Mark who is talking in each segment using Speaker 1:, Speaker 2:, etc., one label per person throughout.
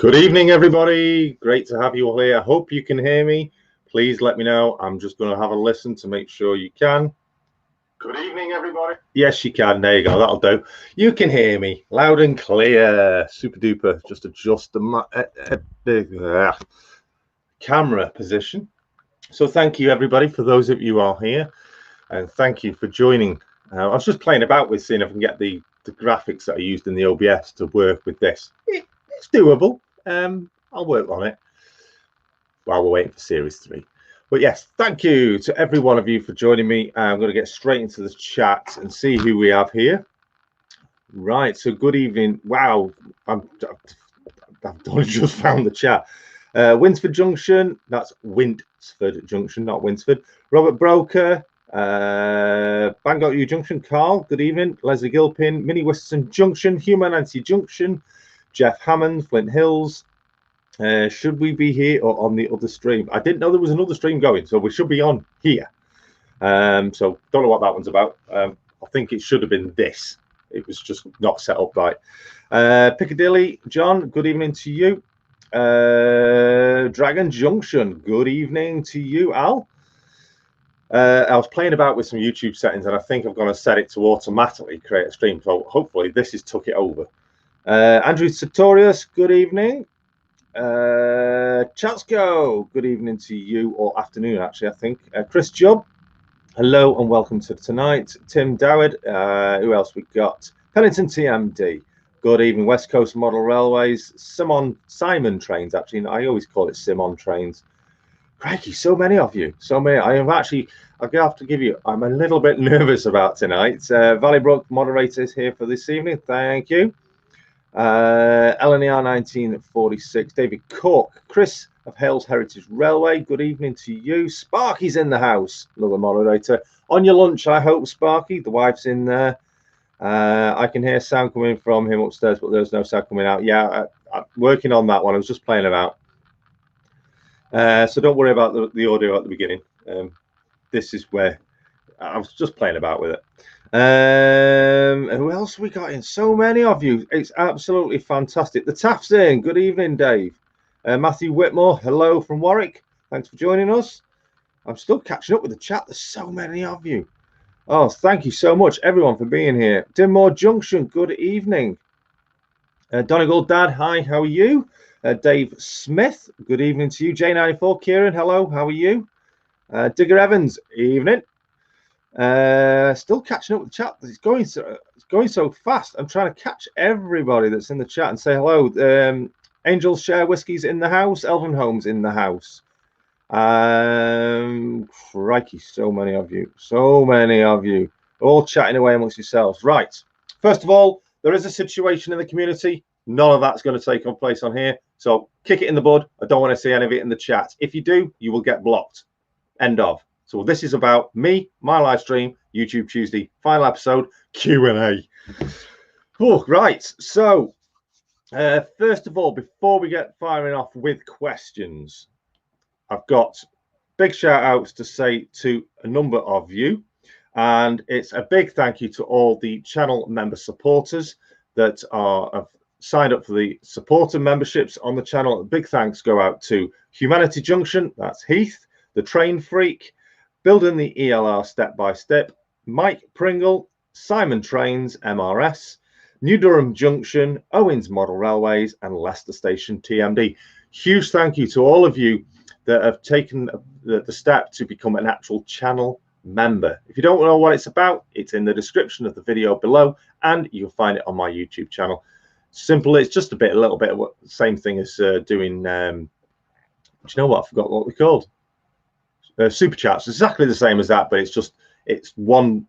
Speaker 1: Good evening, everybody. Great to have you all here. I hope you can hear me. Please let me know. I'm just going to have a listen to make sure you can. Good evening, everybody. Yes, you can. There you go. That'll do. You can hear me loud and clear. Super duper. Just adjust the camera position. So thank you, everybody, for those of you who are here. And thank you for joining. I was just playing about with seeing if I can get the graphics that I used in the OBS to work with this. It's doable. I'll work on it while we're waiting for Series 3. But yes, thank you to every one of you for joining me. I'm going to get straight into the chat and see who we have here. Right, so good evening. Wow, I've only just found the chat. Winsford Junction, that's Winsford Junction, not Winsford. Robert Broker, Bangor U Junction, Carl, good evening. Leslie Gilpin, Minnie Weston Junction, Humanity Junction, Jeff Hammond, Flint Hills. Should we be here or on the other stream? I didn't know there was another stream going, so we should be on here. So don't know what that one's about. I think it should have been this. It was just not set up right. Piccadilly, John, good evening to you. Dragon Junction, good evening to you, Al. I was playing about with some YouTube settings, and I think I'm going to set it to automatically create a stream. So hopefully this has took it over. Andrew Sartorius, good evening. Chatsko, good evening to you, or afternoon actually, I think. Chris Jubb, hello and welcome to tonight. Tim Doward, who else we got? Pennington TMD, good evening. West Coast Model Railways, Simon Trains, actually. I always call it Simon Trains. Crikey, so many of you, so many. I have actually, I'll have to give you, I'm a little bit nervous about tonight. Valley Brook moderators here for this evening, thank you. LNER 1946, David Cook, Chris of Hales Heritage Railway, good evening to you. Sparky's in the house, another moderator. On your lunch, I hope, Sparky. The wife's in there. I can hear sound coming from him upstairs, but there's no sound coming out. Yeah, I'm working on that one. I was just playing about. So don't worry about the audio at the beginning. This is where I was just playing about with it. Who else we got in? So many of you. It's absolutely fantastic. The Taft's in. Good evening, Dave. Matthew Whitmore, hello from Warwick. Thanks for joining us. I'm still catching up with the chat. There's so many of you. Oh, thank you so much, everyone, for being here. Dinmore Junction, good evening. Donegal Dad, hi, how are you? Dave Smith, good evening to you. J94, Kieran, hello, how are you? Digger Evans, evening. Still catching up with the chat. It's going so fast. I'm trying to catch everybody that's in the chat and say hello. Angels Share Whiskey's in the house. Elvin Holmes in the house. Crikey, so many of you. So many of you. All chatting away amongst yourselves. Right. First of all, there is a situation in the community. None of that's going to take place on here. So kick it in the bud. I don't want to see any of it in the chat. If you do, you will get blocked. End of. So this is about me, my live stream, YouTube Tuesday, final episode, Q&A. Oh, right. So first of all, before we get firing off with questions, I've got big shout outs to say to a number of you. And it's a big thank you to all the channel member supporters that have signed up for the supporter memberships on the channel. A big thanks go out to Humanity Junction, that's Heath, the Train Freak, Building the ELR Step by Step, Mike Pringle, Simon Trains, MRS, New Durham Junction, Owens Model Railways, and Leicester Station TMD. Huge thank you to all of you that have taken the step to become an actual channel member. If you don't know what it's about, it's in the description of the video below, and you'll find it on my YouTube channel. Simple, it's just a little bit of what same thing as doing. Do you know what? I forgot what we called. Super chats, exactly the same as that, but it's one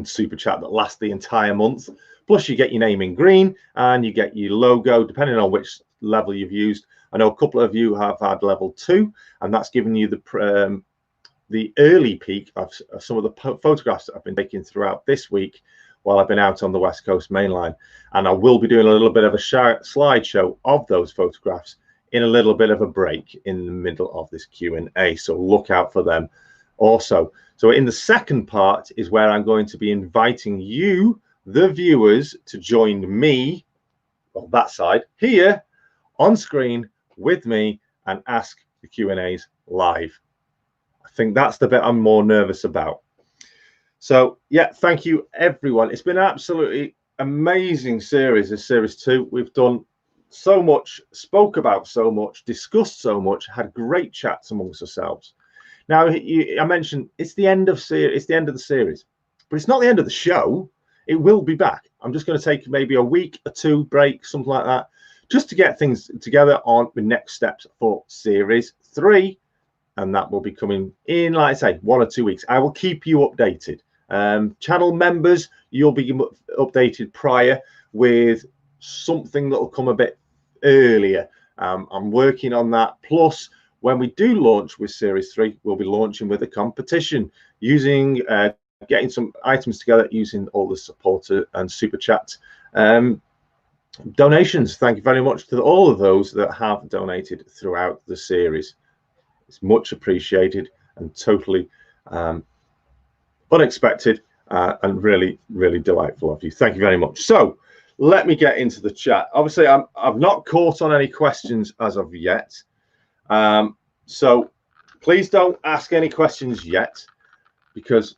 Speaker 1: super chat that lasts the entire month. Plus, you get your name in green and you get your logo, depending on which level you've used. I know a couple of you have had level 2, and that's given you the early peak of some of the photographs that I've been taking throughout this week while I've been out on the West Coast main line. And I will be doing a little bit of a slideshow of those photographs in a little bit of a break in the middle of this Q&A, so look out for them also. So in the second part is where I'm going to be inviting you, the viewers, to join me on that side here on screen with me and ask the Q&As live. I think that's the bit I'm more nervous about. So yeah, thank you everyone. It's been an absolutely amazing series, this series 2. We've done so much, spoke about so much, discussed so much, had great chats amongst ourselves. Now, I mentioned it's the end of it's the end of the series, but it's not the end of the show. It will be back. I'm just going to take maybe a week or 2 break, something like that, just to get things together on the next steps for series 3, and that will be coming in, like I say, 1 or 2 weeks. I will keep you updated. Channel members, you'll be updated prior with something that will come a bit earlier. I'm working on that. Plus, when we do launch with series 3, we'll be launching with a competition using getting some items together using all the supporter and super chat donations. Thank you very much to all of those that have donated throughout the series. It's much appreciated and totally unexpected and really, really delightful of you. Thank you very much. So let me get into the chat. Obviously, I've not caught on any questions as of yet. So please don't ask any questions yet, because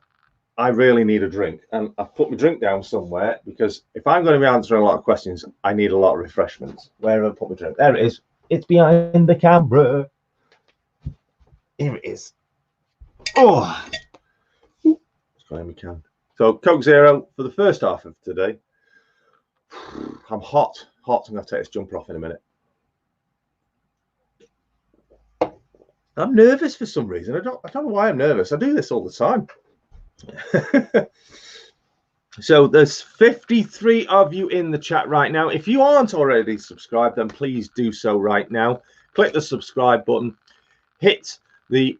Speaker 1: I really need a drink. And I've put my drink down somewhere, because if I'm going to be answering a lot of questions, I need a lot of refreshments. Where have I put my drink? There it is. It's behind the camera. Here it is. Oh, let's go in we can. So Coke Zero for the first half of today. I'm hot. I'm going to take this jumper off in a minute. I'm nervous for some reason. I don't know why I'm nervous. I do this all the time. So there's 53 of you in the chat right now. If you aren't already subscribed, then please do so right now. Click the subscribe button, hit the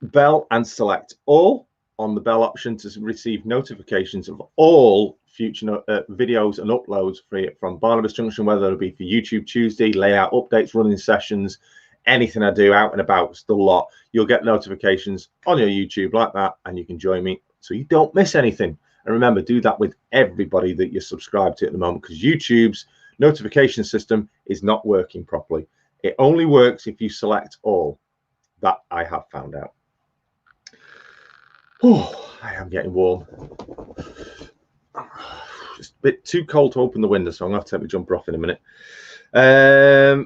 Speaker 1: bell and select all on the bell option to receive notifications of all future videos and uploads from Barnabas Junction, whether it be for YouTube Tuesday, layout updates, running sessions, anything I do out and about, the lot. You'll get notifications on your YouTube like that, and you can join me so you don't miss anything. And remember, do that with everybody that you're subscribed to at the moment, because YouTube's notification system is not working properly. It only works if you select all. That I have found out. Oh, I am getting warm. It's a bit too cold to open the window, so I'm going to have to take my jumper off in a minute.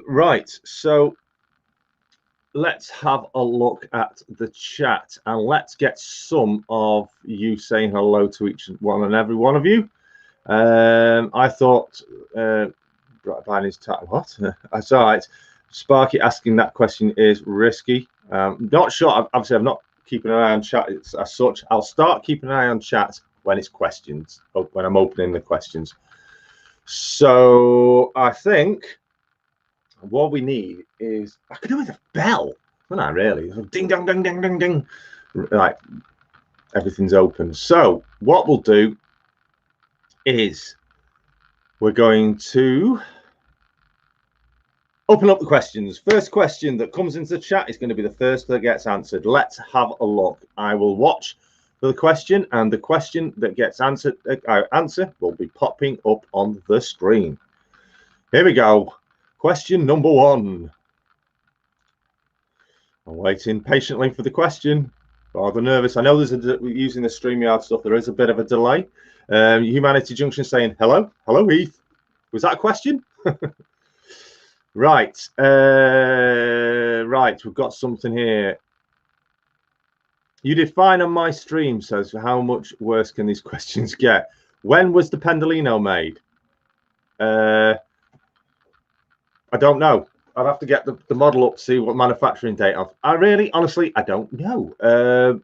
Speaker 1: Right, so let's have a look at the chat, and let's get some of you saying hello to each one and every one of you. I thought what? That's all right. Sparky asking that question is risky. Not sure. Obviously, I'm not keeping an eye on chat as such. I'll start keeping an eye on chat when it's questions, when I'm opening the questions. So I think what we need is, I could do with a bell, wouldn't I, really? Ding, dong, ding, ding, ding, ding. Right, everything's open. So what we'll do is we're going to open up the questions. First question that comes into the chat is going to be the first that gets answered. Let's have a look. I will watch for the question, and the question that gets answered, answer will be popping up on the screen. Here we go. Question number 1. I'm waiting patiently for the question. Rather nervous. I know using the StreamYard stuff, there is a bit of a delay. Humanity Junction saying hello. Hello, Heath. Was that a question? Right. Right. We've got something here. You define on my stream says, how much worse can these questions get? When was the Pendolino made? I don't know. I'd have to get the model up to see what manufacturing date of. Honestly, I don't know.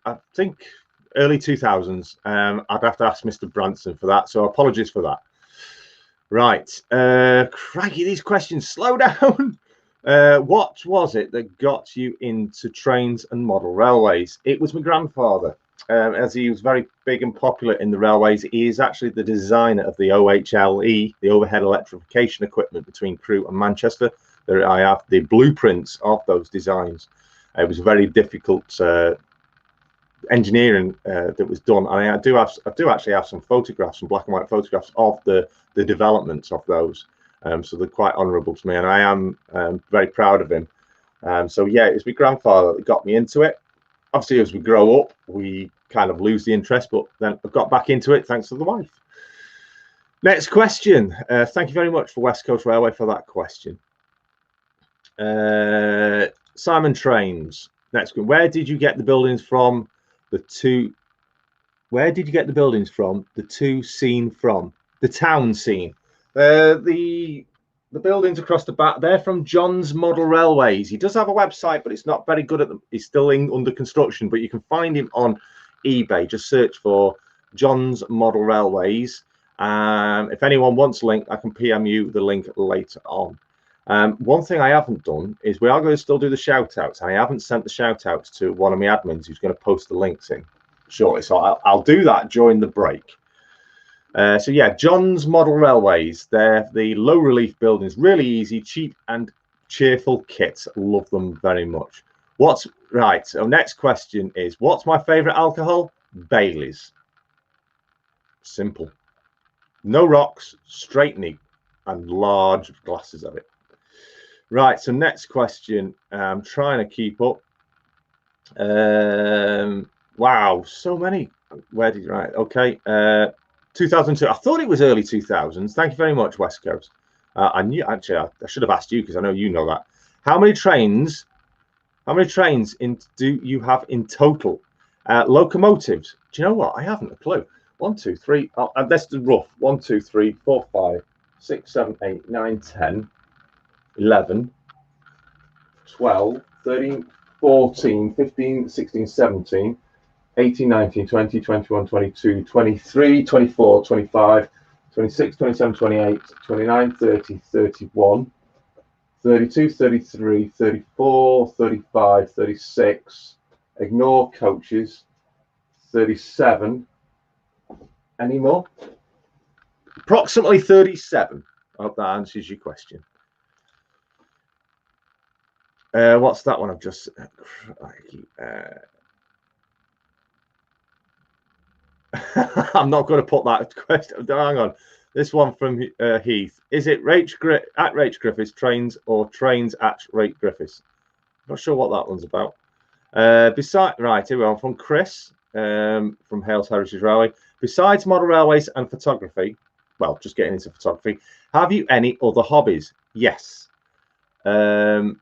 Speaker 1: I think early 2000s. I'd have to ask Mr. Branson for that. So apologies for that. Right. Crikey, these questions. Slow down. What was it that got you into trains and model railways? It was my grandfather. As he was very big and popular in the railways, he is actually the designer of the OHLE, the overhead electrification equipment between Crewe and Manchester. There I have the blueprints of those designs. It was very difficult engineering that was done. I do actually have some photographs, some black and white photographs of the developments of those. So they're quite honourable to me, and I am very proud of him. So yeah, it's my grandfather that got me into it. Obviously, as we grow up, we kind of lose the interest, but then I got back into it thanks to the wife. Next question. Thank you very much for West Coast Railway for that question. Simon Trains. Next one. Where did you get the buildings from? Where did you get the buildings from? The town scene. The buildings across the back, they're from John's Model Railways. He does have a website, but it's not very good at them. He's still under construction, but you can find him on eBay. Just search for John's Model Railways. If anyone wants a link, I can PM you the link later on. One thing I haven't done is we are going to still do the shout outs, and I haven't sent the shout outs to one of my admins who's going to post the links in shortly. So I'll do that during the break. So yeah, John's Model Railways, they're the low relief buildings, really easy, cheap and cheerful kits. Love them very much. Right, so next question is, what's my favorite alcohol? Bailey's. Simple. No rocks, straight neat, and large glasses of it. Right, so next question. I'm trying to keep up. Wow, so many. Where did you write? Okay. 2002. I thought it was early 2000s. Thank you very much, West Coast. I knew, actually, I should have asked you because I know you know that. How many trains do you have in total? Locomotives. Do you know what? I haven't a clue. 1, 2, 3. That's the rough. 1, 2, 3, 4, 5, 6, 7, 8, 9, 10, 11, 12, 13, 14, 15, 16, 17. 18, 19, 20, 21, 22, 23, 24, 25, 26, 27, 28, 29, 30, 31, 32, 33, 34, 35, 36. Ignore coaches. 37. Any more? Approximately 37. I hope that answers your question. What's that one? I've just... I'm not going to put that question. Hang on. This one from Heath. Is it at Rach Griffiths trains or trains at Rach Griffiths? Not sure what that one's about. Right, here we are from Chris from Hales Heritage Railway. Besides model railways and photography, well, just getting into photography, have you any other hobbies? Yes. I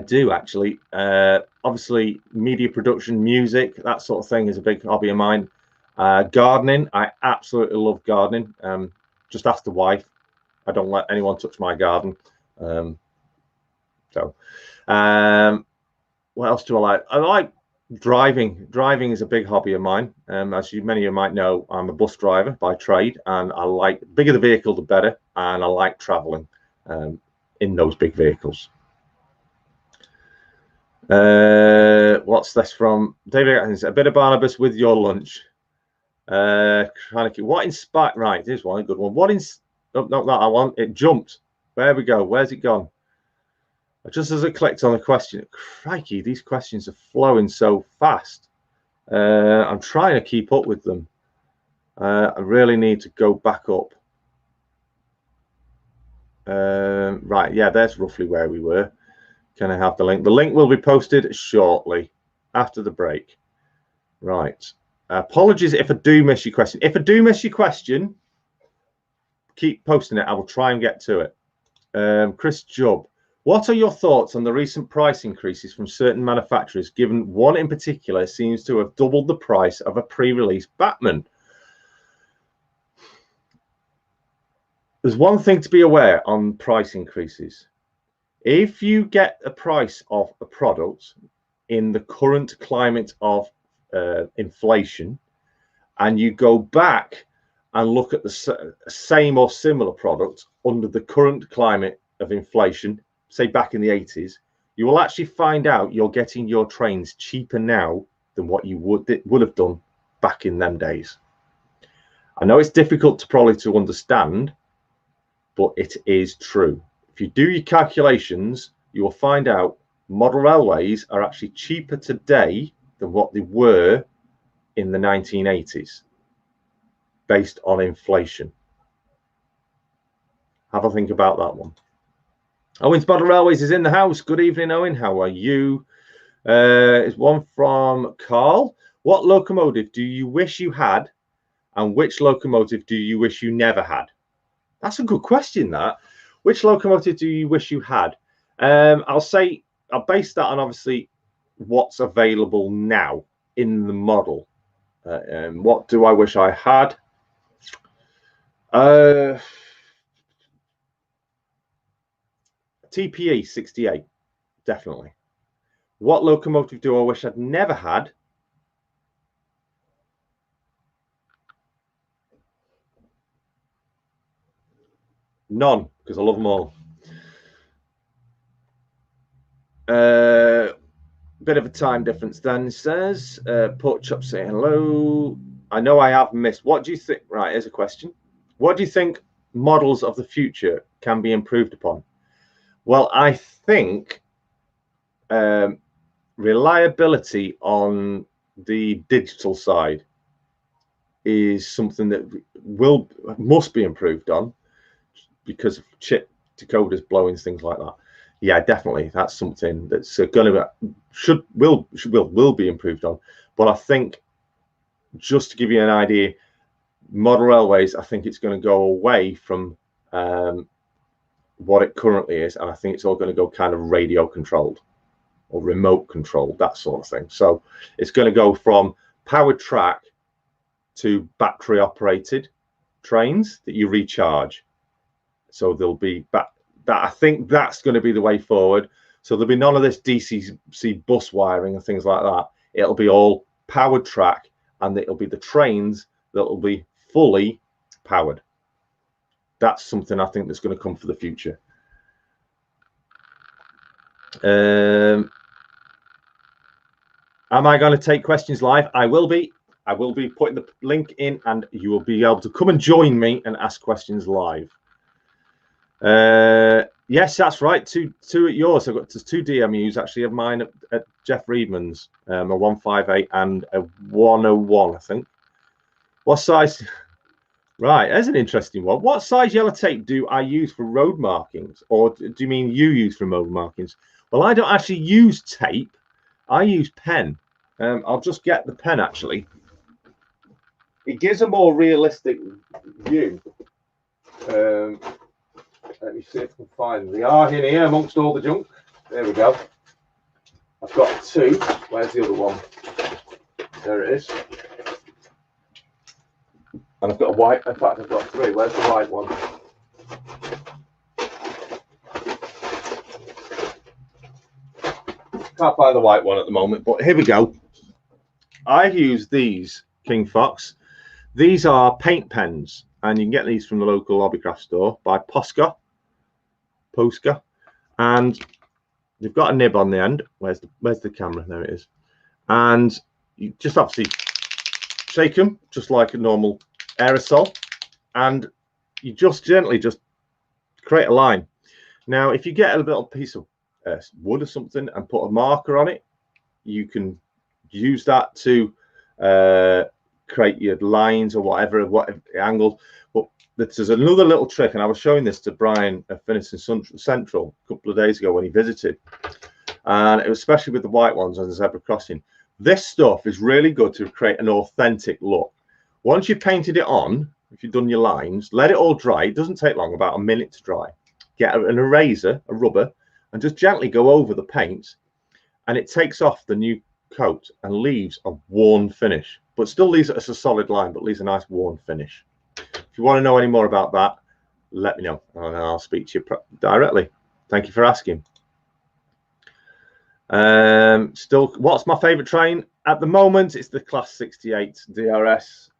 Speaker 1: do actually. Obviously, media production, music, that sort of thing is a big hobby of mine. Gardening, I absolutely love gardening. Just ask the wife. I don't let anyone touch my garden. What else do I like? I like driving. Driving is a big hobby of mine. As many of you might know, I'm a bus driver by trade, and I like, the bigger the vehicle, the better, and I like traveling in those big vehicles. What's this from? David Atkins, a bit of Barnabas with your lunch. What inspired? Right, here's one, a good one. Not that I want. It jumped. There we go. Where's it gone? Just as I clicked on the question, crikey, these questions are flowing so fast. I'm trying to keep up with them. I really need to go back up. Right, yeah, that's roughly where we were. Can I have the link? The link will be posted shortly after the break. Right. Apologies if I do miss your question. If I do miss your question, keep posting it. I will try and get to it. Chris Jubb, what are your thoughts on the recent price increases from certain manufacturers, given one in particular seems to have doubled the price of a pre-release Batman? There's one thing to be aware on price increases. If you get a price of a product in the current climate of inflation, and you go back and look at the same or similar product under the current climate of inflation, say back in the 80s, you will actually find out you're getting your trains cheaper now than what you would have done back in them days. I know it's difficult to understand, but it is true. If you do your calculations, you will find out model railways are actually cheaper today than what they were in the 1980s, based on inflation. have a think about that one. Owen's Model Railways is in the house. Good evening, Owen. How are you? It's one from Carl. What locomotive do you wish you had, and which locomotive do you wish you never had? That's a good question, that. Which locomotive do you wish you had? I'll base that on obviously what's available now in the model. What do I wish I had? TPE 68, definitely. What locomotive do I wish I'd never had? None, because I love them all. Bit of a time difference then, says. Pork Chop saying hello. I know I have missed. What do you think? Right, here's a question. What do you think models of the future can be improved upon? Well, I think reliability on the digital side is something that must be improved on because of chip decoders, blowings, things like that. Yeah, definitely, that's something that's going to will be improved on. But I think, just to give you an idea, model railways, I think it's going to go away from what it currently is, and I think it's all going to go kind of radio controlled or remote controlled, that sort of thing. So it's going to go from powered track to battery operated trains that you recharge. So there'll be I think that's going to be the way forward. So there'll be none of this DC bus wiring and things like that. It'll be all powered track, and it'll be the trains that will be fully powered. That's something I think that's going to come for the future. Am I going to take questions live? I will be. I will be putting the link in, and you will be able to come and join me and ask questions live. Yes, that's right. Two at yours. I've got two DMUs actually of mine at Jeff Reedman's, a 158 and a 101, I think. What size? Right, that's an interesting one. What size yellow tape do I use for road markings, or do you mean you use for road markings? Well, I don't actually use tape. I use pen. I'll just get the pen actually. It gives a more realistic view. Let me see if I can find them. They are in here amongst all the junk. There we go. I've got two. Where's the other one? There it is. And I've got a white. In fact, I've got three. Where's the white one? Can't find the white one at the moment, but here we go. I use these King Fox. These are paint pens, and you can get these from the local hobbycraft store by Posca, and they've got a nib on the end. Where's the camera? There it is. And you just obviously shake them just like a normal aerosol, and you just gently just create a line. Now, if you get a little piece of wood or something and put a marker on it, you can use that to create your lines or whatever angle. But there's another little trick, and I was showing this to Brian at Finiston Central a couple of days ago when he visited, and it was especially with the white ones on the zebra crossing. This stuff is really good to create an authentic look. Once you've painted it on, if you've done your lines, let it all dry. It doesn't take long, about a minute to dry. Get an eraser, a rubber, and just gently go over the paint, and it takes off the new coat and leaves a worn finish, but still leaves it as a solid line, but leaves a nice worn finish. If you want to know any more about that, let me know, and I'll speak to you directly. Thank you for asking. Still, what's my favorite train at the moment? It's the Class 68 DRS,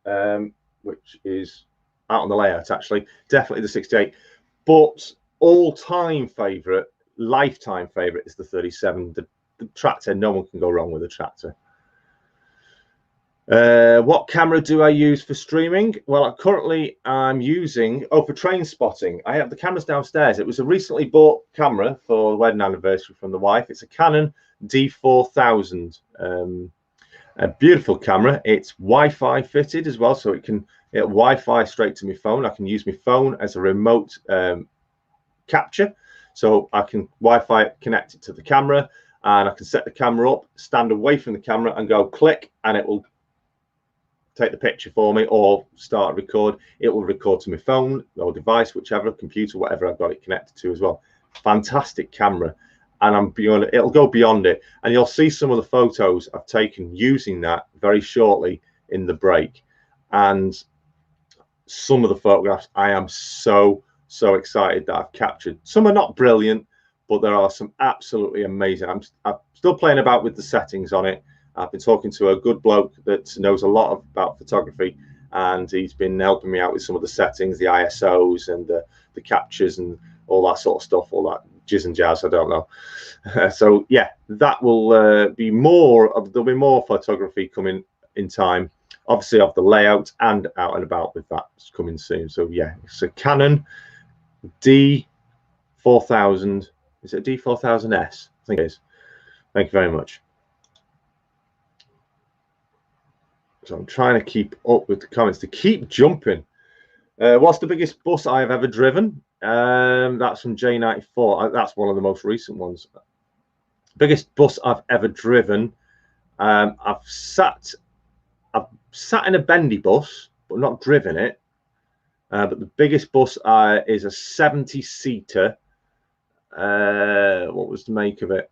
Speaker 1: which is out on the layout actually. Definitely the 68, but all-time favorite, lifetime favorite is the 37. The tractor, no one can go wrong with a tractor. What camera do I use for streaming? Well, currently I'm using, for train spotting, I have the cameras downstairs. It was a recently bought camera for the wedding anniversary from the wife. It's a Canon D4000, a beautiful camera. It's Wi-Fi fitted as well, so it'll Wi-Fi straight to my phone. I can use my phone as a remote capture. So I can Wi-Fi connect it to the camera, and I can set the camera up, stand away from the camera and go click, and it will take the picture for me or start a record. It will record to my phone or device, whichever, computer, whatever I've got it connected to as well. Fantastic camera. And I'm beyond it. It'll go beyond it. And you'll see some of the photos I've taken using that very shortly in the break. And some of the photographs I am so excited that I've captured. Some are not brilliant, but there are some absolutely amazing. I'm still playing about with the settings on it. I've been talking to a good bloke that knows a lot about photography, and he's been helping me out with some of the settings, the ISOs and the captures and all that sort of stuff, all that jizz and jazz, I don't know. So yeah, that will be more of, there'll be more photography coming in time, obviously of the layout and out and about with that coming soon. So yeah, it's a Canon D4000. Is it a D4000S? I think it is. Thank you very much. So I'm trying to keep up with the comments to keep jumping. What's the biggest bus I have ever driven? That's from J94. That's one of the most recent ones. Biggest bus I've ever driven. I've sat in a bendy bus, but not driven it. But the biggest bus is a 70-seater. What was the make of it?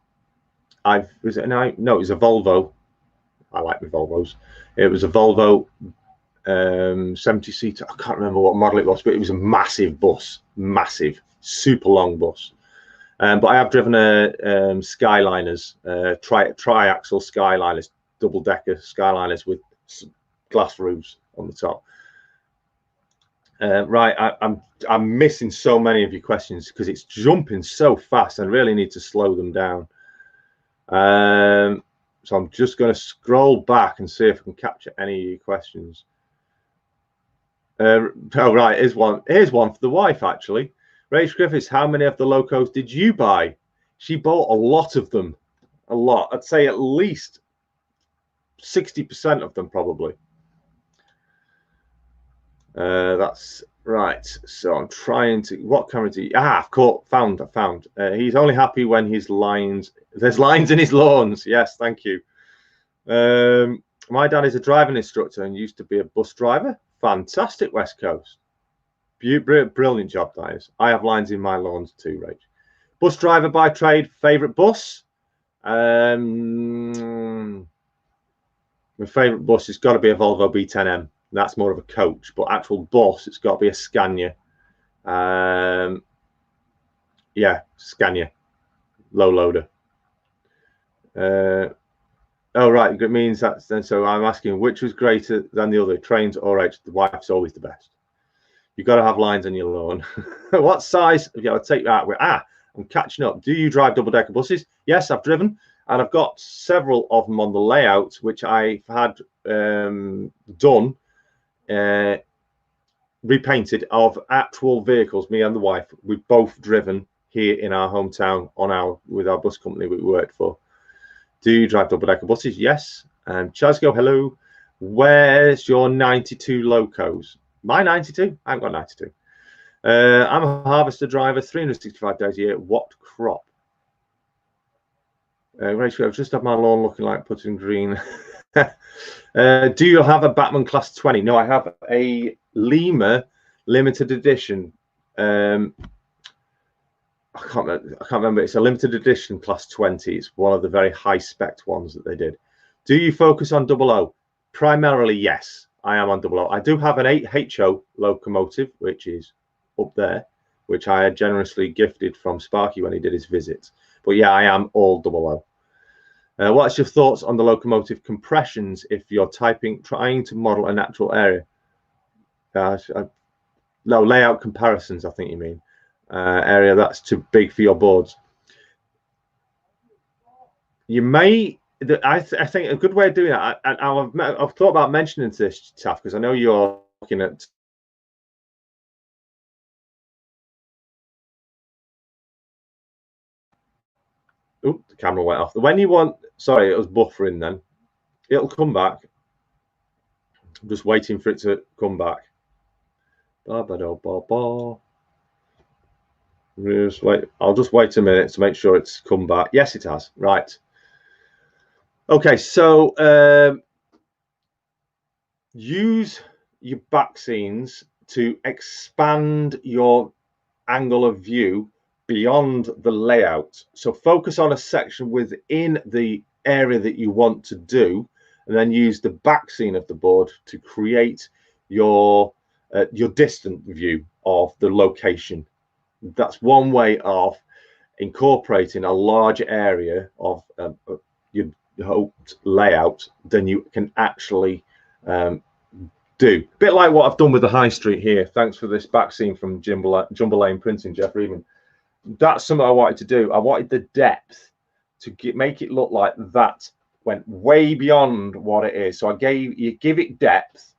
Speaker 1: No, it was a Volvo. I like my Volvos. It was a Volvo 70-seater. I can't remember what model it was, but it was a massive bus, massive, super long bus. But I have driven a Skyliners, triaxle Skyliners, double-decker Skyliners with glass roofs on the top. Right, I'm missing so many of your questions because it's jumping so fast. I really need to slow them down. So I'm just going to scroll back and see if I can capture any of your questions. Oh, right, here's one for the wife, actually. Rach Griffiths, how many of the locos did you buy? She bought a lot of them. A lot. I'd say at least 60% of them, probably. That's right. So I'm trying to. What camera do you? I've found. He's only happy when there's lines in his lawns. Yes, thank you. My dad is a driving instructor and used to be a bus driver. Fantastic, West Coast. Brilliant job, that is. I have lines in my lawns too, Rach. Bus driver by trade. Favorite bus? My favorite bus has got to be a Volvo B10M. That's more of a coach, but actual bus, it's got to be a Scania. Yeah, Scania, low loader. Oh, right, it means that's then. So I'm asking which was greater than the other, trains or H. The wife's always the best. You've got to have lines on your lawn. What size? Yeah, I'll take that. I'm catching up. Do you drive double-decker buses? Yes, I've driven, and I've got several of them on the layout, which I've had done. Repainted of actual vehicles. Me and the wife, we've both driven here in our hometown with our bus company we worked for. Do you drive double-decker buses? Yes. Chasgo, hello. Where's your 92 locos? My 92? I haven't got 92. I'm a harvester driver, 365 days a year. What crop? Rachel, I've just had my lawn looking like putting green. Do you have a Batman Class 20? No, I have a Lima limited edition. I can't remember. It's a limited edition Class 20. It's one of the very high spec ones that they did. Do you focus on 00? Primarily, yes. I am on 00. I do have an 8HO locomotive, which is up there, which I had generously gifted from Sparky when he did his visit. But yeah, I am all 00. What's your thoughts on the locomotive compressions if you're trying to model a natural area? No, layout comparisons, I think you mean. Area that's too big for your boards. You may, I think a good way of doing that, and I've thought about mentioning this, Taff, because I know you're looking at. Oh, the camera went off. When you want, sorry, it was buffering then. It'll come back. I'm just waiting for it to come back. Ba -ba -da -ba -ba. Just wait. I'll just wait a minute to make sure it's come back. Yes, it has. Right. Okay, so use your back scenes to expand your angle of view beyond the layout. So focus on a section within the area that you want to do, and then use the back scene of the board to create your distant view of the location. That's one way of incorporating a larger area of your hoped layout than you can actually do. A bit like what I've done with the high street here. Thanks for this back scene from Jumbo Lane Printing, Jeff Reedman. That's something I wanted to do. I wanted the depth to make it look like that went way beyond what it is. So you give it depth,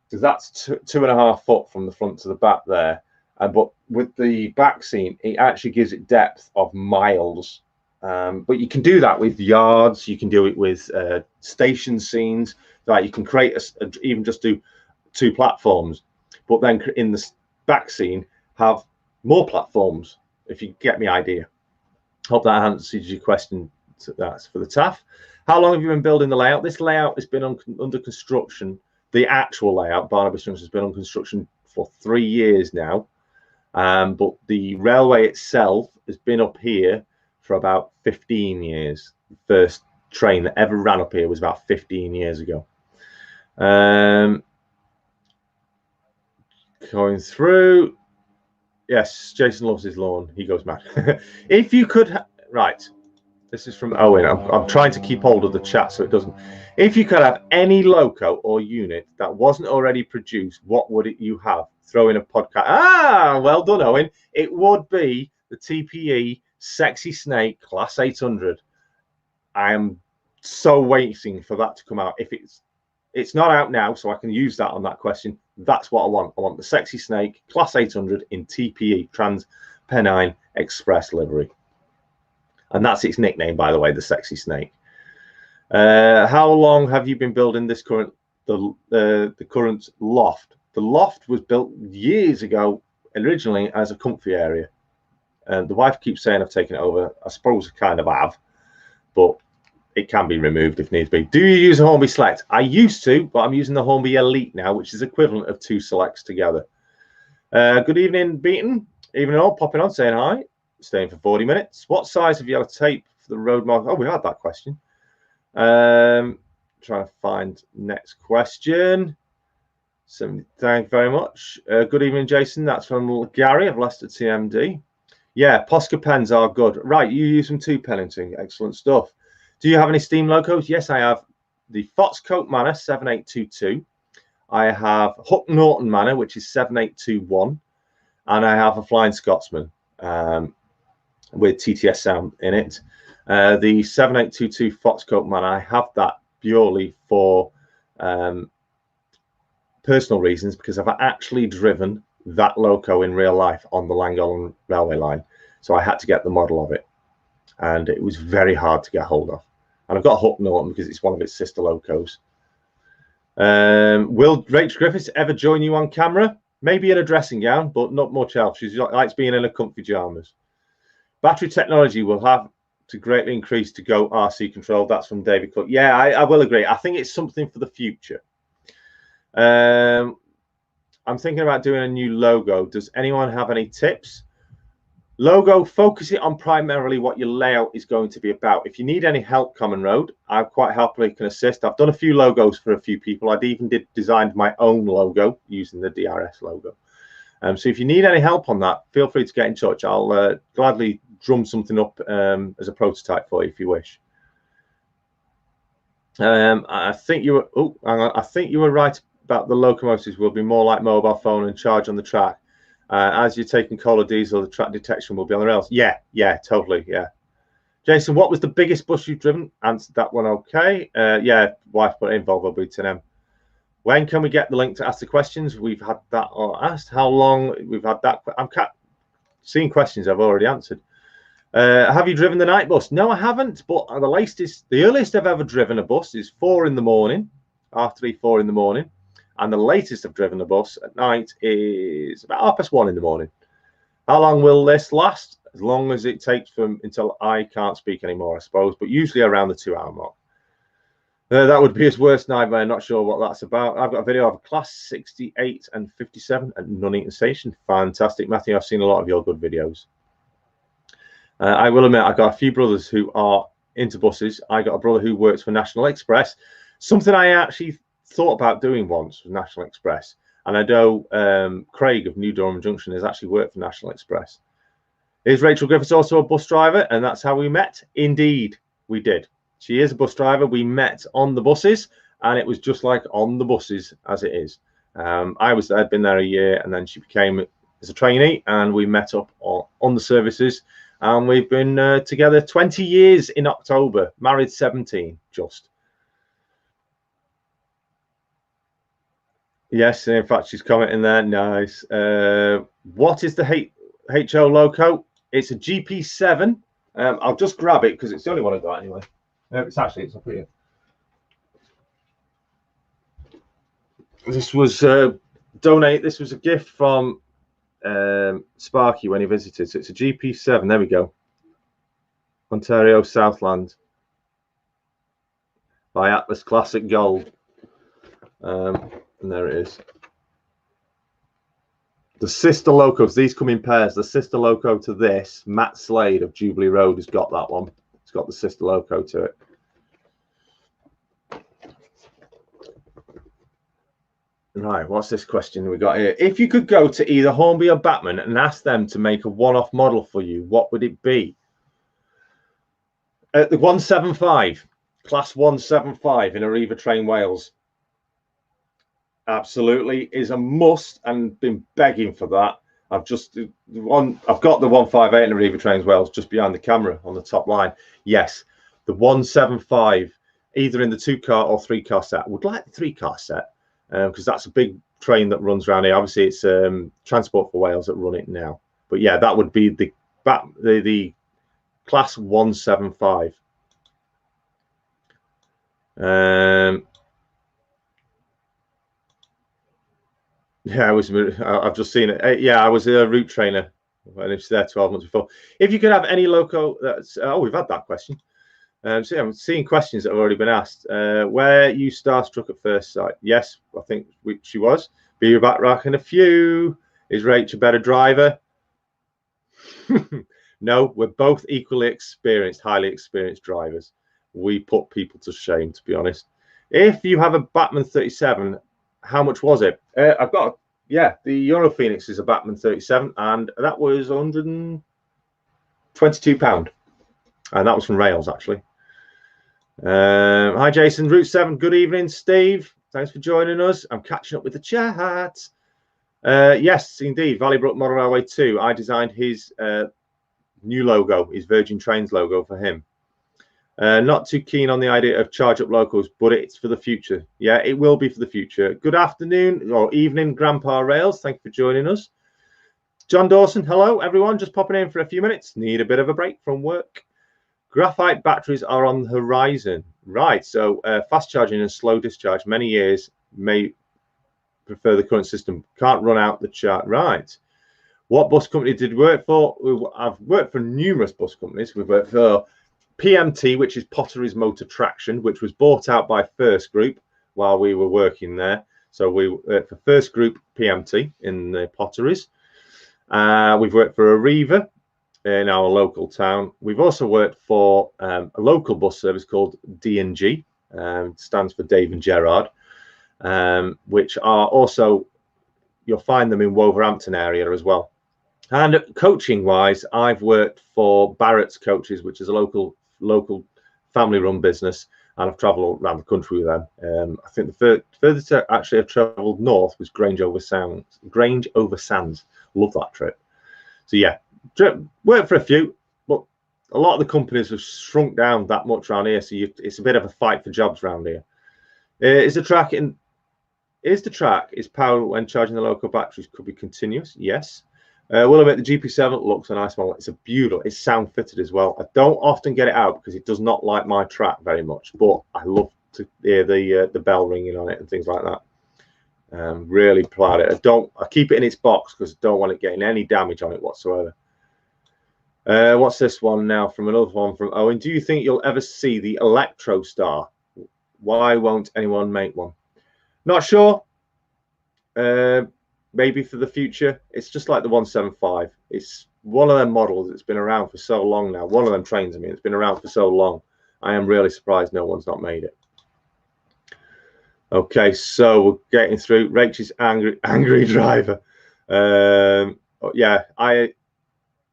Speaker 1: because that's 2.5 foot from the front to the back there. But with the back scene, it actually gives it depth of miles. But you can do that with yards. You can do it with station scenes. Like you can create even just do 2 platforms, but then in the back scene have more platforms. If you get my idea. Hope that answers your question. That's for the TAF. How long have you been building the layout? This layout has been under construction. The actual layout, Barnabas Junction, has been on construction for 3 years now. But the railway itself has been up here for about 15 years. The first train that ever ran up here was about 15 years ago. Going through. Yes, Jason loves his lawn. He goes mad. If you could, right. This is from Owen. I'm trying to keep hold of the chat so it doesn't. If you could have any loco or unit that wasn't already produced, what would you have? Throw in a podcast. Ah, well done, Owen. It would be the TPE Sexy Snake Class 800. I am so waiting for that to come out. If it's not out now, so I can use that on that question. That's what I want. I want the Sexy Snake Class 800 in TPE Trans-Pennine Express livery. And that's its nickname, by the way, the Sexy Snake. How long have you been building this current loft? The loft was built years ago, originally as a comfy area. And the wife keeps saying I've taken it over. I suppose I kind of have, but it can be removed if needs be. Do you use a Hornby Select? I used to, but I'm using the Hornby Elite now, which is equivalent of 2 Selects together. Good evening, Beaton. Evening all, popping on, saying hi. Staying for 40 minutes. What size have you had a tape for the road mark? Oh, we had that question. Trying to find next question. Thank you very much. Good evening, Jason. That's from Gary of Leicester TMD. Yeah, Posca pens are good. Right, you use them too, Pennington. Excellent stuff. Do you have any steam locos? Yes, I have the Foxcote Manor 7822. I have Hook Norton Manor, which is 7821. And I have a Flying Scotsman with TTS sound in it. The 7822 Foxcote Manor, I have that purely for personal reasons, because I've actually driven that loco in real life on the Llangollen railway line. So I had to get the model of it. And it was very hard to get hold of. And I've got Hook Norton because it's one of its sister locos. Will Rach Griffiths ever join you on camera? Maybe in a dressing gown, but not much else. She likes being in her comfy pajamas. Battery technology will have to greatly increase to go RC control. That's from David Cook. Yeah, I will agree. I think it's something for the future. I'm thinking about doing a new logo. Does anyone have any tips? Logo, focus it on primarily what your layout is going to be about. If you need any help, Common Road, I quite happily can assist. I've done a few logos for a few people. I even designed my own logo using the DRS logo. So if you need any help on that, feel free to get in touch. I'll gladly drum something up as a prototype for you if you wish. I think you were. Oh, I think you were right about the locomotives will be more like mobile phone and charge on the track. As you're taking coal or diesel, the track detection will be on the rails. Yeah, totally. Yeah. Jason, what was the biggest bus you've driven? Answered that one. Okay. Yeah, wife put in Volvo B10M. When can we get the link to ask the questions? We've had that or asked. How long? We've had that. I'm seeing questions I've already answered. Have you driven the night bus? No, I haven't. But the earliest I've ever driven a bus is 4 in the morning, R3, 4 in the morning. And the latest I've driven a bus at night is about 1:30 in the morning. How long will this last? As long as it takes until I can't speak anymore, I suppose, but usually around the 2-hour mark. That would be his worst nightmare. Not sure what that's about. I've got a video of class 68 and 57 at Nuneaton Station. Fantastic, Matthew. I've seen a lot of your good videos. I will admit, I've got a few brothers who are into buses. I got a brother who works for National Express. Something I actually thought about doing once was National Express. And I know Craig of New Durham Junction has actually worked for National Express. Is Rachel Griffiths also a bus driver? And that's how we met? Indeed, we did. She is a bus driver. We met on the buses, and it was just like on the buses as it is. I'd been there a year, and then she became as a trainee, and we met up on the services. And we've been together 20 years in October, married 17, just. Yes, in fact, she's commenting there. Nice. What is the HO loco? It's a GP7. I'll just grab it because it's the only one I got anyway. It's up here. This was This was a gift from Sparky when he visited. So it's a GP7. There we go. Ontario Southland by Atlas Classic Gold. And there it is. The sister locos, these come in pairs. The sister loco to this, Matt Slade of Jubilee Road has got that one. It's got the sister loco to it. Right, what's this question we got here? If you could go to either Hornby or Batman and ask them to make a one-off model for you, what would it be? The 175, class 175 in Arriva Train Wales. Absolutely is a must, and been begging for that. I've got the 158 in Arriva Trains Wales just behind the camera on the top line. Yes, the 175, either in the 2-car or 3-car set. I would like the 3-car set because that's a big train that runs around here. Obviously, it's Transport for Wales that run it now. But yeah, that would be the class 175. Yeah, I've just seen it. Yeah, I was a route trainer, and it's there 12 months before. If you could have any loco, that's we've had that question. So yeah, I'm seeing questions that have already been asked. Where you starstruck at first sight? Yes, I think she was. Be back rocking a few. Is Rach a better driver? No, we're both equally experienced, highly experienced drivers. We put people to shame, to be honest. If you have a Batman 37. How much was it? I've got, yeah, the Euro Phoenix is a Batman 37, and that was £122, and that was from Rails actually. Hi Jason, Route 7. Good evening, Steve. Thanks for joining us. I'm catching up with the chat. Yes, indeed, Valleybrook Model Railway 2. I designed his new logo, his Virgin Trains logo for him. Not too keen on the idea of charge-up locals, but it's for the future. Yeah, it will be for the future. Good afternoon or evening, Grandpa Rails. Thank you for joining us. John Dawson, hello, everyone. Just popping in for a few minutes. Need a bit of a break from work. Graphite batteries are on the horizon. Right, so fast charging and slow discharge, many years may prefer the current system. Can't run out the chart. Right. What bus company did you work for? I've worked for numerous bus companies. We've worked for PMT, which is Potteries Motor Traction, which was bought out by First Group while we were working there. So we worked for First Group PMT in the Potteries. We've worked for Arriva in our local town. We've also worked for a local bus service called D&G, stands for Dave and Gerard, which are also, you'll find them in Wolverhampton area as well. And coaching wise, I've worked for Barrett's Coaches, which is a local family-run business, and I've travelled around the country with them. I think the furthest actually I've travelled north was Grange over Sands. Love that trip. So yeah, worked for a few, but a lot of the companies have shrunk down that much around here, so it's a bit of a fight for jobs around here. Is the track power when charging the local batteries could be continuous? Yes. Will admit the GP7 looks a nice model. It's a beautiful. It's sound fitted as well. I don't often get it out because it does not like my track very much, but I love to hear the bell ringing on it and things like that. Really proud of it. I keep it in its box because I don't want it getting any damage on it whatsoever. What's this one now from another one from Owen? Do you think you'll ever see the Electro Star? Why won't anyone make one? Not sure. Maybe for the future. It's just like the 175. It's one of them models that's been around for so long now. One of them trains, I mean, it's been around for so long. I am really surprised no one's not made it. Okay, so we're getting through. Rachel's angry driver. Yeah, I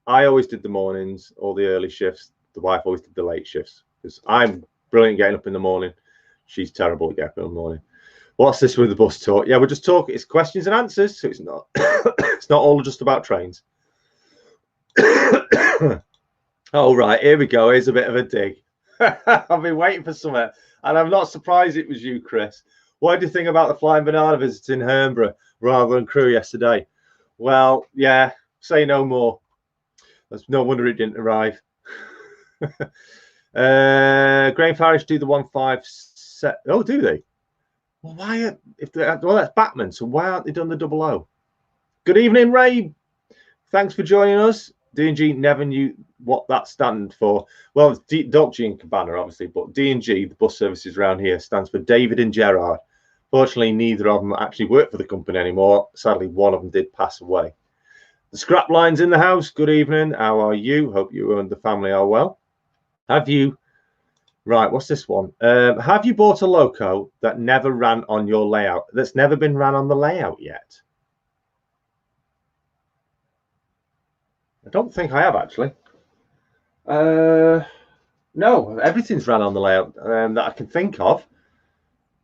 Speaker 1: always did the mornings, all the early shifts. The wife always did the late shifts because I'm brilliant getting up in the morning. She's terrible at getting up in the morning. What's this with the bus talk? Yeah, we're just talking. It's questions and answers, so it's not. It's not all just about trains. Oh right, here we go. Here's a bit of a dig. I've been waiting for something, and I'm not surprised it was you, Chris. What do you think about the Flying Banana visiting Hernborough rather than Crewe yesterday? Well, yeah, say no more. There's no wonder it didn't arrive. Graham Parish do the 1.5 set. Oh, do they? Well, why? Well, that's Batman. So why aren't they done the 00? Good evening, Ray. Thanks for joining us. D&G never knew what that stands for. Well, it's Dog and Cabana, obviously, but D&G, the bus services around here, stands for David and Gerard. Fortunately, neither of them actually work for the company anymore. Sadly, one of them did pass away. The scrap line's in the house. Good evening. How are you? Hope you and the family are well. Have you? Right, what's this one? Have you bought a loco that never ran on your layout? That's never been ran on the layout yet? I don't think I have, actually. No, everything's ran on the layout that I can think of.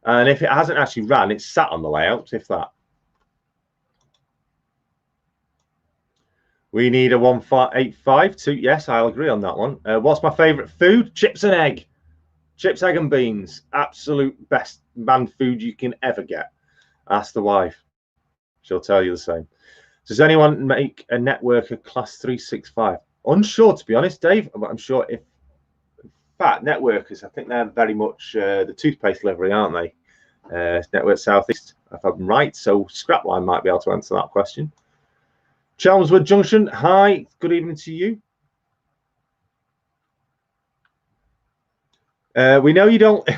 Speaker 1: And if it hasn't actually ran, it's sat on the layout, if that. We need a 1.85 too. Yes, I'll agree on that one. What's my favourite food? Chips and egg. Chips, egg and beans. Absolute best man food you can ever get. Ask the wife. She'll tell you the same. Does anyone make a networker class 365? Unsure, to be honest, Dave. But I'm sure if... In fact, networkers, I think they're very much the toothpaste livery, aren't they? Network Southeast, if I'm right. So Scrapline might be able to answer that question. Chelmsford Junction, hi, good evening to you. We know you don't.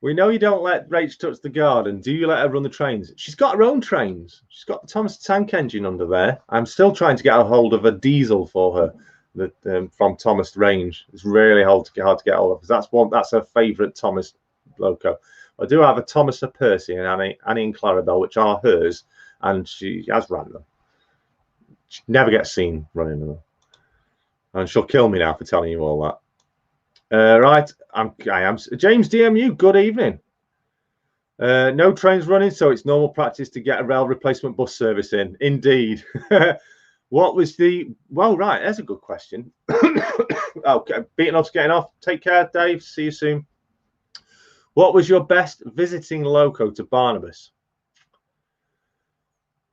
Speaker 1: We know you don't let Rach touch the garden. Do you let her run the trains? She's got her own trains. She's got the Thomas Tank Engine under there. I'm still trying to get a hold of a diesel for her. That from Thomas Range. It's really hard to get hold of. That's her favourite Thomas loco. I do have a Thomas a Percy and Annie and Clarabelle, which are hers, and she has ran them. She never gets seen running them, and she'll kill me now for telling you all that. Right, I am James DMU. Good evening. No trains running, so it's normal practice to get a rail replacement bus service in. Indeed. What was the... Well, right, that's a good question. Okay, beating off, getting off. Take care, Dave. See you soon. What was your best visiting loco to Barnabas?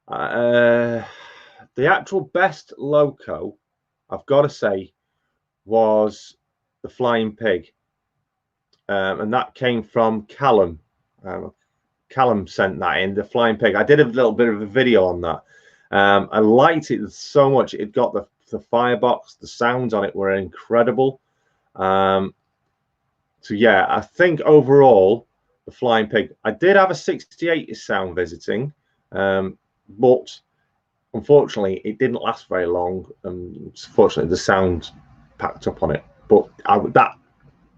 Speaker 1: The actual best loco, I've got to say, was the Flying Pig. And that came from Callum. Callum sent that in, the Flying Pig. I did a little bit of a video on that. I liked it so much. It got the firebox. The sounds on it were incredible. So yeah, I think overall the Flying Pig. I did have a 68 sound visiting, but unfortunately it didn't last very long. Unfortunately, the sound packed up on it. But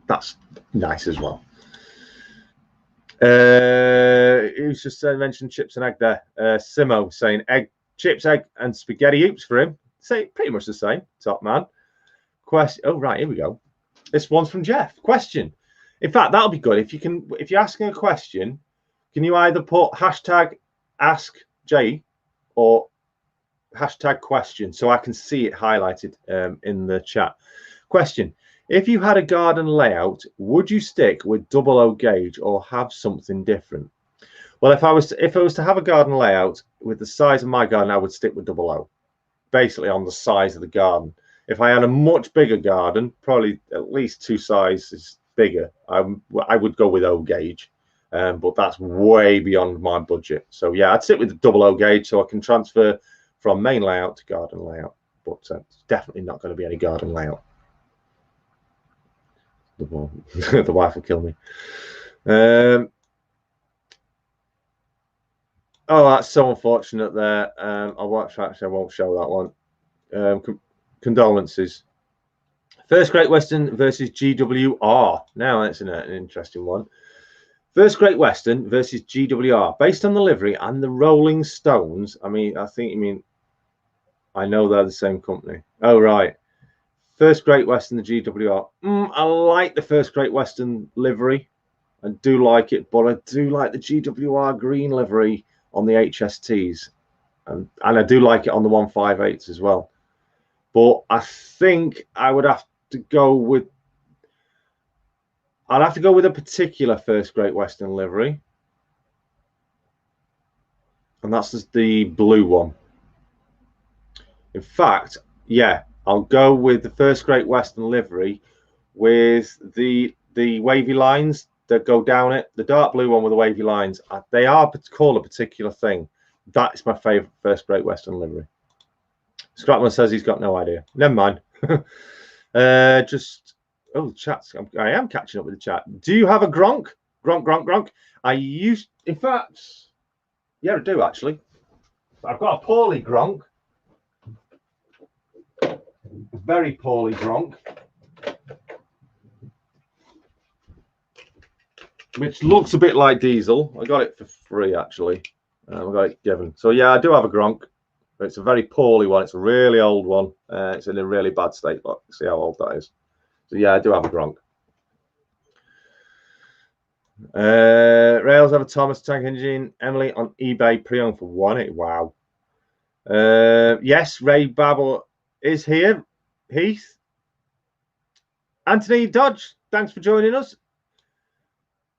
Speaker 1: that's nice as well. Who's just mentioned chips and egg there? Simo saying egg. Chips, egg, and spaghetti oops for him. Say pretty much the same. Top man. Question. Oh right, here we go. This one's from Jeff. Question. In fact, that'll be good if you can. If you're asking a question, can you either put hashtag ask Jay or hashtag question so I can see it highlighted in the chat. Question. If you had a garden layout, would you stick with 00 gauge or have something different? Well, if I was to have a garden layout with the size of my garden, I would stick with 00, basically on the size of the garden. If I had a much bigger garden, probably at least 2 sizes bigger, I would go with O gauge. but that's way beyond my budget. So yeah, I'd sit with the 00 gauge so I can transfer from main layout to garden layout, but it's definitely not going to be any garden layout. The wife will kill me. Oh, that's so unfortunate there. I won't show that one. Condolences. First Great Western versus GWR. Now that's an interesting one. First Great Western versus GWR. Based on the livery and the Rolling Stones. I mean, I think you mean, I know they're the same company. Oh, right. First Great Western, the GWR. I like the First Great Western livery. I do like it, but I do like the GWR green livery on the HSTs. And I do like it on the 158s as well. But I think I would have to go with, I'd have to go with a particular First Great Western livery. And that's just the blue one. In fact, yeah, I'll go with the First Great Western livery with the wavy lines that go down it. The dark blue one with the wavy lines. They are called a particular thing. That is my favourite First Great Western livery. Scrapman says he's got no idea. Never mind. Oh, chats. I am catching up with the chat. Do you have a Gronk? Gronk. In fact, yeah, I do actually. I've got a poorly Gronk. Very poorly Gronk. Which looks a bit like diesel. I got it for free actually. I got it given. So yeah, I do have a Gronk. But it's a very poorly one. It's a really old one. It's in a really bad state. Look, see how old that is. So yeah, I do have a Gronk. Rails have a Thomas tank engine. Emily on eBay pre-owned for 180. Wow. Yes, Ray Babel is here. Heath. Anthony Dodge, thanks for joining us.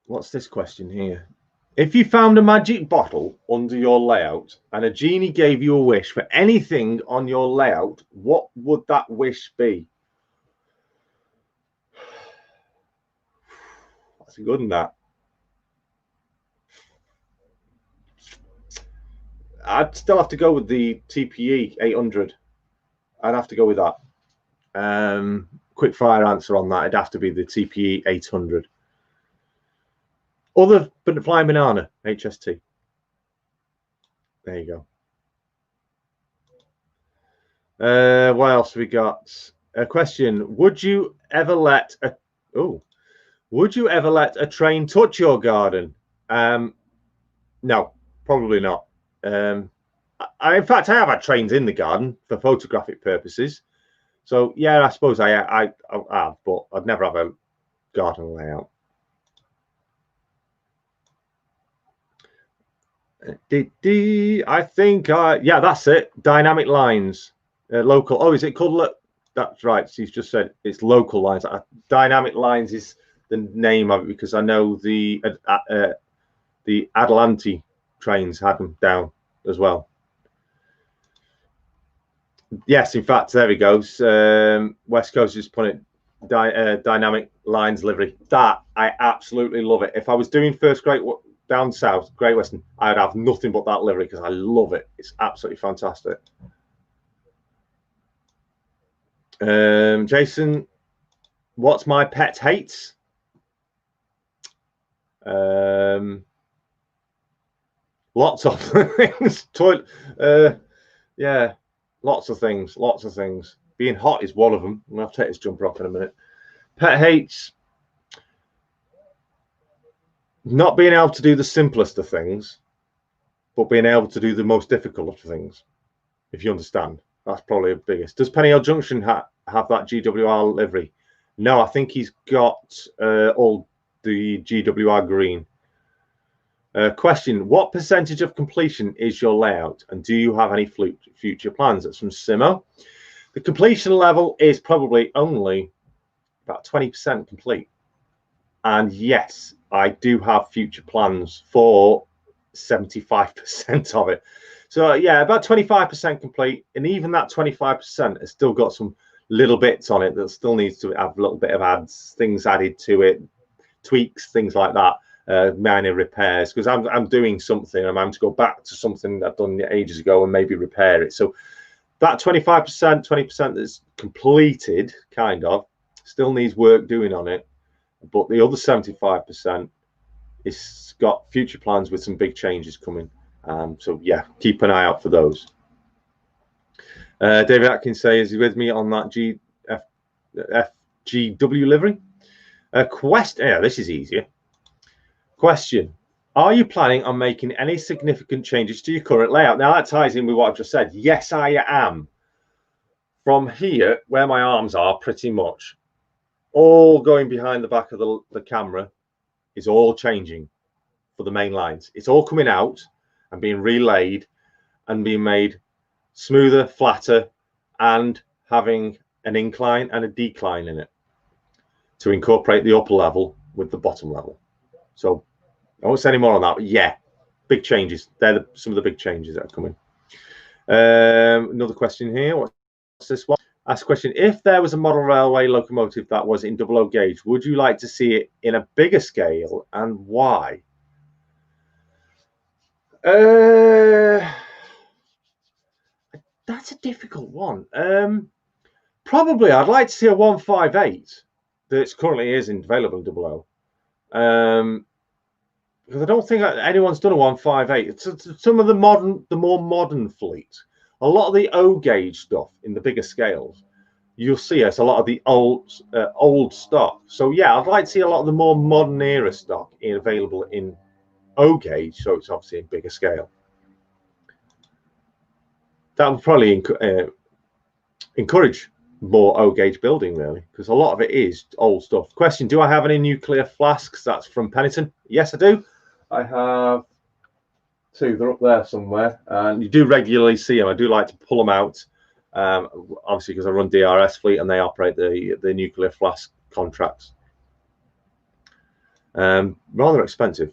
Speaker 1: What's this question here? If you found a magic bottle under your layout and a genie gave you a wish for anything on your layout, what would that wish be? That's a good one, that. I'd still have to go with the TPE 800. I'd have to go with that. Quick fire answer on that. It'd have to be the TPE 800. Other but Flying Banana HST. There you go. What else we got? A question: Would you ever let a train touch your garden? No, probably not. In fact, I have had trains in the garden for photographic purposes. So yeah, I suppose I have, but I'd never have a garden layout. I think yeah, that's it. Dynamic lines, local. Oh, is it called? That's right. She's just said it's local lines. Dynamic lines is the name of it because I know the Adelante trains had them down as well. Yes, in fact, there he goes. West Coast just put it dynamic lines livery. That I absolutely love it. If I was doing first Great down south, Great Western, I'd have nothing but that livery because I love it. It's absolutely fantastic. Jason, what's my pet hates? Lots of things. Yeah, lots of things. Being hot is one of them. I'm gonna have to take this jumper off in a minute. Pet hates. Not being able to do the simplest of things, but being able to do the most difficult of things, if you understand. That's probably the biggest. Does Pennyhill Junction have that GWR livery? No, I think he's got all the GWR green. Question: what percentage of completion is your layout, and do you have any future plans? That's from Simo. The completion level is probably only about 20% complete. And yes, I do have future plans for 75% of it. So yeah, about 25% complete, and even that 25% has still got some little bits on it that still needs to have a little bit of things added to it, tweaks, things like that. minor repairs, because I'm doing something, I'm having to go back to something I've done ages ago and maybe repair it. So that 25%, 20% that's completed, kind of, still needs work doing on it. But the other 75% is got future plans with some big changes coming. So yeah, keep an eye out for those. David Atkins says he's with me on that FGW livery. Yeah, this is easier. Question: are you planning on making any significant changes to your current layout? Now that ties in with what I've just said. Yes, I am. From here, where my arms are, pretty much all going behind the back of the camera is all changing for the main lines. It's all coming out and being relayed and being made smoother, flatter, and having an incline and a decline in it to incorporate the upper level with the bottom level. So I won't say any more on that, but yeah, big changes. They're some of the big changes that are coming. Another question here. What's this one? Ask a question: if there was a model railway locomotive that was in double O gauge, would you like to see it in a bigger scale, and why? That's a difficult one. Probably I'd like to see a 158 that currently isn't available in double O. Because I don't think anyone's done a 158. It's some of the more modern fleet. A lot of the O gauge stuff in the bigger scales, you'll see it's a lot of the old stock. So yeah, I'd like to see a lot of the more modern era stock available in O gauge, so it's obviously in bigger scale. That would probably encourage more O gauge building, really, because a lot of it is old stuff. Question: do I have any nuclear flasks? That's from Pennington. Yes, I do. I have two. They're up there somewhere, and you do regularly see them. I do like to pull them out, obviously because I run DRS fleet and they operate the nuclear flask contracts. Rather expensive.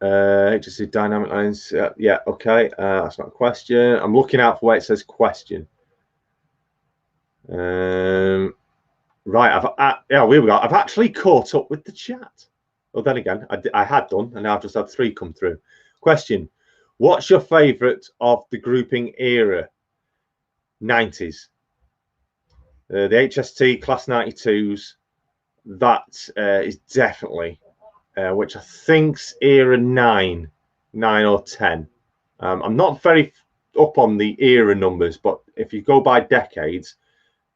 Speaker 1: HSC dynamic lines. Yeah, okay. That's not a question. I'm looking out for where it says question. Right. Yeah, we go. I've actually caught up with the chat. Well, then again, I had done, and now I've just had 3 come through. Question: what's your favourite of the grouping era? 90s. The HST Class 92s. That is definitely, which I think's era 9 or 10. I'm not very up on the era numbers, but if you go by decades,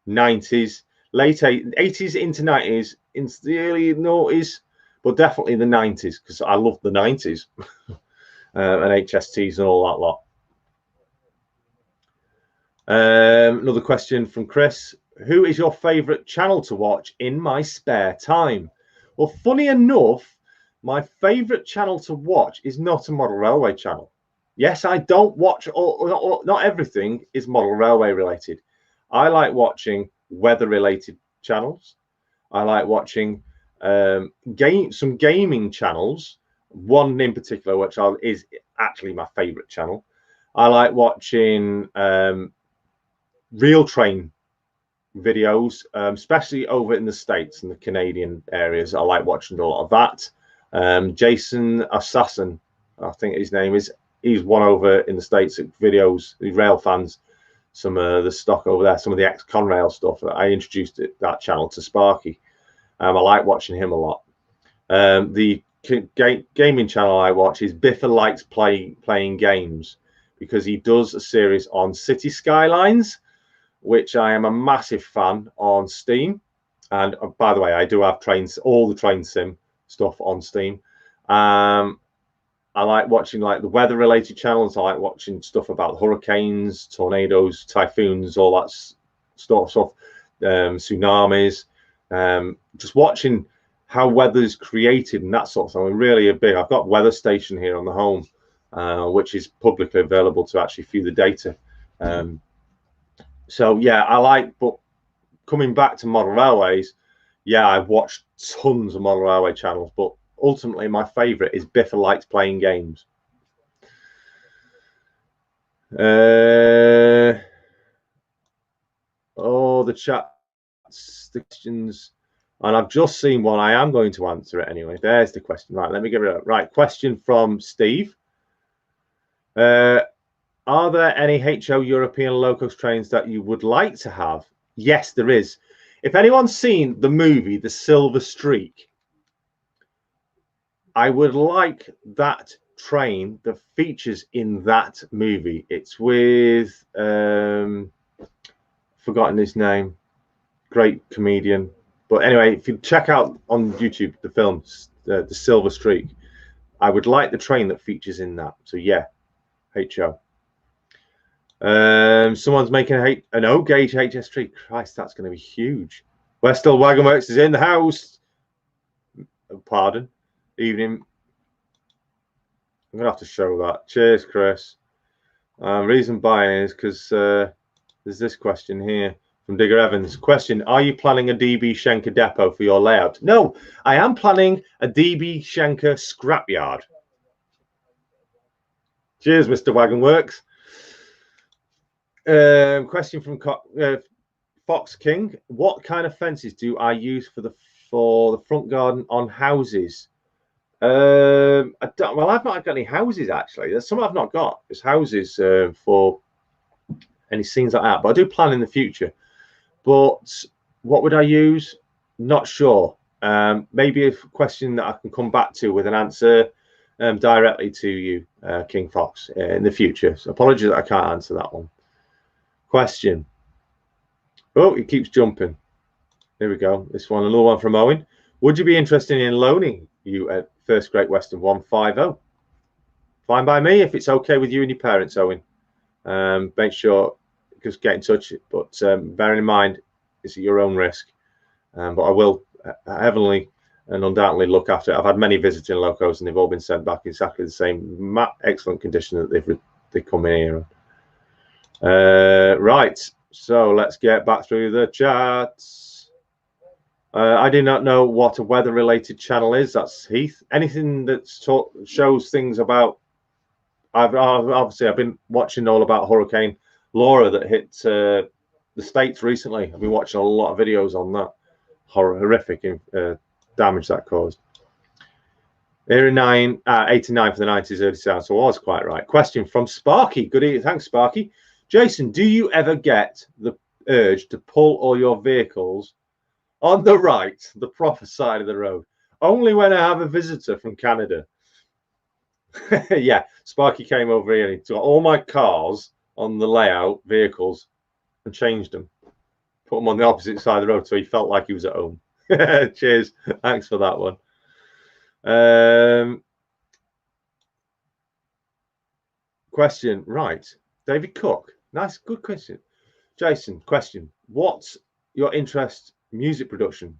Speaker 1: 90s, late 80s into 90s, into the early 90s, but definitely the 90s, because I love the 90s and HSTs and all that lot. Another question from Chris: who is your favourite channel to watch in my spare time? Well, funny enough, my favourite channel to watch is not a model railway channel. Yes, I don't watch not everything is model railway related. I like watching weather related channels. I like watching some gaming channels, one in particular which is actually my favorite channel. I like watching real train videos, especially over in the States and the Canadian areas. I like watching a lot of that. Jason Assassin, I think his name is, he's one over in the States at videos, the rail fans, some of the stock over there, some of the ex-Conrail stuff. I introduced that channel to Sparky. I like watching him a lot. The gaming channel I watch is Biffa Likes Playing Games, because he does a series on City Skylines, which I am a massive fan on Steam. And by the way, I do have all the train sim stuff on Steam. I like watching like the weather related channels. I like watching stuff about hurricanes, tornadoes, typhoons, all that stuff, tsunamis. Just watching how weather is created and that sort of thing. I'm really big. I've got Weather Station here on the home, which is publicly available to actually view the data. So yeah, I like. But coming back to model railways, yeah, I've watched tons of model railway channels, but ultimately my favorite is Biffa Likes Playing Games. Oh, the chat, the questions. And I've just seen one. I am going to answer it anyway. There's the question. Right, let me give it up. Right, question from Steve. Are there any HO European low-cost trains that you would like to have? Yes, there is. If anyone's seen the movie The Silver Streak, I would like that train that features in that movie. It's with forgotten his name, great comedian. But anyway, if you check out on YouTube the film The Silver Streak, I would like the train that features in that. So yeah, HO. Someone's making an O gauge HS3. Christ, that's going to be huge. Westall Wagon Works is in the house. Pardon. Evening. I'm gonna have to show that. Cheers, Chris. Reason buying is because there's this question here from Digger Evans. Question: are you planning a DB Schenker depot for your layout? No, I am planning a DB Schenker scrapyard. Cheers, Mr. Wagon Works. Question from Fox King: what kind of fences do I use for the front garden on houses? Well, I've not got any houses actually. There's some I've not got. There's houses for any scenes like that, but I do plan in the future. But what would I use? Not sure. Maybe a question that I can come back to with an answer directly to you, King Fox, in the future. So apologies that I can't answer that one. Question. Oh, it keeps jumping. Here we go. This one, another one from Owen. Would you be interested in loaning you at First Great Western 150? Fine by me if it's okay with you and your parents, Owen. Make sure, just get in touch. But bearing in mind, it's at your own risk. But I will heavily and undoubtedly look after it. I've had many visiting locos and they've all been sent back in exactly the same excellent condition that they come in here. Right. So let's get back through the chats. I do not know what a weather-related channel is. That's Heath. Anything that shows things about. I've been watching all about Hurricane Laura that hit the States recently. I've been watching a lot of videos on that horrific damage that caused. 89 for the 90s, early sound. So I was quite right. Question from Sparky. Good evening. Thanks, Sparky. Jason, do you ever get the urge to pull all your vehicles on the right, the proper side of the road? Only when I have a visitor from Canada. Yeah, Sparky came over here and he took all my cars on the layout, vehicles, and changed them. Put them on the opposite side of the road so he felt like he was at home. Cheers. Thanks for that one. Question. Right. David Cook. Nice. Good question. Jason, question. What's your interest music production?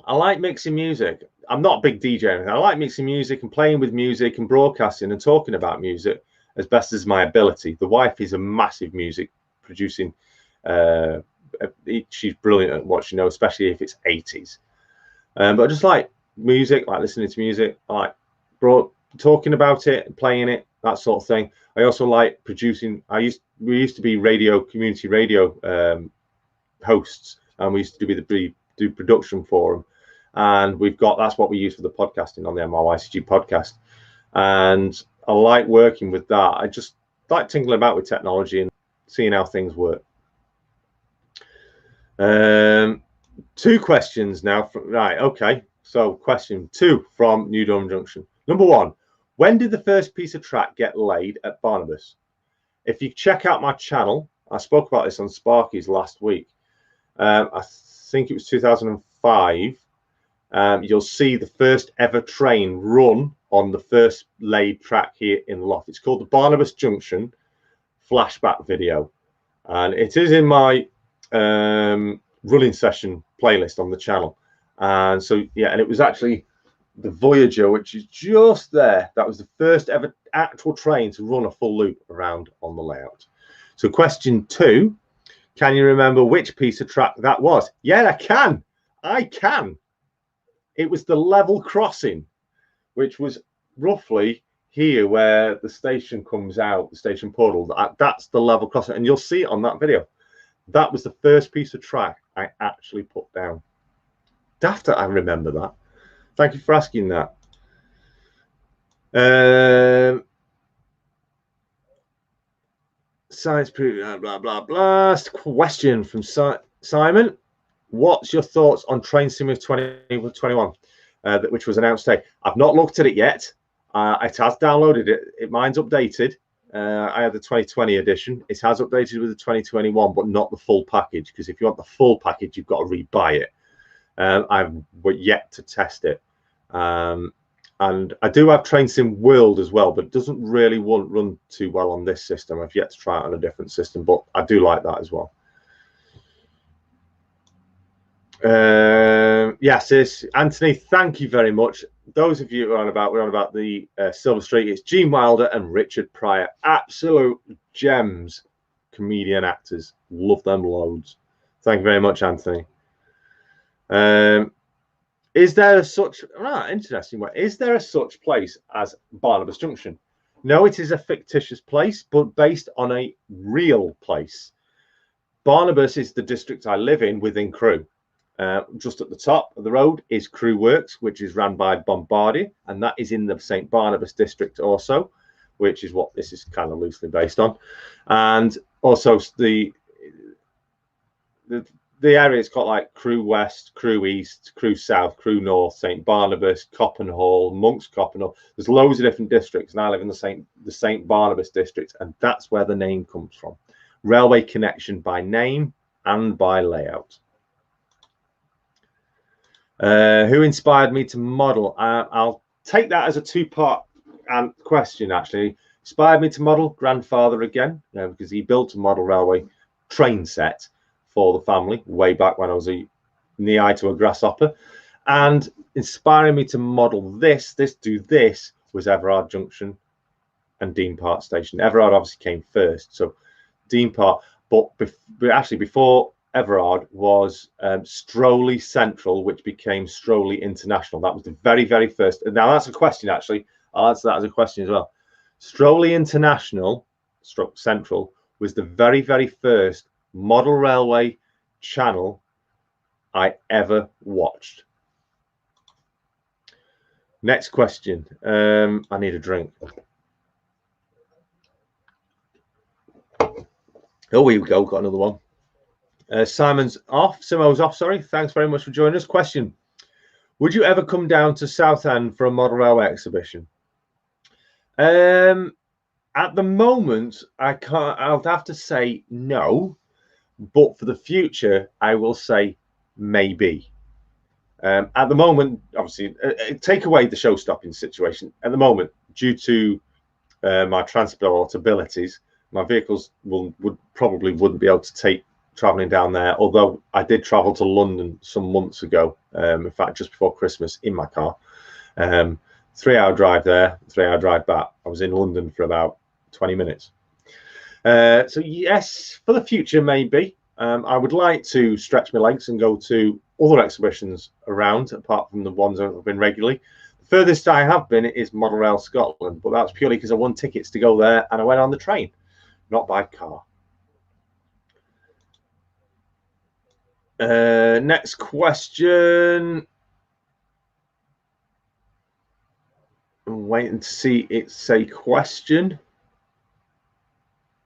Speaker 1: I like mixing music. I'm not a big DJ or anything. I like mixing music and playing with music and broadcasting and talking about music as best as my ability. The wife is a massive music producing. She's brilliant at what she knows, especially if it's 80s. But I just like music, like listening to music. I like talking about it, playing it, that sort of thing. I also like producing. We used to be community radio hosts, and we used to do production for them. And that's what we use for the podcasting on the MRYCG podcast. And I like working with that. I just like tinkling about with technology and seeing how things work. 2 questions now. Right, okay. So question 2 from New Durham Junction. Number 1, when did the first piece of track get laid at Barnabas? If you check out my channel, I spoke about this on Sparky's last week. I think it was 2005. You'll see the first ever train run on the first laid track here in the loft. It's called the Barnabas Junction flashback video, and it is in my running session playlist on the channel. And so yeah, and it was actually the Voyager, which is just there. That was the first ever actual train to run a full loop around on the layout. So question 2, can you remember which piece of track that was? Yeah, I can. It was the level crossing, which was roughly here where the station comes out, the station portal. That's the level crossing, and you'll see it on that video. That was the first piece of track I actually put down. Daft, I remember that. Thank you for asking that. Science proof, blah, blah, blah. Question from Simon. What's your thoughts on Train Simulator 2021, which was announced today? I've not looked at it yet. It has downloaded it. Mine's updated. I have the 2020 edition. It has updated with the 2021, but not the full package, because if you want the full package, you've got to rebuy it. I've yet to test it. And I do have Train Sim World as well, but it doesn't really run too well on this system. I've yet to try it on a different system, but I do like that as well. Yes, Anthony, thank you very much. Those of you who are we're on about the Silver Streak, it's Gene Wilder and Richard Pryor. Absolute gems, comedian actors. Love them loads. Thank you very much, Anthony. Is there such interesting way? Is there a such place as Barnabas Junction? No, it is a fictitious place, but based on a real place. Barnabas is the district I live in within Crewe. Just at the top of the road is Crewe Works, which is run by Bombardier, and that is in the St. Barnabas district also, which is what this is kind of loosely based on. And also the area is got like Crewe West, Crewe East, Crewe South, Crewe North, St. Barnabas, Coppenhall, Monk's Coppenhall. There's loads of different districts, and I live in the St. Barnabas district, and that's where the name comes from. Railway connection by name and by layout. Who inspired me to model? I'll take that as a two-part question, actually. Inspired me to model, grandfather again, because he built a model railway train set for the family way back when I was knee-high to a grasshopper. And inspiring me to model this was Everard Junction and Dean Park Station. Everard obviously came first, so Dean Park, but actually before Everard was Stroley Central, which became Stroley International. That was the very, very first. Now that's a question, actually. I'll answer that as a question as well. Stroley International, Central, was the very, very first model railway channel I ever watched. Next question. I need a drink. Oh, here we go. Got another one. Simo's off, sorry. Thanks very much for joining us. Question. Would you ever come down to Southend for a model railway exhibition? At the moment, I can't. I'll have to say no, but for the future, I will say maybe. At the moment, obviously, take away the show-stopping situation. At the moment, due to my transport abilities, my vehicles wouldn't be able to take traveling down there, although I did travel to London some months ago, in fact just before Christmas, in my car. 3-hour drive there, 3-hour drive back. I was in London for about 20 minutes. So yes, for the future maybe. I would like to stretch my legs and go to other exhibitions around, apart from the ones I've been regularly. The furthest I have been is Model Rail Scotland, but that's purely because I won tickets to go there and I went on the train, not by car. Next question. I'm waiting to see it say question.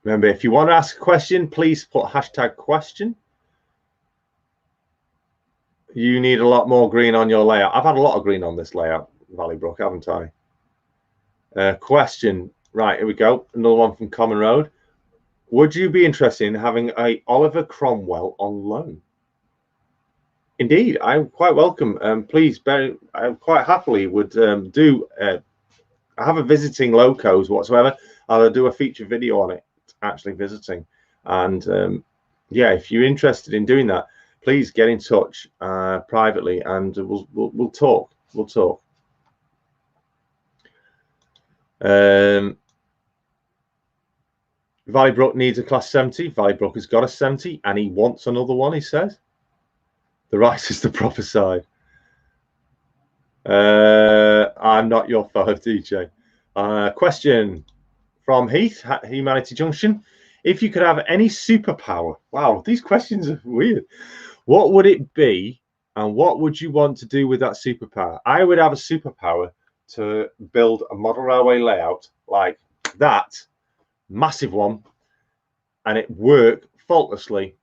Speaker 1: Remember, if you want to ask a question, please put #question. You need a lot more green on your layout. I've had a lot of green on this layout, Valleybrook, haven't I? Question. Right, here we go. Another one from Common Road. Would you be interested in having a Oliver Cromwell on loan? Indeed, I'm quite welcome. Please, I quite happily would do. I have a visiting locos whatsoever. I'll do a feature video on it, actually visiting. And yeah, if you're interested in doing that, please get in touch privately, and we'll talk. We'll talk. Valleybrook needs a class 70. Valleybrook has got a 70, and he wants another one. He says. The right is the proper side. I'm not your fellow DJ. Question from Heath, Humanity Junction. If you could have any superpower, wow, these questions are weird. What would it be And what would you want to do with that superpower? I would have a superpower to build a model railway layout like that, massive one, and it work faultlessly,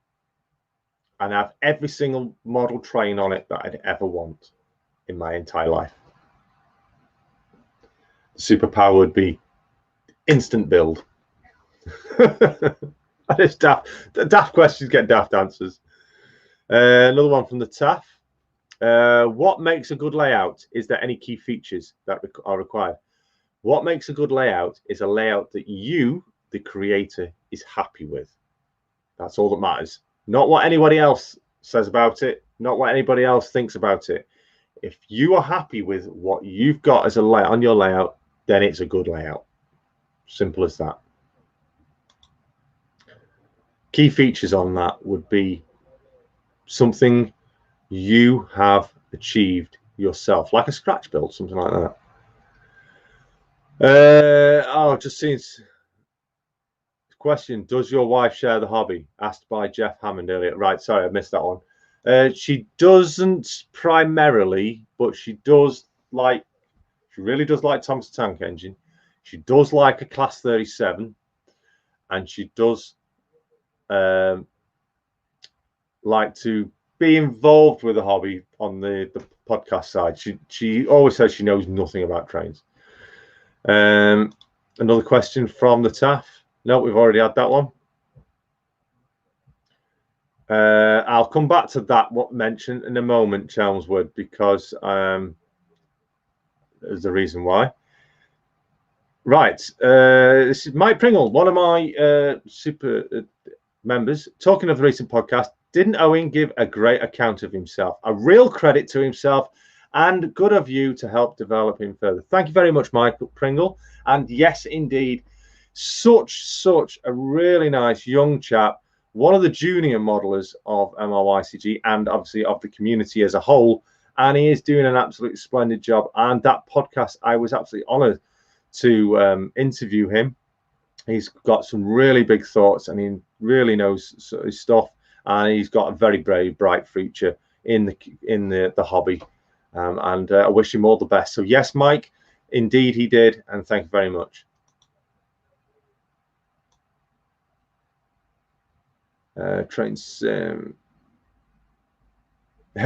Speaker 1: and have every single model train on it that I'd ever want in my entire life. The superpower would be instant build. It's daft. Daft questions get daft answers. Another one from the TAF. What makes a good layout? Is there any key features that are required? What makes a good layout is a layout that you, the creator, is happy with. That's all that matters. Not what anybody else says about it, not what anybody else thinks about it. If you are happy with what you've got as a layout on your layout, then it's a good layout. Simple as that. Key features on that would be something you have achieved yourself, like a scratch build, something like that. Oh, just seen question. Does your wife share the hobby? Asked by Jeff Hammond earlier. Right, sorry, I missed that one. She doesn't primarily, but she does like, she really does like Thomas the Tank Engine. She does like a Class 37, and she does like to be involved with the hobby on the podcast side. She always says she knows nothing about trains. Another question from the TAF. No, we've already had that one. I'll come back to that mention in a moment, Chelmsford, because there's a reason why. Right, this is Mike Pringle, one of my super members. Talking of the recent podcast, didn't Owen give a great account of himself? A real credit to himself, and good of you to help develop him further. Thank you very much, Michael Pringle. And yes, indeed, such a really nice young chap, one of the junior modelers of MRYCG and obviously of the community as a whole. And he is doing an absolutely splendid job. And that podcast, I was absolutely honored to interview him. He's got some really big thoughts, and he really knows his stuff. And he's got a very, very bright future in the hobby. And I wish him all the best. So yes, Mike, indeed he did. And thank you very much. Trains.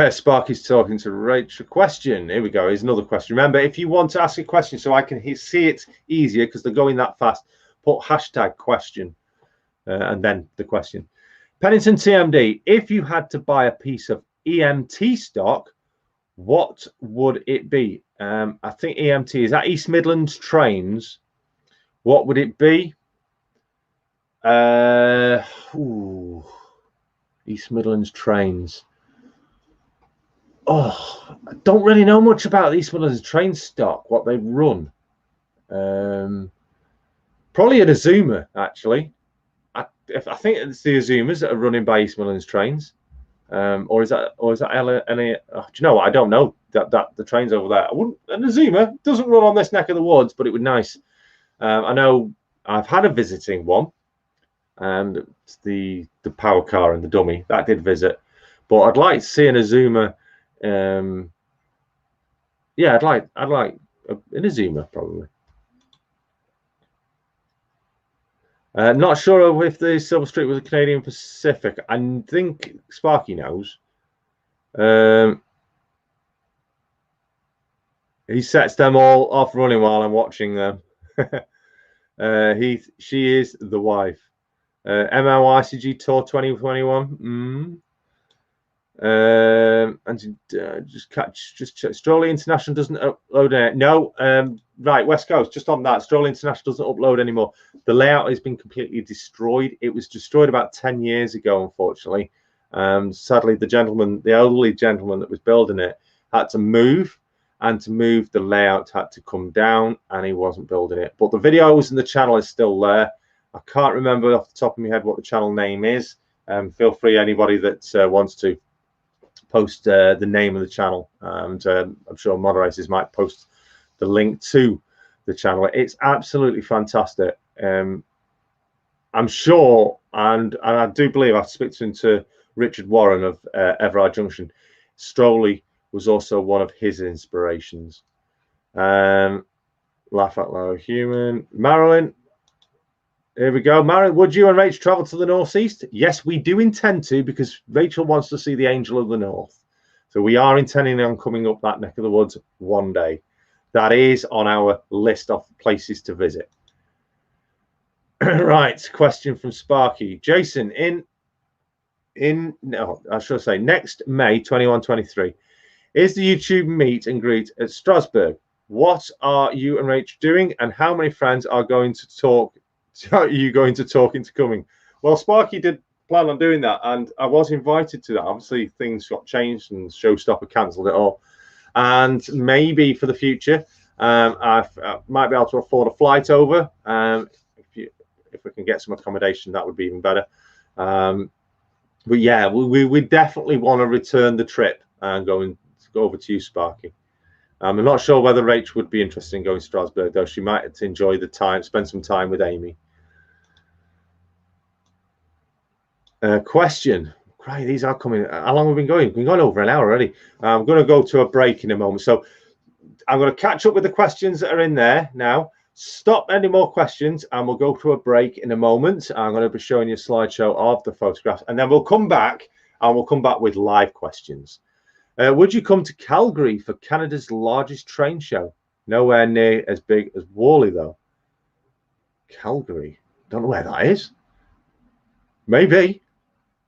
Speaker 1: Sparky's talking to Rachel. Question. Here we go. Here's another question. Remember, if you want to ask a question so I can see it easier because they're going that fast, put hashtag question and then the question. Pennington TMD. If you had to buy a piece of EMT stock, what would it be? I think EMT is that East Midlands Trains. What would it be? East Midlands Trains. Oh, I don't really know much about East Midlands train stock, what they run. Probably an Azuma, actually. I think it's the Azumas that are running by East Midlands Trains. Or is that any? Oh, do you know what? I don't know that the trains over there. An Azuma doesn't run on this neck of the woods, but it would be nice. I know I've had a visiting one, and it's the power car and the dummy that did visit. But I'd like to see an Azuma. Yeah, I'd like an Azuma probably. Not sure if the Silver Streak was a Canadian Pacific. I think Sparky knows. He sets them all off running while I'm watching them. She is the wife. MRYCG Tour 2021. And just check. Strolley International doesn't upload it. No, right, West Coast. Just on that, Strolley International doesn't upload anymore. The layout has been completely destroyed. It was destroyed about 10 years ago, unfortunately. Sadly, the elderly gentleman that was building it had to move, and to move, the layout had to come down, and he wasn't building it. But the videos and the channel is still there. I can't remember off the top of my head what the channel name is. Feel free, anybody that wants to post the name of the channel, and I'm sure moderators might post the link to the channel. It's absolutely fantastic. I'm sure, and I do believe I've spoken to Richard Warren of Everard Junction. Stroley was also one of his inspirations. Laugh out loud, human. Marilyn, here we go. Marilyn, would you and Rachel travel to the northeast? Yes, we do intend to, because Rachel wants to see the Angel of the North. So we are intending on coming up that neck of the woods one day. That is on our list of places to visit. Right, question from Sparky. Jason, no, I should say next May 21-23 is the YouTube meet and greet at Strasbourg. What are you and Rach doing, and how many friends are going to talk? Are you going to talk into coming? Well, Sparky did plan on doing that, and I was invited to that. Obviously, things got changed and Showstopper cancelled it all. And maybe for the future, I might be able to afford a flight over. If we can get some accommodation, that would be even better. But yeah, we definitely want to return the trip and go over to you, Sparky. I'm not sure whether Rach would be interested in going to Strasbourg, though. She might enjoy the time, spend some time with Amy. Question. Right, these are coming. How long have we been going? We've been going over an hour already. I'm going to go to a break in a moment. So I'm going to catch up with the questions that are in there now. Stop any more questions, and we'll go to a break in a moment. I'm going to be showing you a slideshow of the photographs, and then we'll come back, and we'll come back with live questions. Would you come to Calgary for Canada's largest train show? Nowhere near as big as Worley, though. Calgary. Don't know where that is. Maybe.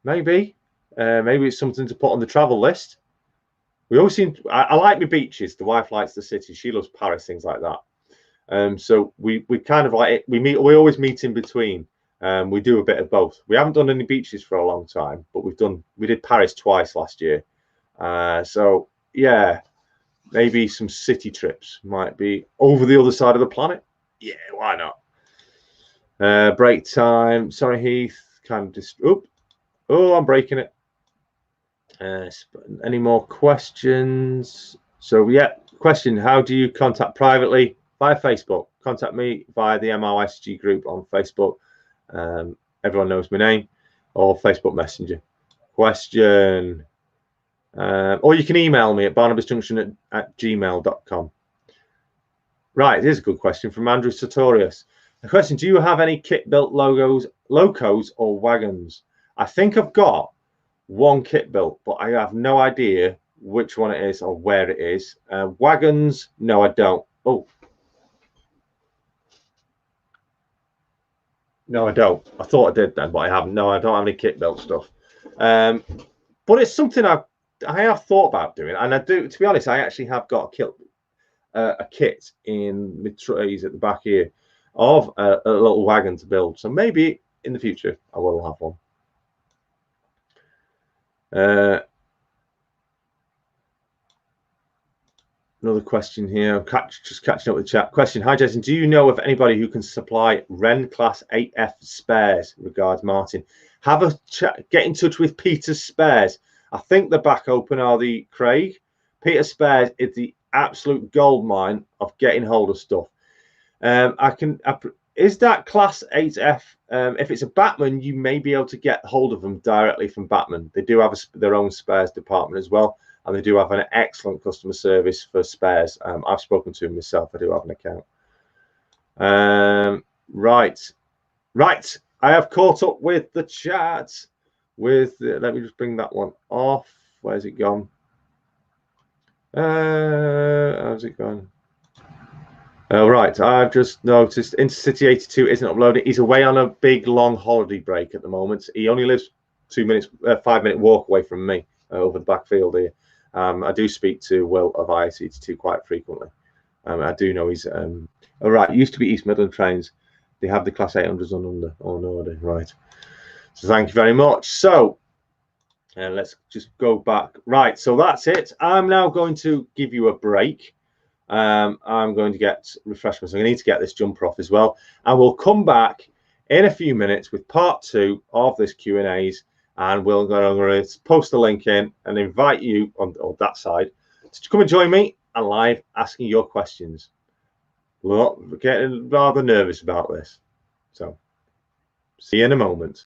Speaker 1: Maybe it's something to put on the travel list. We always seem I like my beaches. The wife likes the city. She loves Paris, things like that. So we kind of like it. We always meet in between. We do a bit of both. We haven't done any beaches for a long time, but we did Paris twice last year. So yeah, maybe some city trips might be over the other side of the planet. Yeah, why not? Break time. Sorry, Heath. Kind of just oh, I'm breaking it. Any more questions? So yeah, question: how do you contact privately? Via Facebook. Contact me via the MRYCG group on Facebook. Everyone knows my name, or Facebook Messenger. Question. Or you can email me at barnabasjunction@gmail.com. Right, here's a good question from Andrew Sartorius. The question: do you have any kit built locos or wagons? I think I've got one kit built, but I have no idea which one it is or where it is. Wagons, no, I don't. Oh, no, I don't. I thought I did then, but I haven't. No, I don't have any kit built stuff. But it's something I have thought about doing, and I do. To be honest, I actually have got a kit in my trays at the back here of a little wagon to build. So maybe in the future I will have one. Another question here. I'm just catching up with the chat. Question: hi Jason, do you know of anybody who can supply Ren Class 8F spares? Regards, Martin. Have a chat. Get in touch with Peter Spares. I think the back open are the Craig. Peter Spares is the absolute gold mine of getting hold of stuff. Is that Class 8F? If it's a Batman, you may be able to get hold of them directly from Batman. They do have their own spares department as well, and they do have an excellent customer service for spares. I've spoken to them myself. I do have an account. Right. I have caught up with the chat. Let me just bring that one off. Where's it gone? How's it gone? Right, I've just noticed Intercity 82 isn't uploading. He's away on a big long holiday break at the moment. He only lives 5-minute walk away from me over the backfield here. I do speak to Will of IS82 quite frequently. I do know he's right. It used to be East Midland Trains. They have the Class 800s on order. Right. So thank you very much. So let's just go back. Right. So that's it. I'm now going to give you a break. I'm going to get refreshments. I need to get this jumper off as well, and we'll come back in a few minutes with part 2 of this Q&As, and we're going to post the link in and invite you on that side to come and join me and live asking your questions. We're getting rather nervous about this, so see you in a moment.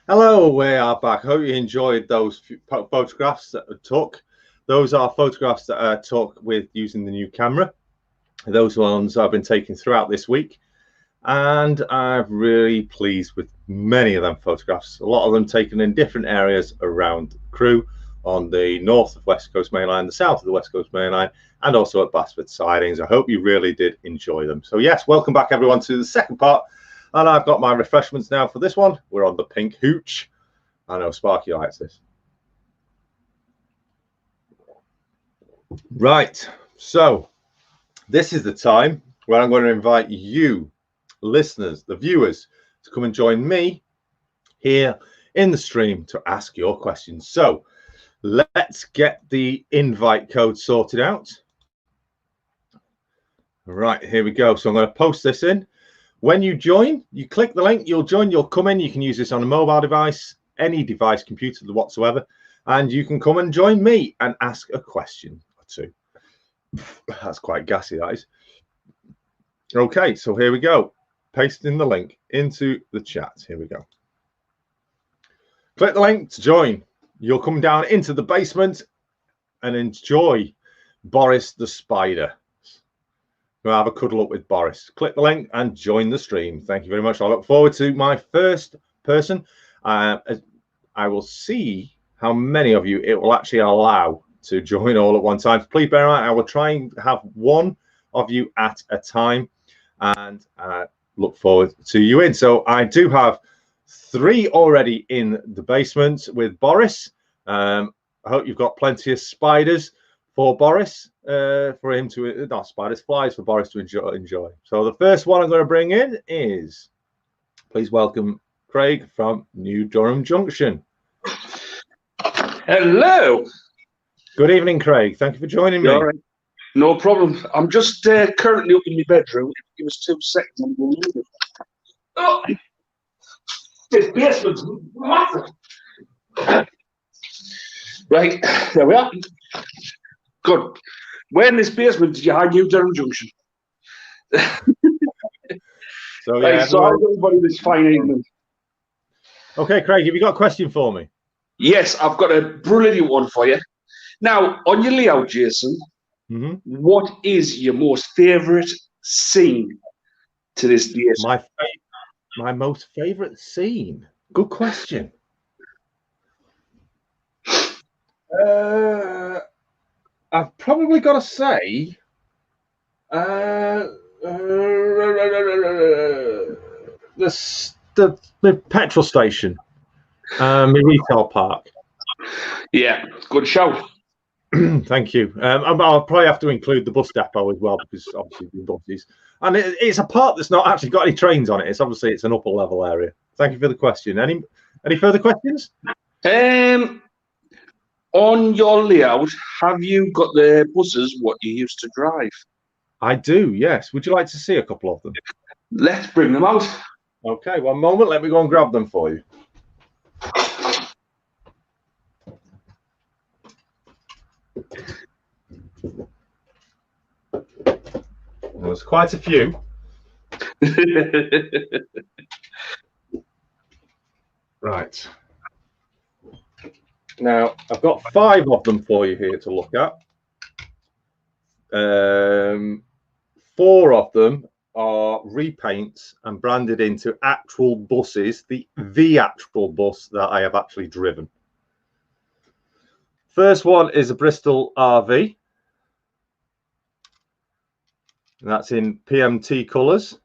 Speaker 1: Hello, we are back. Hope you enjoyed those photographs that I took. Those are photographs that I took with using the new camera. Those ones I've been taking throughout this week, and I'm really pleased with many of them photographs. A lot of them taken in different areas around Crewe, on the north of West Coast Main Line, the south of the West Coast Main Line, and also at Basford Sidings. I hope you really did enjoy them. So yes, welcome back everyone to the second part. And I've got my refreshments now for this one. We're on the pink hooch. I know Sparky likes this. Right, so this is the time where I'm going to invite you, listeners, the viewers, to come and join me here in the stream to ask your questions. So let's get the invite code sorted out. Right, here we go. So I'm going to post this in. When you join, you click the link, you'll join, you'll come in. You can use this on a mobile device, any device, computer whatsoever, and you can come and join me and ask a question or two. That's quite gassy, that is. Okay, so here we go. Pasting the link into the chat. Here we go. Click the link to join. You'll come down into the basement and enjoy Boris the Spider. We'll have a cuddle up with Boris. Click the link and join the stream. Thank you very much. I look forward to my first person. I will see how many of you it will actually allow to join all at one time. Please bear in mind, I will try and have one of you at a time, and look forward to you in. So I do have 3 already in the basement with Boris. I hope you've got plenty of spiders for Boris, for him to, not spiders, flies for Boris to enjoy. So the first one I'm going to bring in is, please welcome Craig from New Durham Junction.
Speaker 2: Hello.
Speaker 1: Good evening, Craig. Thank you for joining me.
Speaker 2: All right. No problem. I'm just currently up in my bedroom. Give us 2 seconds. I'm going to leave it. Oh, this basement's massive. Right, there we are. Good. Where in this basement did you hide New Durham Junction?
Speaker 1: So yeah,
Speaker 2: right, so how's everybody this fine evening?
Speaker 1: Okay, Craig, have you got a question for me?
Speaker 2: Yes, I've got a brilliant one for you. Now, on your layout, Jason, what is your most favourite scene to this day?
Speaker 1: My most favourite scene? Good question. I've probably got to say the petrol station, my retail park.
Speaker 2: Yeah, good show.
Speaker 1: Thank you. I'll probably have to include the bus depot as well, because obviously the buses, and it's a part that's not actually got any trains on it. It's obviously it's an upper level area. Thank you for the question. Any further questions?
Speaker 2: On your layout, have you got the buses what you used to drive?
Speaker 1: I do, yes. Would you like to see a couple of them?
Speaker 2: Let's bring them out.
Speaker 1: Okay, one moment. Let me go and grab them for you. Well, there's quite a few. Right. Now, I've got 5 of them for you here to look at. 4 of them are repaints and branded into actual buses, the actual bus that I have actually driven. First one is a Bristol RV. And that's in PMT colours.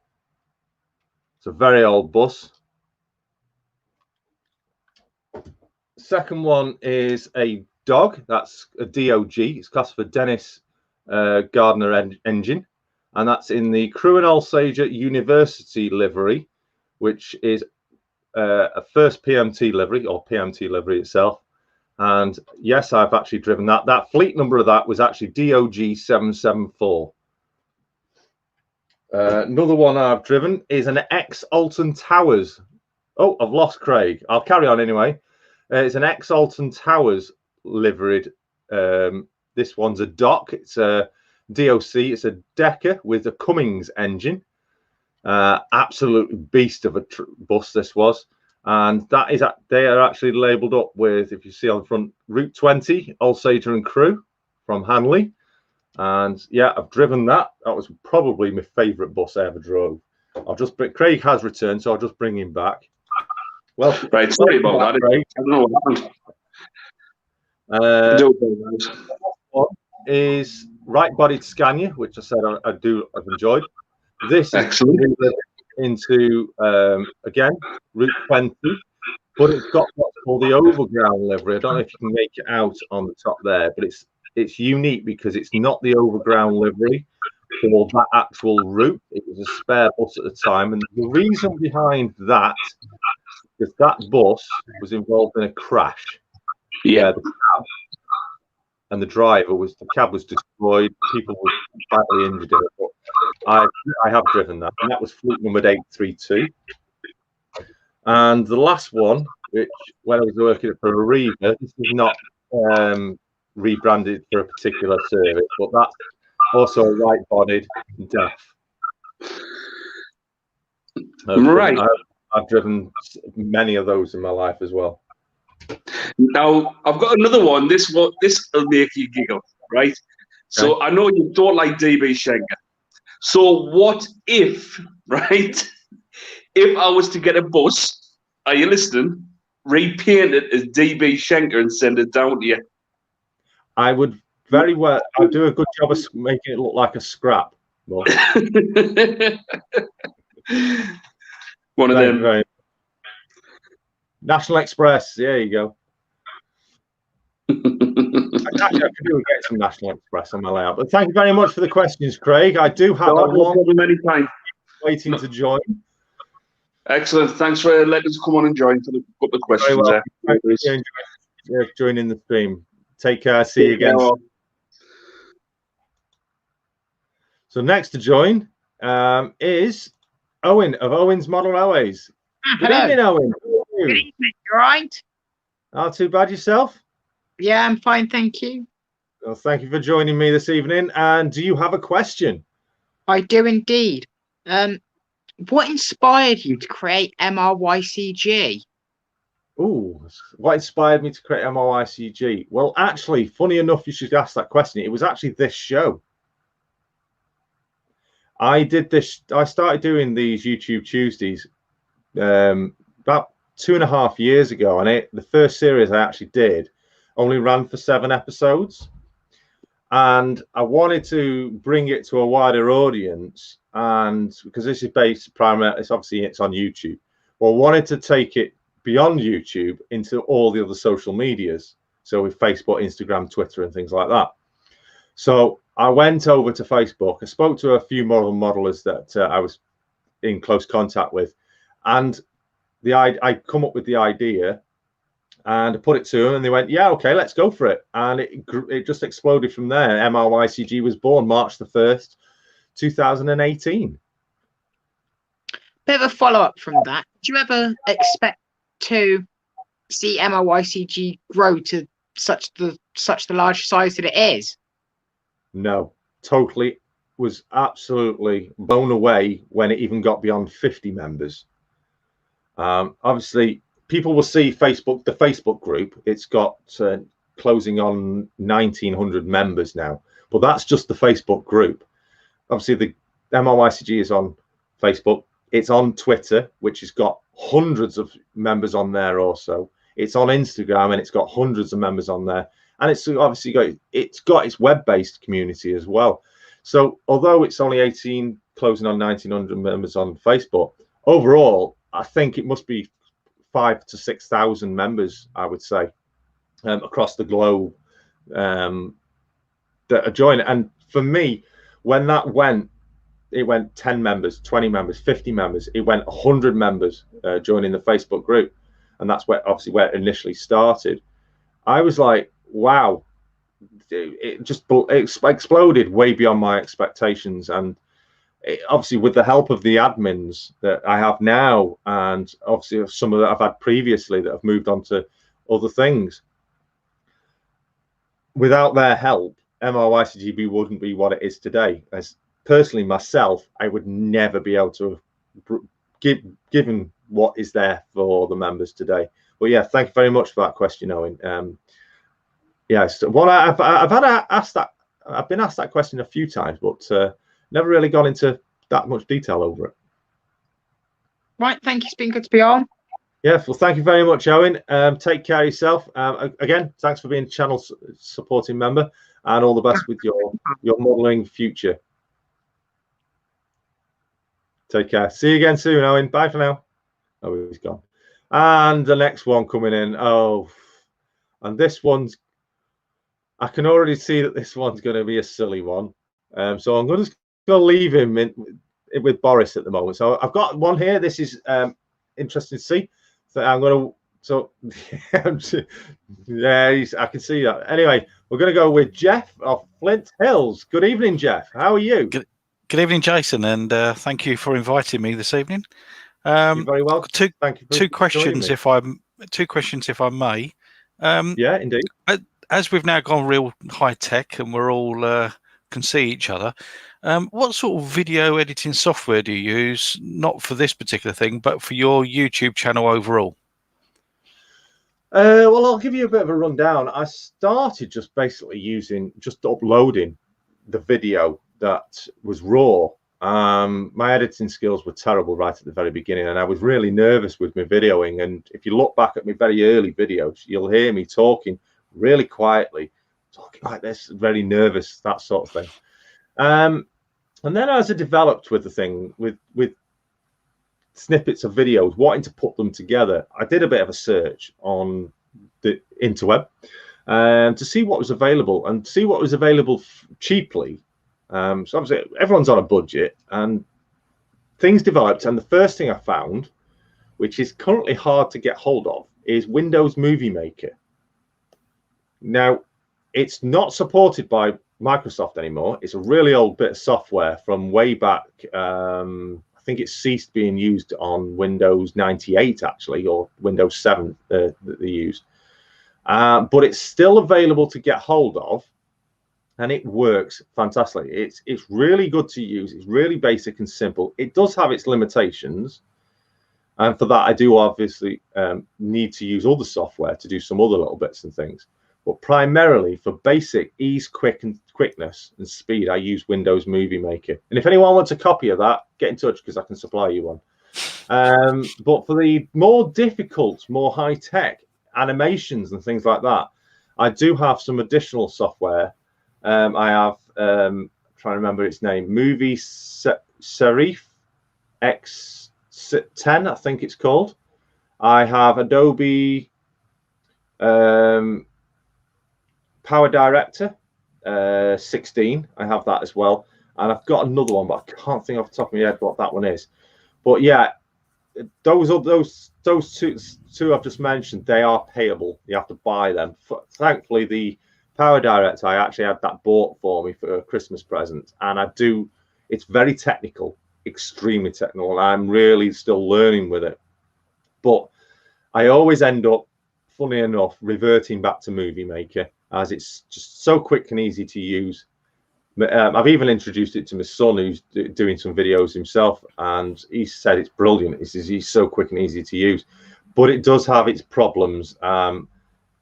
Speaker 1: It's a very old bus. Second one is a dog. That's a DOG. It's classed for Dennis Gardner engine. And that's in the Crewe and Alsager University livery, which is a first PMT livery, or PMT livery itself. And yes, I've actually driven that. That fleet number of that was actually DOG 774. Another one I've driven is an ex-Alton Towers. Oh, I've lost Craig. I'll carry on anyway. It's an ex-Alton Towers liveried. This one's a dock. It's a DOC. It's a Decker with a Cummins engine. Absolute beast of a bus this was. And that is they are actually labelled up with, if you see on the front, Route 20, Alsager and Crew from Hanley. And yeah, I've driven that. That was probably my favourite bus I ever drove. Craig has returned, so I'll just bring him back. Well,
Speaker 2: right, sorry about that. Craig. I don't know what happened.
Speaker 1: One is right-bodied Scania, which I said I've enjoyed. This
Speaker 2: excellent.
Speaker 1: Is into again Route 20, but it's got what's called the overground livery. I don't know if you can make it out on the top there, but it's unique because it's not the overground livery for that actual route. It was a spare bus at the time, and the reason behind that is that bus was involved in a crash.
Speaker 2: Yeah.
Speaker 1: And the cab was destroyed. People were badly injured in it. But I have driven that, and that was fleet numbered 832. And the last one, which when I was working for Arriva, this is not rebranded for a particular service, but that's also right-bodied deaf.
Speaker 2: Right.
Speaker 1: I've driven many of those in my life as well.
Speaker 2: Now I've got another one. This will make you giggle, right? Okay. So I know you don't like DB Schenker. So what if, right? If I was to get a bus, are you listening? Repaint it as DB Schenker and send it down to you.
Speaker 1: I would very well. I'd do a good job of making it look like a scrap.
Speaker 2: One of them.
Speaker 1: Right. National Express. There you go. Actually, I could do get some National Express on my layout. But thank you very much for the questions, Craig. I do have a long waiting to join.
Speaker 2: Excellent. Thanks for letting us come on and join for the couple of questions.
Speaker 1: Yeah, joining the stream. Take care. See you again. So next to join is Owen of Owen's Model Railways. Good evening, Owen.
Speaker 3: Good evening. You all right?
Speaker 1: Not too bad yourself?
Speaker 3: Yeah, I'm fine, thank you.
Speaker 1: Well, thank you for joining me this evening. And do you have a question?
Speaker 3: I do indeed. What inspired you to create MRYCG?
Speaker 1: Oh, what inspired me to create MRYCG? Well, actually, funny enough, you should ask that question. It was actually this show. I started doing these YouTube Tuesdays about 2.5 years ago, and the first series I actually did only ran for 7 episodes, and I wanted to bring it to a wider audience, and because this is based primarily, it's on YouTube. Well, I wanted to take it beyond YouTube into all the other social medias, so with Facebook, Instagram, Twitter, and things like that. So I went over to Facebook. I spoke to a few modelers that I was in close contact with, and I come up with the idea, and I put it to them, and they went, "Yeah, okay, let's go for it." And it just exploded from there. MRYCG was born March the 1st, 2018.
Speaker 3: Bit of a follow-up from that. Do you ever expect to see MRYCG grow to such the large size that it is?
Speaker 1: No, totally. Was absolutely blown away when it even got beyond 50 members. Obviously, people will see the Facebook group. It's got closing on 1,900 members now, but that's just the Facebook group. Obviously, the MRYCG is on Facebook. It's on Twitter, which has got hundreds of members on there also. It's on Instagram, and it's got hundreds of members on there. And it's obviously got its web-based community as well. So although it's only 18, closing on 1,900 members on Facebook, overall, I think it must be 5,000 to 6,000 members, I would say, across the globe that are joining. And for me, when that went, it went 10 members, 20 members, 50 members. It went 100 members joining the Facebook group. And that's where it initially started. I was like, wow, it just exploded way beyond my expectations. And obviously with the help of the admins that I have now, and obviously some of that I've had previously that have moved on to other things, without their help, MRYCGB wouldn't be what it is today. As personally myself, I would never be able to have given what is there for the members today. But yeah, thank you very much for that question, Owen. Yes, what I've been asked that question a few times, but never really gone into that much detail over it.
Speaker 3: Right, thank you. It's been good to be on.
Speaker 1: Yeah, well, thank you very much, Owen. Take care of yourself. Again, thanks for being a channel supporting member, and all the best with your modelling future. Take care. See you again soon, Owen. Bye for now. Oh, he's gone. And the next one coming in. Oh, and this one's, I can already see that this one's going to be a silly one. So I'm going to leave him with Boris at the moment. So I've got one here. This is interesting to see. So I'm going to, so yeah, I can see that. Anyway, we're going to go with Jeff of Flint Hills. Good evening, Jeff. How are you?
Speaker 4: Good evening, Jason, and thank you for inviting me this evening.
Speaker 1: You're very welcome. Thank you.
Speaker 4: Two questions, if I may.
Speaker 1: Yeah, indeed.
Speaker 4: As we've now gone real high tech and we're all can see each other, what sort of video editing software do you use? Not for this particular thing, but for your YouTube channel overall.
Speaker 1: Well, I'll give you a bit of a rundown. I started just basically just uploading the video that was raw. My editing skills were terrible right at the very beginning, and I was really nervous with my videoing. And if you look back at my very early videos, you'll hear me talking really quietly, talking like this, very nervous, that sort of thing. And then as I developed with the thing, with snippets of videos, wanting to put them together, I did a bit of a search on the interweb to see what was available and see what was available cheaply. So obviously everyone's on a budget, and things developed. And the first thing I found, which is currently hard to get hold of, is Windows Movie Maker. Now, it's not supported by Microsoft anymore. It's a really old bit of software from way back. I think it ceased being used on Windows 98, actually, or Windows 7 that they use. But it's still available to get hold of, and it works fantastically. It's really good to use. It's really basic and simple. It does have its limitations, and for that, I do obviously need to use other software to do some other little bits and things. But primarily for basic ease, quickness and speed, I use Windows Movie Maker. And if anyone wants a copy of that, get in touch because I can supply you one. But for the more difficult, more high-tech animations and things like that, I do have some additional software. I have, trying to remember its name, MRYCG X10, I think it's called. I have Adobe Power Director 16. I have that as well, and I've got another one, but I can't think off the top of my head what that one is. But yeah, those two I've just mentioned, they are payable. You have to buy them. Thankfully, the Power Director, I actually had that bought for me for a Christmas present, and it's very technical, extremely technical, and I'm really still learning with it. But I always end up, funny enough, reverting back to Movie Maker, as it's just so quick and easy to use. I've even introduced it to my son, who's doing some videos himself, and he said it's brilliant. He says he's so quick and easy to use, but it does have its problems.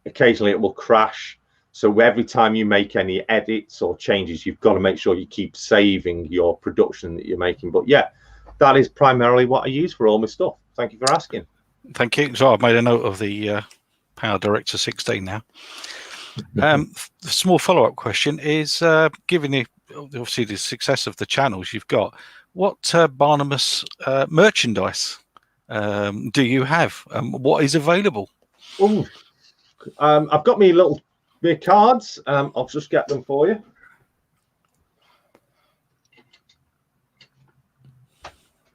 Speaker 1: Occasionally it will crash. So every time you make any edits or changes, you've got to make sure you keep saving your production that you're making. But yeah, that is primarily what I use for all my stuff. Thank you for asking.
Speaker 4: Thank you. So I've made a note of the Power Director 16 now. The small follow-up question is, given obviously the success of the channels you've got, what Barnabas merchandise do you have? What is available?
Speaker 1: Oh, I've got my cards. I'll just get them for you.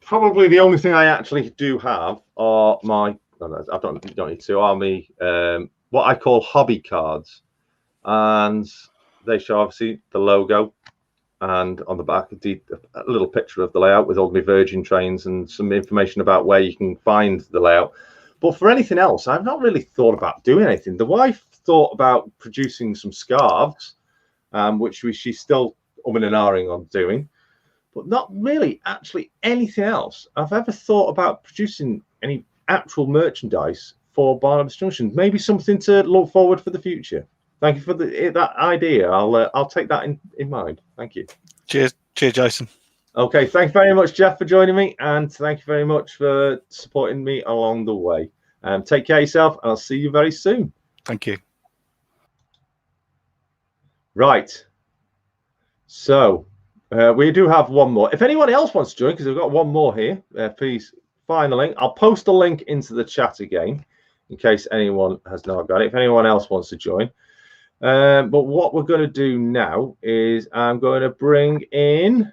Speaker 1: Probably the only thing I actually do have are my. I don't need to. Are me what I call hobby cards. And they show obviously the logo, and on the back a little picture of the layout with all my Virgin trains and some information about where you can find the layout. But for anything else, I've not really thought about doing anything. The wife thought about producing some scarves, which she's still umming and ahhing on doing, but not really actually anything else. I've ever thought about producing any actual merchandise for Barnabas Junction. Maybe something to look forward for the future. Thank you for that idea. I'll take that in mind. Thank you.
Speaker 4: Cheers, Jason.
Speaker 1: Okay, thank you very much, Jeff, for joining me, and thank you very much for supporting me along the way. Take care of yourself, and I'll see you very soon.
Speaker 4: Thank you.
Speaker 1: Right. So we do have one more. If anyone else wants to join, because we've got one more here, please find the link. I'll post a link into the chat again in case anyone has not got it. If anyone else wants to join. But what we're going to do now is I'm going to bring in.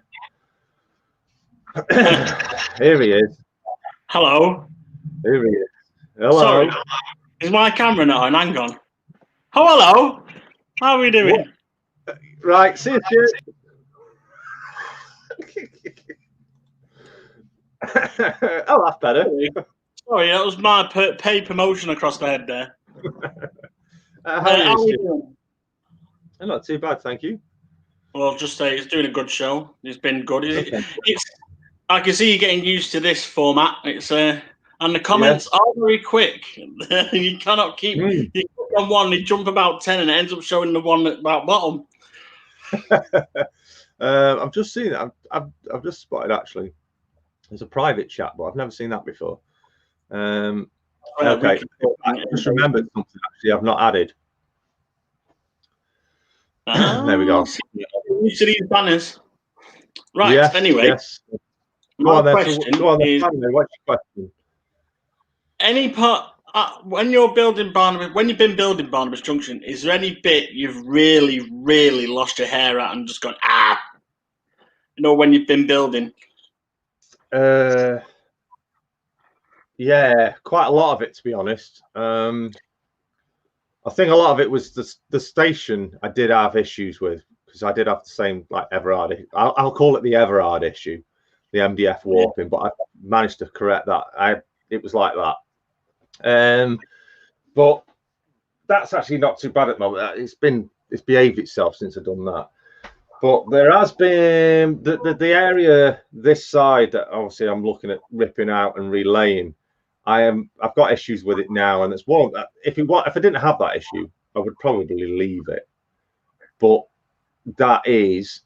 Speaker 1: Here he is.
Speaker 5: Hello.
Speaker 1: Here he is. Hello.
Speaker 5: Sorry, is my camera not on? Hang on. Oh, hello. How are we doing?
Speaker 1: What? Right, see you. Oh, that's better.
Speaker 5: Sorry, that was my paid promotion across the head there.
Speaker 1: How
Speaker 5: How
Speaker 1: are
Speaker 5: are we
Speaker 1: you?
Speaker 5: doing?
Speaker 1: Not too bad, thank you.
Speaker 5: Well, I'll just say it's doing a good show. It's been good.
Speaker 1: Okay.
Speaker 5: I can see you getting used to this format. It's and the comments are very quick. You cannot keep. You click on one, you jump about 10, and it ends up showing the one at that bottom.
Speaker 1: I've just seen it. I've just spotted actually. There's a private chat, but I've never seen that before. Okay, I just remembered something actually I've not added. There we go.
Speaker 5: You see these banners, right?
Speaker 1: Yes,
Speaker 5: anyway,
Speaker 1: yes.
Speaker 5: my question
Speaker 1: Go on then.
Speaker 5: is:
Speaker 1: What's your question?
Speaker 5: any part when you're building Barnabas, when you've been building Barnabas Junction, is there any bit you've really, really lost your hair at and just gone You know, when you've been building.
Speaker 1: Yeah, quite a lot of it, to be honest. I think a lot of it was the station I did have issues with, because I did have the same like Everard. I'll call it the Everard issue, the MDF warping, but I managed to correct that. It was like that. But that's actually not too bad at the moment. It's behaved itself since I've done that. But there has been the area this side that obviously I'm looking at ripping out and relaying. I've got issues with it now, and it's one that if I didn't have that issue, I would probably leave it. But that is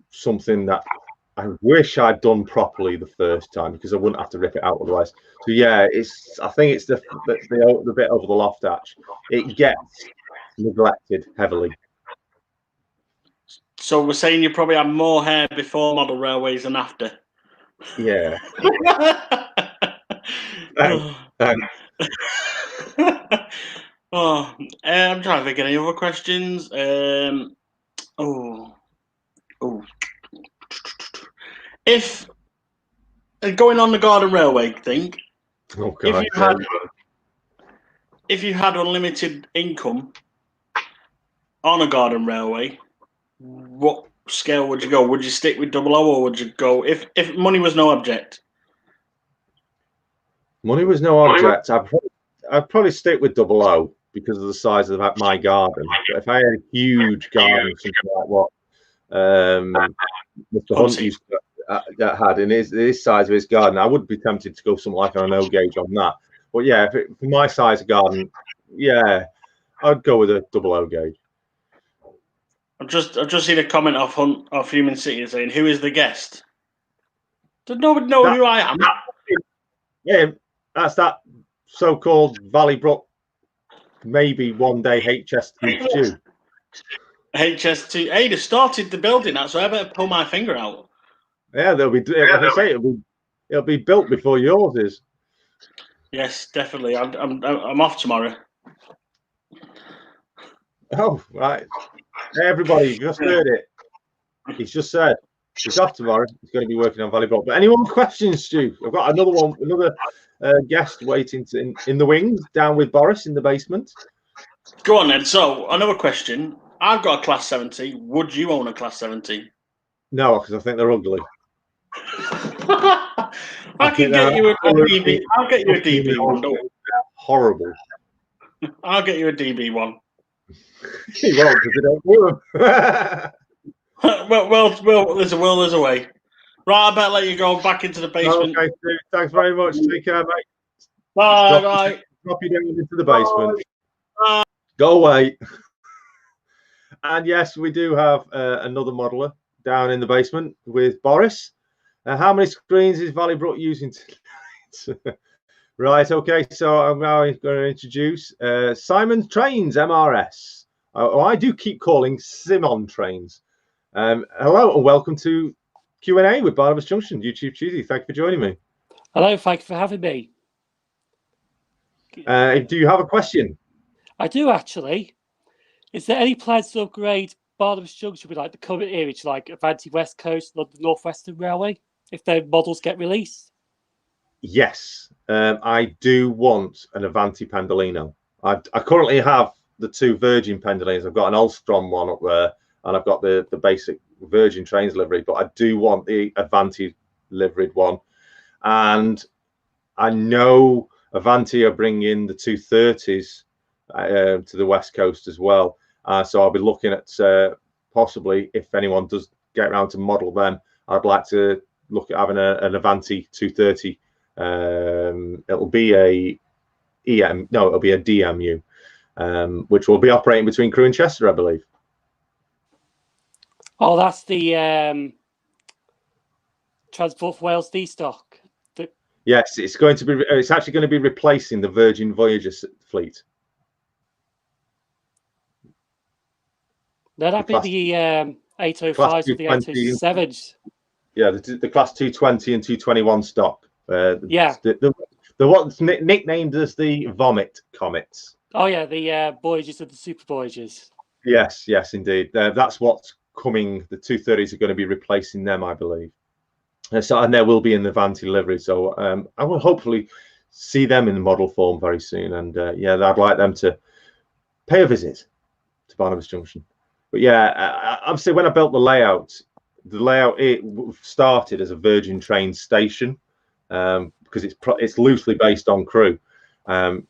Speaker 1: something that I wish I'd done properly the first time, because I wouldn't have to rip it out otherwise. So yeah, I think it's the bit over the loft hatch. It gets neglected heavily.
Speaker 5: So we're saying you probably had more hair before model railways than after.
Speaker 1: Yeah. Thanks.
Speaker 5: I'm trying to think of any other questions. If going on the Garden Railway thing,
Speaker 1: Oh, God,
Speaker 5: if you had unlimited income on a Garden Railway, what scale would you go? Would you stick with 00, or would you go if money was no object?
Speaker 1: Money was no object. I'd probably stick with 00 because of the size of my garden. But if I had a huge garden, something like what Mr. Hunt used to had in his size of his garden, I would be tempted to go something like an O gauge on that. But yeah, for my size of garden, yeah, I'd go with a 00 gauge.
Speaker 5: I've just seen a comment off Human City saying, "Who is the guest?" Does nobody know who I am?
Speaker 1: Yeah, that's that so-called Valley Brook, maybe one day HS2.
Speaker 5: HS2. Hey, they started the building. That's why I better pull my finger out.
Speaker 1: Yeah, like I say, it'll be built before yours is.
Speaker 5: Yes, definitely. I'm off tomorrow.
Speaker 1: Oh, right. Hey, everybody, you just heard it. He's just said he's off tomorrow. He's going to be working on Valley Brook. But any more questions, Stu? I've got another guest waiting in the wings down with Boris in the basement.
Speaker 5: Go on then. So another question. I've got a Class 70. Would you own a Class 70?
Speaker 1: No, because I think they're ugly.
Speaker 5: I can get you a DB. I'll get you a DB one.
Speaker 1: Horrible.
Speaker 5: I'll get you a DB one.
Speaker 1: You won't, because they don't do them.
Speaker 5: well, there's a way. Right, I better let you go back into the basement.
Speaker 1: Okay, Steve, thanks very much. Take care, mate.
Speaker 5: Bye, bye.
Speaker 1: Drop you down into the basement. Go away. And yes, we do have another modeler down in the basement with Boris. How many screens is Valley Brook using tonight? Right, okay, so I'm now going to introduce Simon Trains MRS. I do keep calling Simon Trains. Hello and welcome to Q&A with Barnabas Junction, YouTube Tuesday. Thank you for joining me.
Speaker 6: Hello, thank you for having me.
Speaker 1: Do you have a question?
Speaker 6: I do actually. Is there any plans to upgrade Barnabas Junction with like the current era to like Avanti West Coast, London North Western Railway, if their models get released?
Speaker 1: Yes, I do want an Avanti Pendolino. I currently have the two Virgin Pendolinos. I've got an Ulstrom one up there, and I've got the basic Virgin Trains livery, but I do want the Avanti liveried one. And I know Avanti are bringing the 230s to the West Coast as well. So I'll be looking at possibly, if anyone does get around to model them, I'd like to look at having an Avanti 230. It'll be a it'll be a DMU, which will be operating between Crewe and Chester, I believe.
Speaker 6: Oh, that's the Transport for Wales D stock.
Speaker 1: Yes, it's going to be. It's actually going to be replacing the Virgin Voyager fleet.
Speaker 6: No, that'd be the 805s with the 827s.
Speaker 1: Yeah, the class 220 and 221 stock.
Speaker 6: Yeah.
Speaker 1: The what's nicknamed as the Vomit Comets.
Speaker 6: Oh yeah, the Voyagers of the Super Voyagers.
Speaker 1: Yes, yes, indeed. That's what's coming. The 230s are going to be replacing them, I believe. And there will be in the Avanti livery. So I will hopefully see them in the model form very soon. And yeah, I'd like them to pay a visit to Barnabas Junction. But yeah, obviously when I built the layout it started as a Virgin Train station because it's loosely based on Crewe. But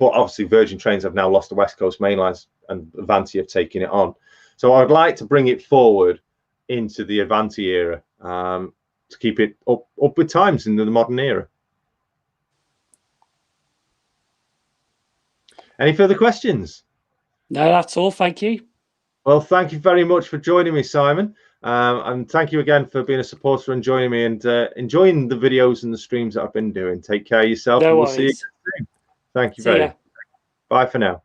Speaker 1: obviously Virgin Trains have now lost the West Coast main lines and Avanti have taken it on. So I'd like to bring it forward into the Avanti era to keep it up with times in the modern era. Any further questions?
Speaker 6: No, that's all. Thank you.
Speaker 1: Well, thank you very much for joining me, Simon. And thank you again for being a supporter and joining me and enjoying the videos and the streams that I've been doing. Take care of yourself.
Speaker 6: No
Speaker 1: and we'll
Speaker 6: worries.
Speaker 1: see you again soon. Thank you
Speaker 6: See
Speaker 1: very
Speaker 6: ya.
Speaker 1: much. Bye for now.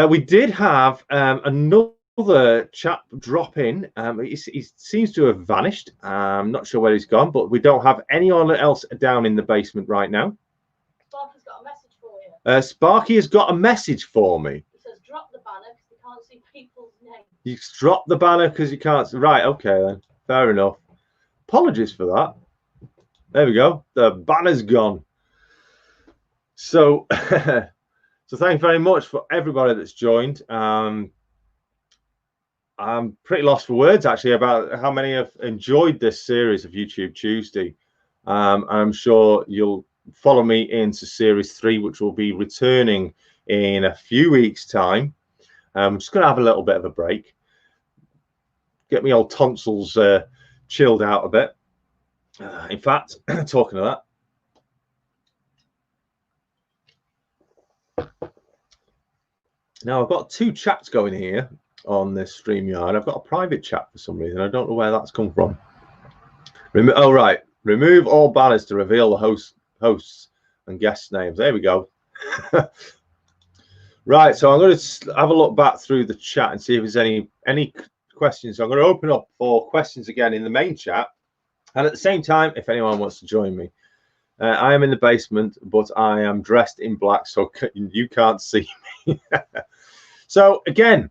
Speaker 1: We did have another chap drop in. He seems to have vanished. I'm not sure where he's gone, but we don't have anyone else down in the basement right now.
Speaker 7: Sparky's got a message for you.
Speaker 1: Sparky has got a message for me.
Speaker 7: He says, drop the banner because you can't see people's names.
Speaker 1: You drop the banner because you can't. Right, okay then. Fair enough. Apologies for that. There we go. The banner's gone. So, so thank you very much for everybody that's joined. I'm pretty lost for words actually about how many have enjoyed this series of YouTube Tuesday. I'm sure you'll follow me into series 3, which will be returning in a few weeks' time. I'm just going to have a little bit of a break, get my old tonsils chilled out a bit. In fact, talking of that, now I've got 2 chats going here on this StreamYard. I've got a private chat for some reason. I don't know where that's come from. Oh, right. Remove all banners to reveal the hosts and guest names. There we go. Right. So I'm going to have a look back through the chat and see if there's any questions. So I'm going to open up for questions again in the main chat. And at the same time, if anyone wants to join me, I am in the basement, but I am dressed in black, so you can't see me. So again,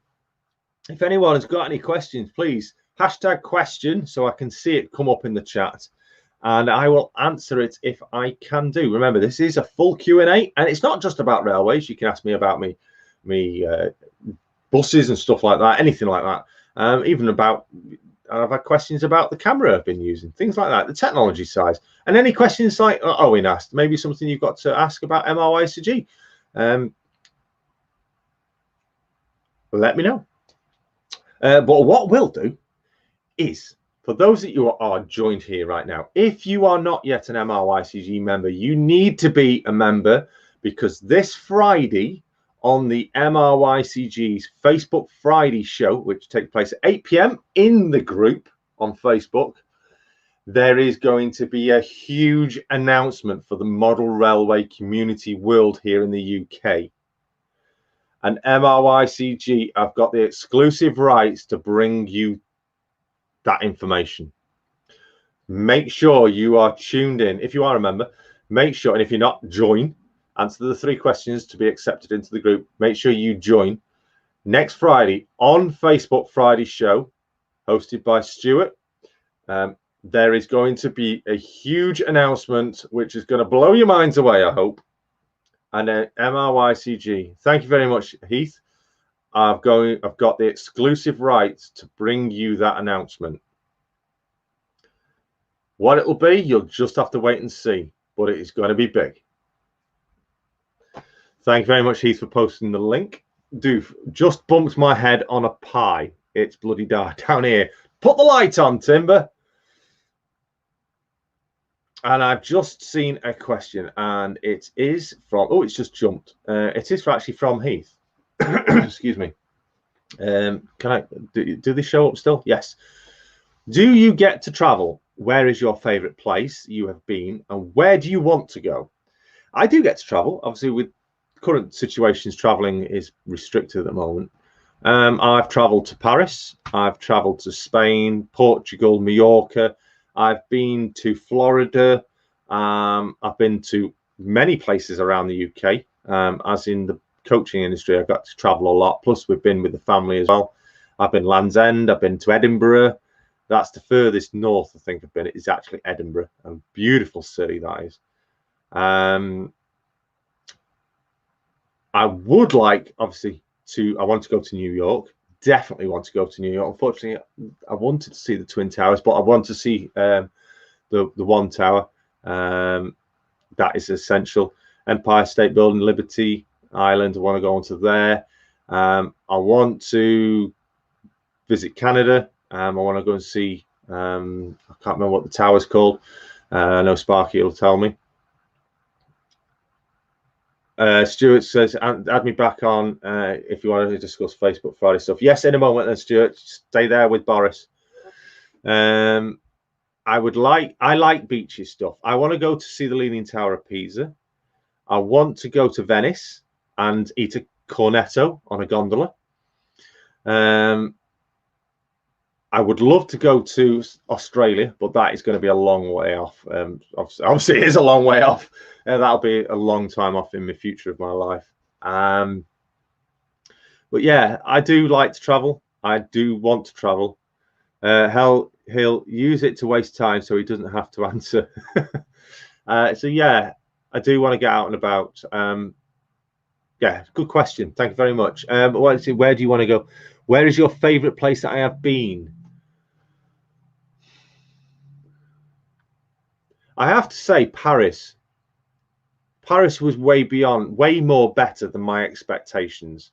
Speaker 1: if anyone has got any questions, please hashtag question so I can see it come up in the chat, and I will answer it if I can do. Remember, this is a full Q&A, and it's not just about railways. You can ask me about me buses and stuff like that, anything like that. Even about, I've had questions about the camera I've been using, things like that, the technology side, and any questions like Owen asked, maybe something you've got to ask about MRYCG. Let me know. But what we'll do is, for those that you are joined here right now, if you are not yet an MRYCG member, you need to be a member, because this Friday on the MRYCG's Facebook Friday show, which takes place at 8 p.m. in the group on Facebook, there is going to be a huge announcement for the model railway community world here in the UK. And MRYCG have got the exclusive rights to bring you that information. Make sure you are tuned in. If you are a member, make sure, and if you're not, join. Answer the 3 questions to be accepted into the group. Make sure you join next Friday on Facebook Friday show, hosted by Stuart. There is going to be a huge announcement which is going to blow your minds away, I hope. And MRYCG, thank you very much, Heath. I've got the exclusive rights to bring you that announcement. What it will be, you'll just have to wait and see, but it is going to be big. Thank you very much, Heath, for posting the link. Just bumped my head on a pie. It's bloody dark down here. Put the light on, Timber. And I've just seen a question, and it is from, oh, it's just jumped. It is actually from Heath. Excuse me. Can I do this show up still? Yes. Do you get to travel? Where is your favorite place you have been, and where do you want to go? I do get to travel. Obviously, with current situations, traveling is restricted at the moment. I've traveled to Paris. I've traveled to Spain, Portugal, Mallorca. I've been to Florida. I've been to many places around the UK. As in the coaching industry, I've got to travel a lot. Plus, we've been with the family as well. I've been Land's End. I've been to Edinburgh. That's the furthest north I think I've been. It is actually Edinburgh. A beautiful city that is. I would like, obviously, I want to go to New York. Definitely want to go to New York. Unfortunately, I wanted to see the Twin Towers, but I want to see the one tower. That is essential. Empire State Building, Liberty Island. I want to go onto there. I want to visit Canada. I want to go and see. I can't remember what the tower's called. I know Sparky will tell me. Stuart says, add me back on if you want to discuss Facebook Friday stuff. Yes, in a moment then, Stuart. Stay there with Boris. I like beachy stuff. I want to go to see the Leaning Tower of Pisa. I want to go to Venice and eat a cornetto on a gondola. I would love to go to Australia, but that is going to be a long way off. Obviously, it is a long way off. That'll be a long time off in the future of my life. But yeah, I do like to travel. I do want to travel. He'll use it to waste time so he doesn't have to answer. So yeah, I do want to get out and about. Yeah, good question. Thank you very much. Where do you want to go? Where is your favorite place that I have been? I have to say Paris. Paris was way more better than my expectations.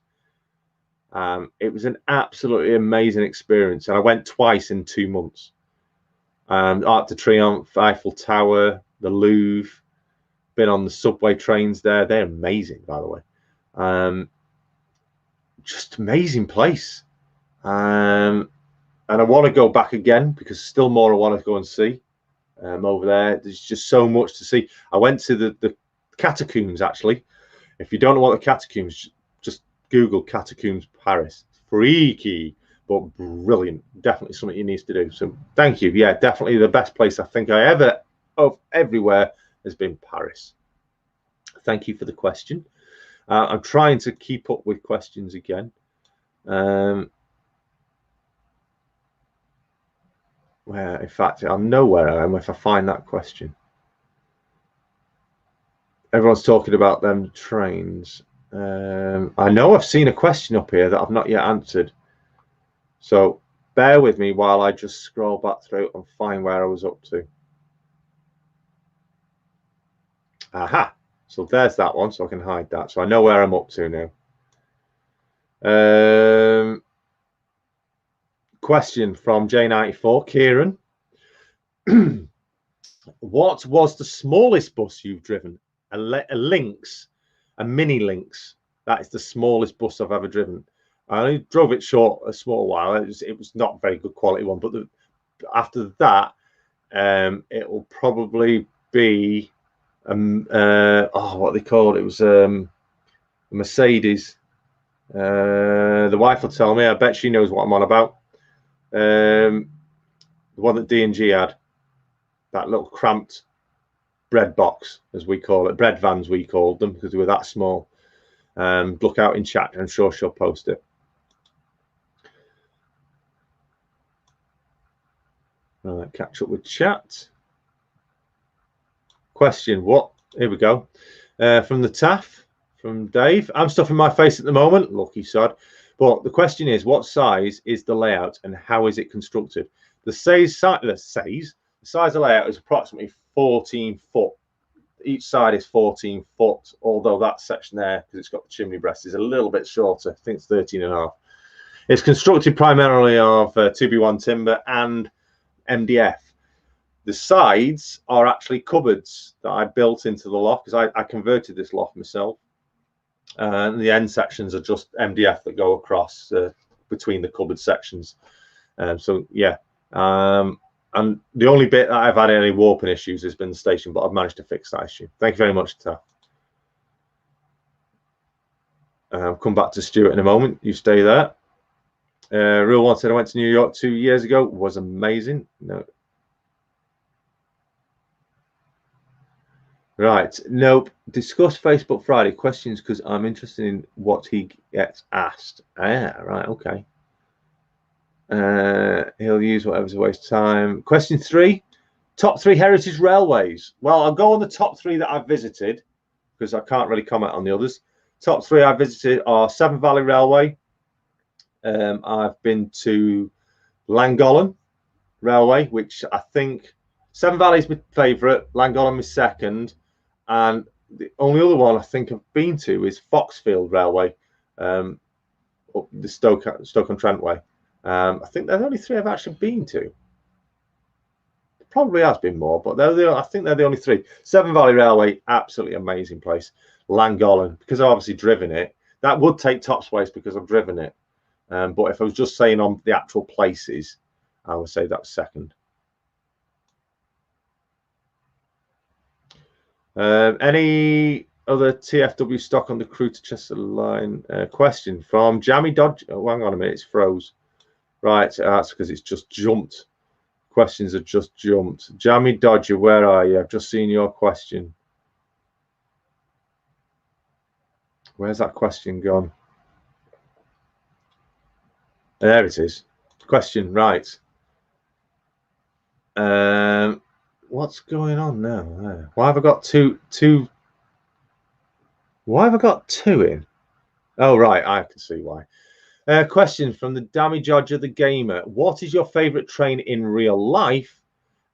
Speaker 1: It was an absolutely amazing experience, and I went twice in 2 months. Arc de Triomphe, Eiffel Tower, the Louvre. Been on the subway trains there. They're amazing, by the way. Just amazing place. And I want to go back again because still more I want to go and see over there. There's just so much to see. I went to the catacombs, actually. If you don't know what the catacombs, just Google catacombs Paris. Freaky, but brilliant. Definitely something you need to do. So thank you. Yeah, definitely the best place I think I ever of everywhere has been Paris. Thank you for the question. I'm trying to keep up with questions again. Where, in fact, I'll know where I am if I find that question. Everyone's talking about them trains. I know I've seen a question up here that I've not yet answered. So bear with me while I just scroll back through and find where I was up to. Aha. So there's that one, so I can hide that. So I know where I'm up to now. Question from J94, Kieran. What was the smallest bus you've driven? A Lynx, a mini Lynx. That is the smallest bus I've ever driven. I only drove it short a small while. It was not very good quality one, but after that, it will probably be what they called it was a Mercedes. The wife will tell me. I bet she knows what I'm on about. The one that D&G had, that little cramped bread box, as we call it, bread vans we called them because they were that small. Look out in chat. I'm sure she'll post it. Right, catch up with chat. Question, what? Here we go. From the TAF, from Dave. I'm stuffing my face at the moment. Lucky sod. But the question is, what size is the layout and how is it constructed? The size of the layout is approximately 14 foot. Each side is 14 foot, although that section there, because it's got the chimney breast, is a little bit shorter. I think it's 13.5. It's constructed primarily of 2B1 timber and MDF. The sides are actually cupboards that I built into the loft because I converted this loft myself. And the end sections are just MDF that go across between the cupboard sections. So yeah, and the only bit that I've had any warping issues has been the station, but I've managed to fix that issue. Thank you very much, Ta. Come back to Stuart in a moment. You stay there. Real one said I went to New York 2 years ago. It was amazing. No. Right. Nope. Discuss Facebook Friday questions because I'm interested in what he gets asked. Ah, right. Okay. He'll use whatever's a waste of time. Question 3. Top 3 heritage railways. Well, I'll go on the top 3 that I've visited because I can't really comment on the others. Top 3 I've visited are Severn Valley Railway. I've been to Llangollen Railway, which I think Severn Valley is my favourite, Llangollen my second, and the only other one I think I've been to is Foxfield Railway, up the Stoke-on-Trent way. I think they're the only 3 I've actually been to. There probably has been more, but I think they're the only 3. Severn Valley Railway, absolutely amazing place. Llangollen, because I've obviously driven it. That would take top space because I've driven it. But if I was just saying on the actual places, I would say that's second. Any other TFW stock on the Crewe to Chester line? Question from Jammy Dodge. Oh, hang on a minute, it's froze. Right, that's because it's just jumped. Questions have just jumped. Jammy Dodger, where are you? I've just seen your question. Where's that question gone? There it is. Question, right. What's going on now? Why have I got two? Why have I got 2 in? Oh, right, I can see why. Question from the Dammy Dodger the Gamer. What is your favourite train in real life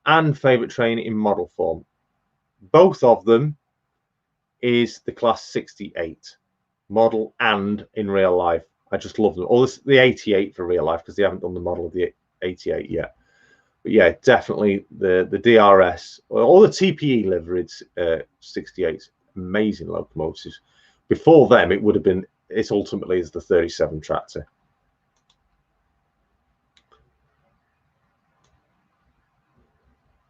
Speaker 1: and favourite train in model form? Both of them is the Class 68 model and in real life. I just love them. Or the 88 for real life because they haven't done the model of the 88 yet. But yeah, definitely the DRS or all the TPE liveried 68. Amazing locomotives. Before them, it would have been. It ultimately is the 37 tractor.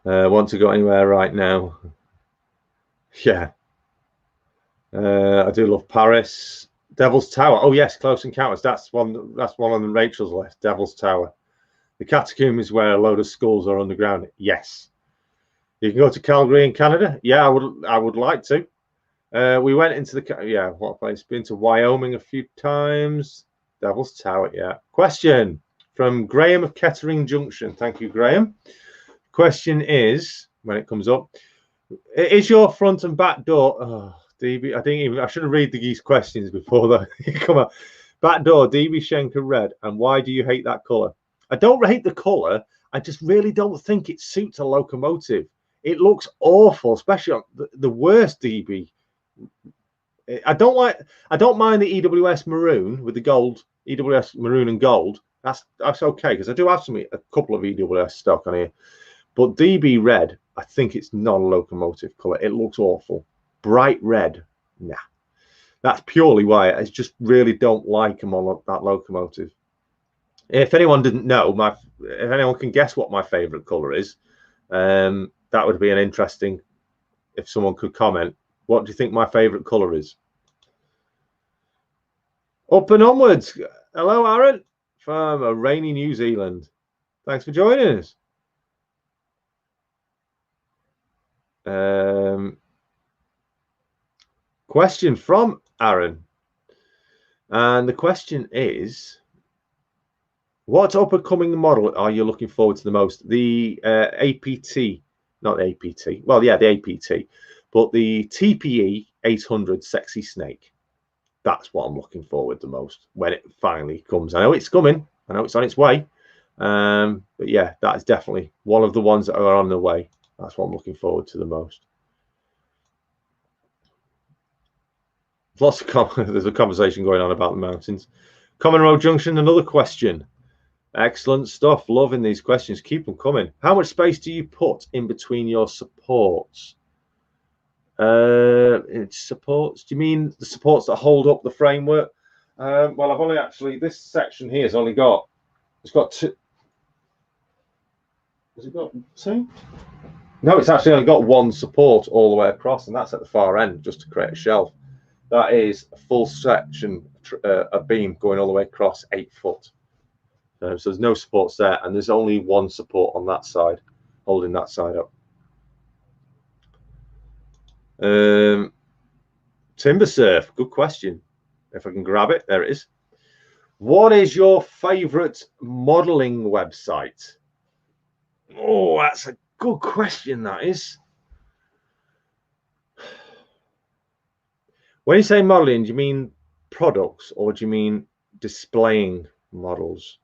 Speaker 1: Want to go anywhere right now? Yeah. I do love Paris. Devil's Tower. Oh yes, Close Encounters. That's one on Rachel's list. Devil's Tower. The Catacomb is where a load of skulls are underground. Yes. You can go to Calgary in Canada. Yeah, I would like to. We went into the what place? Been to Wyoming a few times. Devil's Tower. Yeah. Question from Graham of Kettering Junction. Thank you, Graham. Question is, when it comes up, is your front and back door? Oh, DB. I should have read these questions before they come up. Back door, DB Schenker red. And why do you hate that color? I don't hate the color. I just really don't think it suits a locomotive. It looks awful, especially on the worst DB. I don't mind the EWS maroon with the gold, EWS maroon and gold. That's okay because I do have a couple of EWS stock on here. But DB red, I think it's not a locomotive colour. It looks awful. Bright red, nah. That's purely why I just really don't like them on that locomotive. If anyone didn't know, if anyone can guess what my favourite colour is, that would be an interesting, if someone could comment. What do you think my favourite colour is? Up and onwards. Hello, Aaron, from a rainy New Zealand. Thanks for joining us. Question from Aaron. And the question is, what up-and-coming model are you looking forward to the most? The APT, not the APT. Well, yeah, the APT, but the TPE 800 Sexy Snake. That's what I'm looking forward the most when it finally comes. I know it's coming. I know it's on its way. But yeah, that's definitely one of the ones that are on the way. That's what I'm looking forward to the most. There's a conversation going on about the mountains. Common Road Junction, another question. Excellent stuff. Loving these questions. Keep them coming. How much space do you put in between your supports? Supports? Do you mean the supports that hold up the framework? Well, I've only actually, this section here has only got, it's got two. Has it got two? No, it's actually only got one support all the way across, and that's at the far end, just to create a shelf. That is a full section, a beam going all the way across 8 foot. So there's no supports there, and there's only one support on that side, holding that side up. Timber Surf, good question. If I can grab it, there it is. What is your favorite modeling website? Oh, that's a good question, that is. When you say modeling, do you mean products or do you mean displaying models?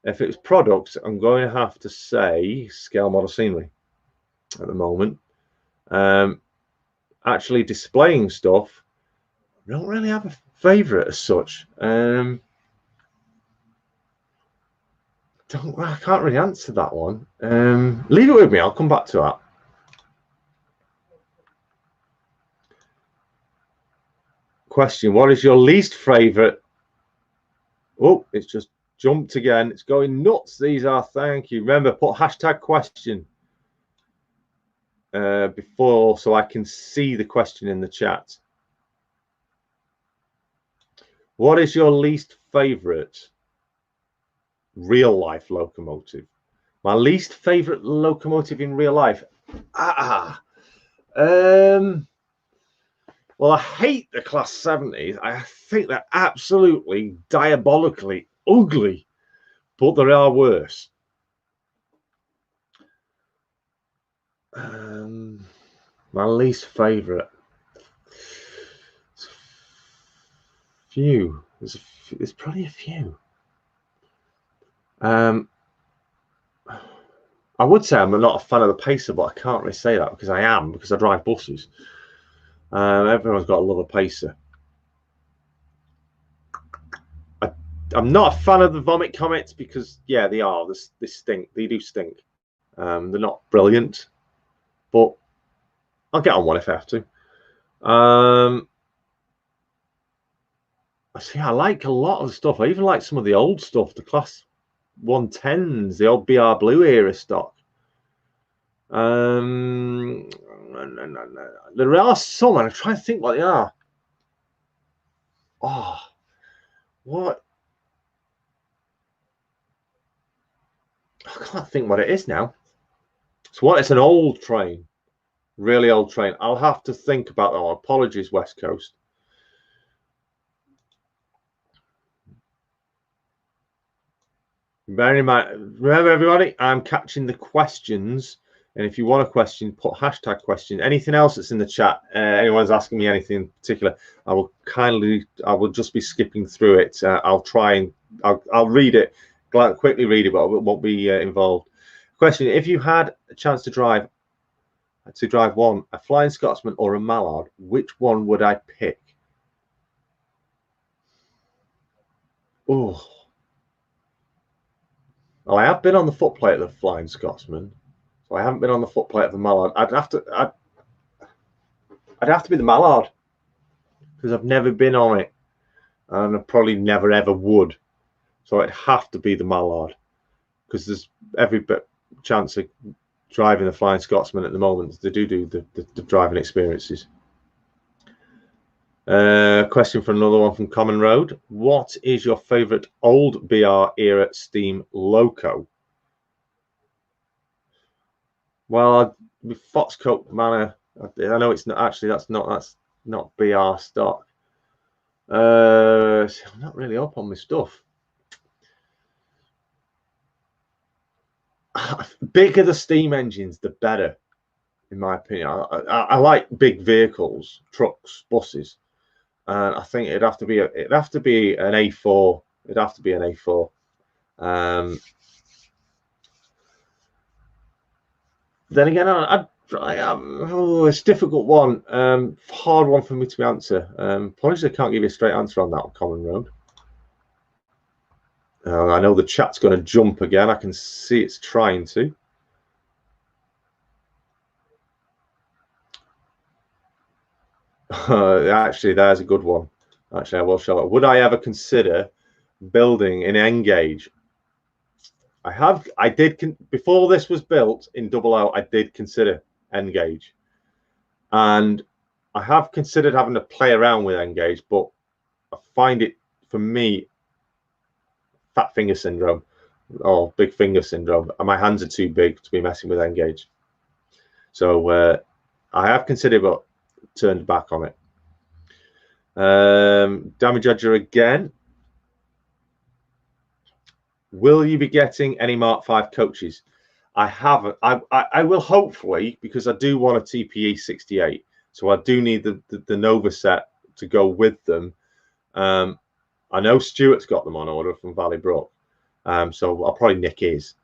Speaker 1: If it's products, I'm going to have to say Scale Model Scenery at the moment. Actually displaying stuff, I don't really have a favorite as such. I can't really answer that one. Leave it with me, I'll come back to that. Question, what is your least favorite? Oh, it's just jumped again. It's going nuts. These are, thank you. Remember, put hashtag question before so I can see the question in the chat. What is your least favorite real life locomotive? My least favorite locomotive in real life. Well, I hate the Class 70s. I think they're absolutely diabolically ugly, but there are worse. My least favorite. Few. There's probably a few. I would say I'm not a fan of the Pacer, but I can't really say that because I am, because I drive buses. Everyone's got to love a Pacer. I'm not a fan of the Vomit Comets because, yeah, they are. They stink. They do stink. They're not brilliant, but I'll get on one if I have to. I like a lot of the stuff. I even like some of the old stuff, the Class 110s, the old BR Blue era stock. There are some, and I'm trying to think what they are. Oh, what? I can't think what it is now. So what? It's an old train, really old train. I'll have to think about that one. Apologies, West Coast. Bear in mind, remember everybody, I'm catching the questions. And if you want a question, put hashtag question. Anything else that's in the chat, anyone's asking me anything in particular, I will just be skipping through it. I'll read it, quickly read it, but I won't be involved. Question, if you had a chance to drive one, a Flying Scotsman or a Mallard, which one would I pick? Oh. Well, I have been on the footplate of the Flying Scotsman. So I haven't been on the footplate of the Mallard. I'd have to be the Mallard because I've never been on it, and I probably never ever would. So it'd have to be the Mallard because there's every bit chance of driving the Flying Scotsman at the moment. They do the driving experiences. Question for another one from Common Road. What is your favourite old BR era steam loco? Well, with Foxcote Manor, I know it's not actually. That's not BR stock. I'm not really up on my stuff. Bigger the steam engines, the better, in my opinion. I like big vehicles, trucks, buses, and I think it'd have to be an A4. It'd have to be an A4. Then again, it's a difficult one. Hard one for me to answer. Apologies, I can't give you a straight answer on that on Common Road. I know the chat's going to jump again. I can see it's trying to. Actually, there's a good one. Actually, I will show it. Would I ever consider building in N-gauge? I did before this was built in Double O. I did consider N-gauge, and I have considered having to play around with N-gauge, but I find it, for me, fat finger syndrome or big finger syndrome, and my hands are too big to be messing with N-gauge. So I have considered, but turned back on it. Damage Judger again. Will you be getting any Mark V coaches? I haven't. I will hopefully, because I do want a TPE 68. So I do need the Nova set to go with them. I know Stuart's got them on order from Valley Brook. So I'll probably nick his.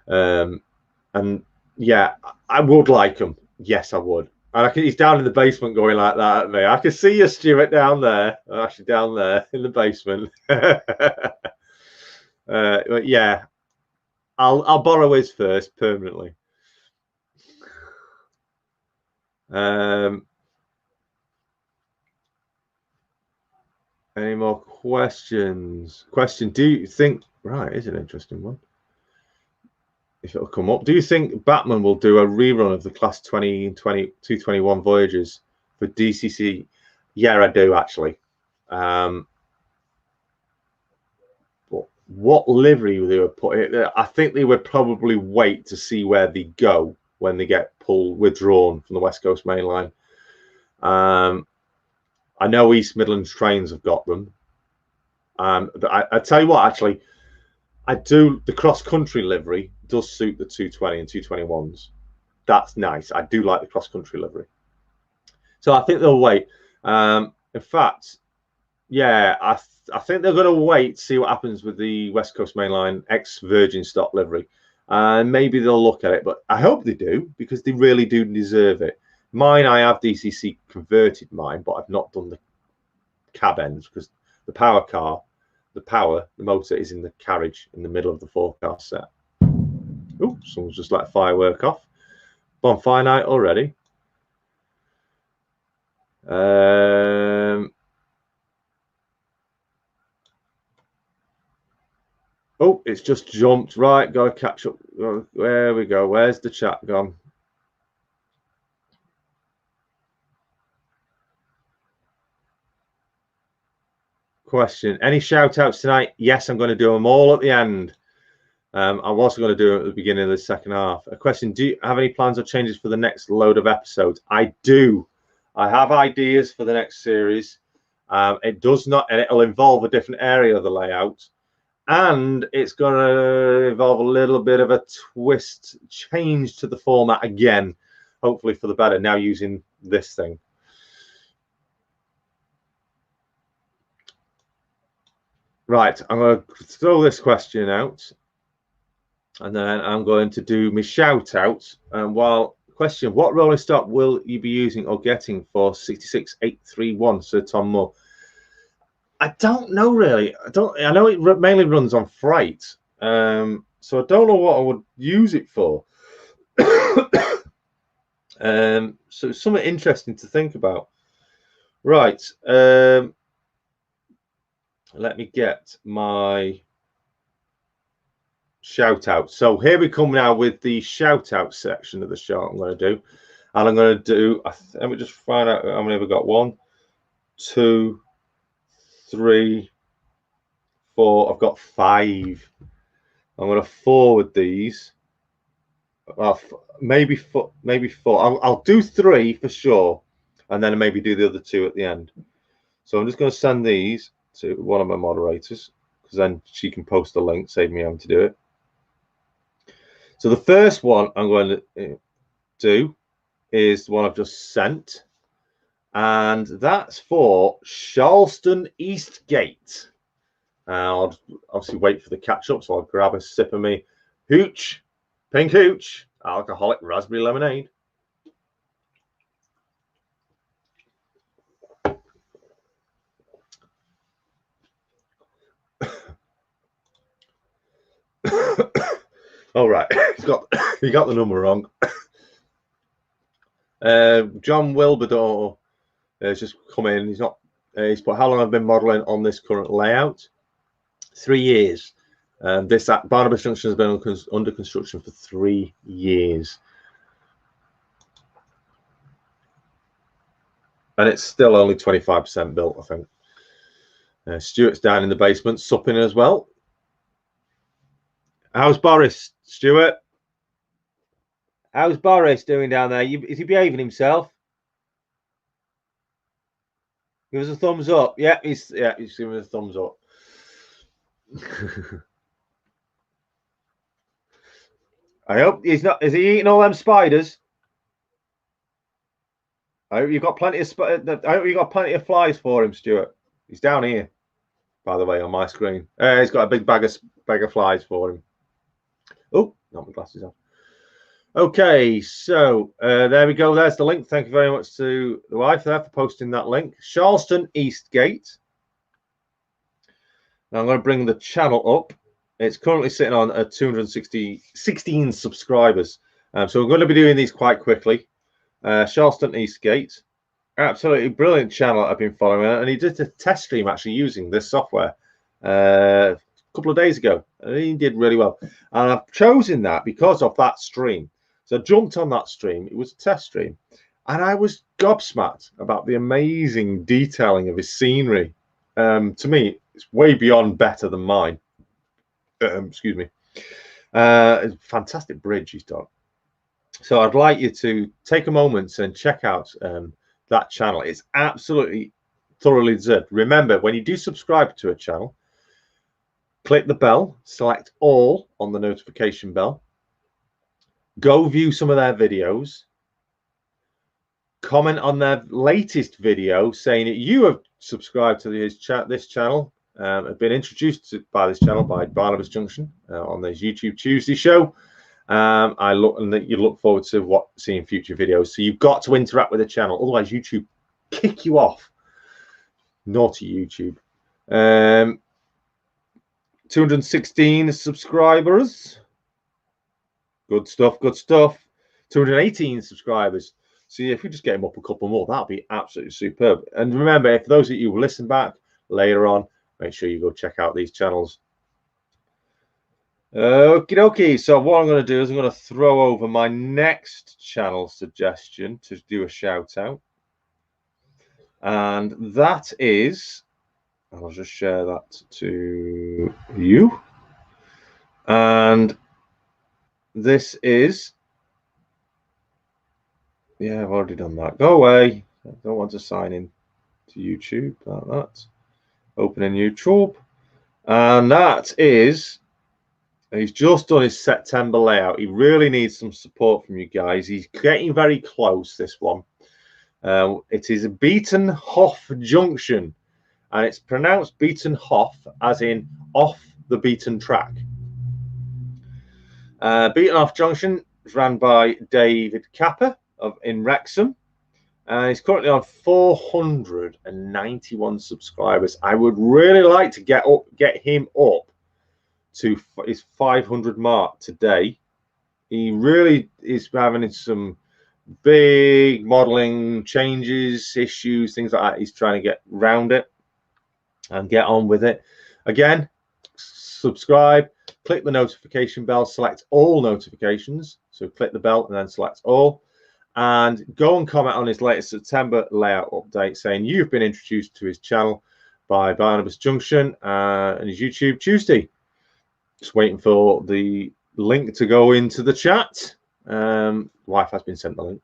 Speaker 1: And yeah, I would like them. Yes, I would. And he's down in the basement going like that at me. I can see you, Stuart, down there. Actually, down there in the basement. But yeah, I'll borrow his first permanently. Any more questions? Do you think, right, is an interesting one. If it'll come up, do you think Batman will do a rerun of the Class 20 and 221 Voyagers for DCC? Yeah, I do actually. But what livery they would put it? I think they would probably wait to see where they go when they get withdrawn from the West Coast Main Line. I know East Midlands Trains have got them. I tell you what, actually, the cross-country livery does suit the 220 and 221s. That's nice. I do like the cross-country livery. So I think they'll wait. In fact, yeah, I think they're going to wait to see what happens with the West Coast Main Line ex-Virgin stock livery. And maybe they'll look at it, but I hope they do, because they really do deserve it. Mine, I have DCC converted mine, but I've not done the cab ends because the power car, the motor is in the carriage in the middle of the forecast set. Oh, someone's just let a firework off. Bonfire night already. Oh, it's just jumped. Right, got to catch up. There we go. Where's the chat gone? Question. Any shout outs tonight? Yes, I'm going to do them all at the end. I was going to do it at the beginning of the second half. A question. Do you have any plans or changes for the next load of episodes? I do. I have ideas for the next series. It does not, and it'll involve a different area of the layout. And it's going to involve a little bit of a twist, change to the format again, hopefully for the better, now using this thing. Right, I'm going to throw this question out, and then I'm going to do my shout outs. Question, what rolling stock will you be using or getting for 66831, Sir Tom Moore? I don't know really. I know it mainly runs on freight. So I don't know what I would use it for. So it's something interesting to think about. Right. Let me get my shout out. So here we come now with the shout out section of the show I'm going to do. And I'm going to do, let me just find out how many have I got. 1, 2, 3, 4. I've got 5. I'm going to forward these. Well, maybe 4. I'll do 3 for sure, and then maybe do the other 2 at the end. So I'm just going to send these to one of my moderators, because then she can post the link, save me having to do it. So the first one I'm going to do is the one I've just sent, and that's for Charleston Eastgate. I'll obviously wait for the catch up, so I'll grab a sip of me hooch, pink hooch, alcoholic raspberry lemonade. All right, you got the number wrong. John Wilberdor has just come in. He's put, how long I've been modelling on this current layout? 3 years. This Barnabas Junction has been under construction for 3 years, and it's still only 25% built, I think. Stuart's down in the basement supping as well. How's Boris, Stuart? How's Boris doing down there? Is he behaving himself? Give us a thumbs up. Yeah, he's giving us a thumbs up. I hope he's not. Is he eating all them spiders? I hope you've got plenty of. I hope you got plenty of flies for him, Stuart. He's down here, by the way, on my screen. He's got a big bag of flies for him. Oh, not my glasses on. Okay, so there we go. There's the link. Thank you very much to the wife there for posting that link. Charleston Eastgate. Now I'm going to bring the channel up. It's currently sitting on 216 subscribers. So we're going to be doing these quite quickly. Charleston Eastgate. Absolutely brilliant channel I've been following. And he did a test stream actually using this software a couple of days ago. And he did really well. And I've chosen that because of that stream. So I jumped on that stream. It was a test stream. And I was gobsmacked about the amazing detailing of his scenery. To me, it's way beyond better than mine. Excuse me. It's a fantastic bridge he's done. So I'd like you to take a moment and check out that channel. It's absolutely thoroughly deserved. Remember, when you do subscribe to a channel, click the bell, select all on the notification bell, go view some of their videos, comment on their latest video saying that you have subscribed to this channel, have been introduced by this channel by Barnabas Junction on this YouTube Tuesday show. You look forward to seeing future videos. So you've got to interact with the channel, otherwise YouTube kick you off. Naughty YouTube. 216 subscribers. Good stuff. Good stuff. 218 subscribers. See, if we just get him up a couple more, that'll be absolutely superb. And remember, if those of you who listen back later on, make sure you go check out these channels. Okie dokie. So what I'm going to do is I'm going to throw over my next channel suggestion to do a shout out. And that is, I'll just share that to you. And this is, yeah, I've already done that. Go away. I don't want to sign in to YouTube like that. Opening YouTube. And that is, he's just done his September layout. He really needs some support from you guys. He's getting very close, this one. It is a Beatenhof Junction. And it's pronounced Beatenhof as in off the beaten track. Beatenhof Junction is run by David Capper in Wrexham. He's currently on 491 subscribers. I would really like to get him up to his 500 mark today. He really is having some big modeling changes, issues, things like that. He's trying to get round it and get on with it. Again, subscribe, click the notification bell, select all notifications. So click the bell and then select all. And go and comment on his latest September layout update saying you've been introduced to his channel by Barnabas Junction and his YouTube Tuesday. Just waiting for the link to go into the chat. Wife has been sent the link.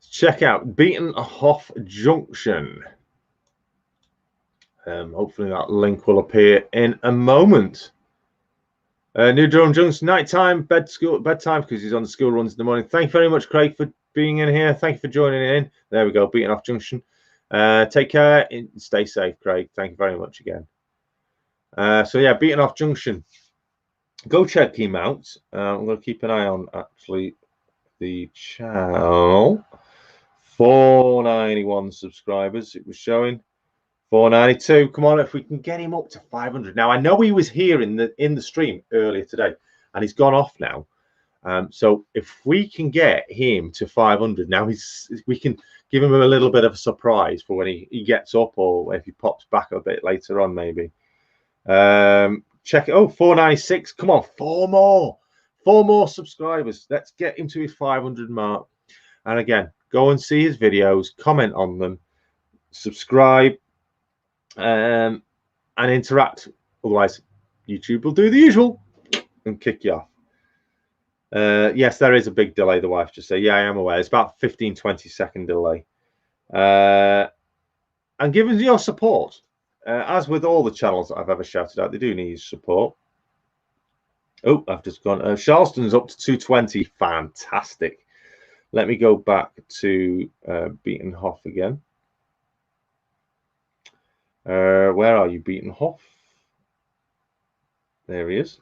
Speaker 1: Check out Beatenhof Junction. Hopefully that link will appear in a moment. New Durham Junction, nighttime, bedtime, because he's on the school runs in the morning. Thank you very much, Craig, for being in here. Thank you for joining in. There we go, Beatenhof Junction. Take care and stay safe, Craig. Thank you very much again. So yeah, Beatenhof Junction. Go check him out. I'm going to keep an eye on actually the channel. 491 subscribers it was showing. 492. Come on, if we can get him up to 500. Now I know he was here in the stream earlier today, and he's gone off now. So if we can get him to 500 now, we can give him a little bit of a surprise for when he gets up, or if he pops back a bit later on, maybe. Check it. Oh, 496. Come on, four more subscribers. Let's get him to his 500 mark. And again, go and see his videos, comment on them, subscribe, and interact. Otherwise, YouTube will do the usual and kick you off. Yes, there is a big delay, the wife just said. Yeah, I am aware. It's about 15-20 second delay. And given your support, as with all the channels that I've ever shouted out, they do need support. Oh, I've just gone. Charleston's up to 220. Fantastic. Let me go back to Beatenhof again. Where are you, Beatenhof? There he is.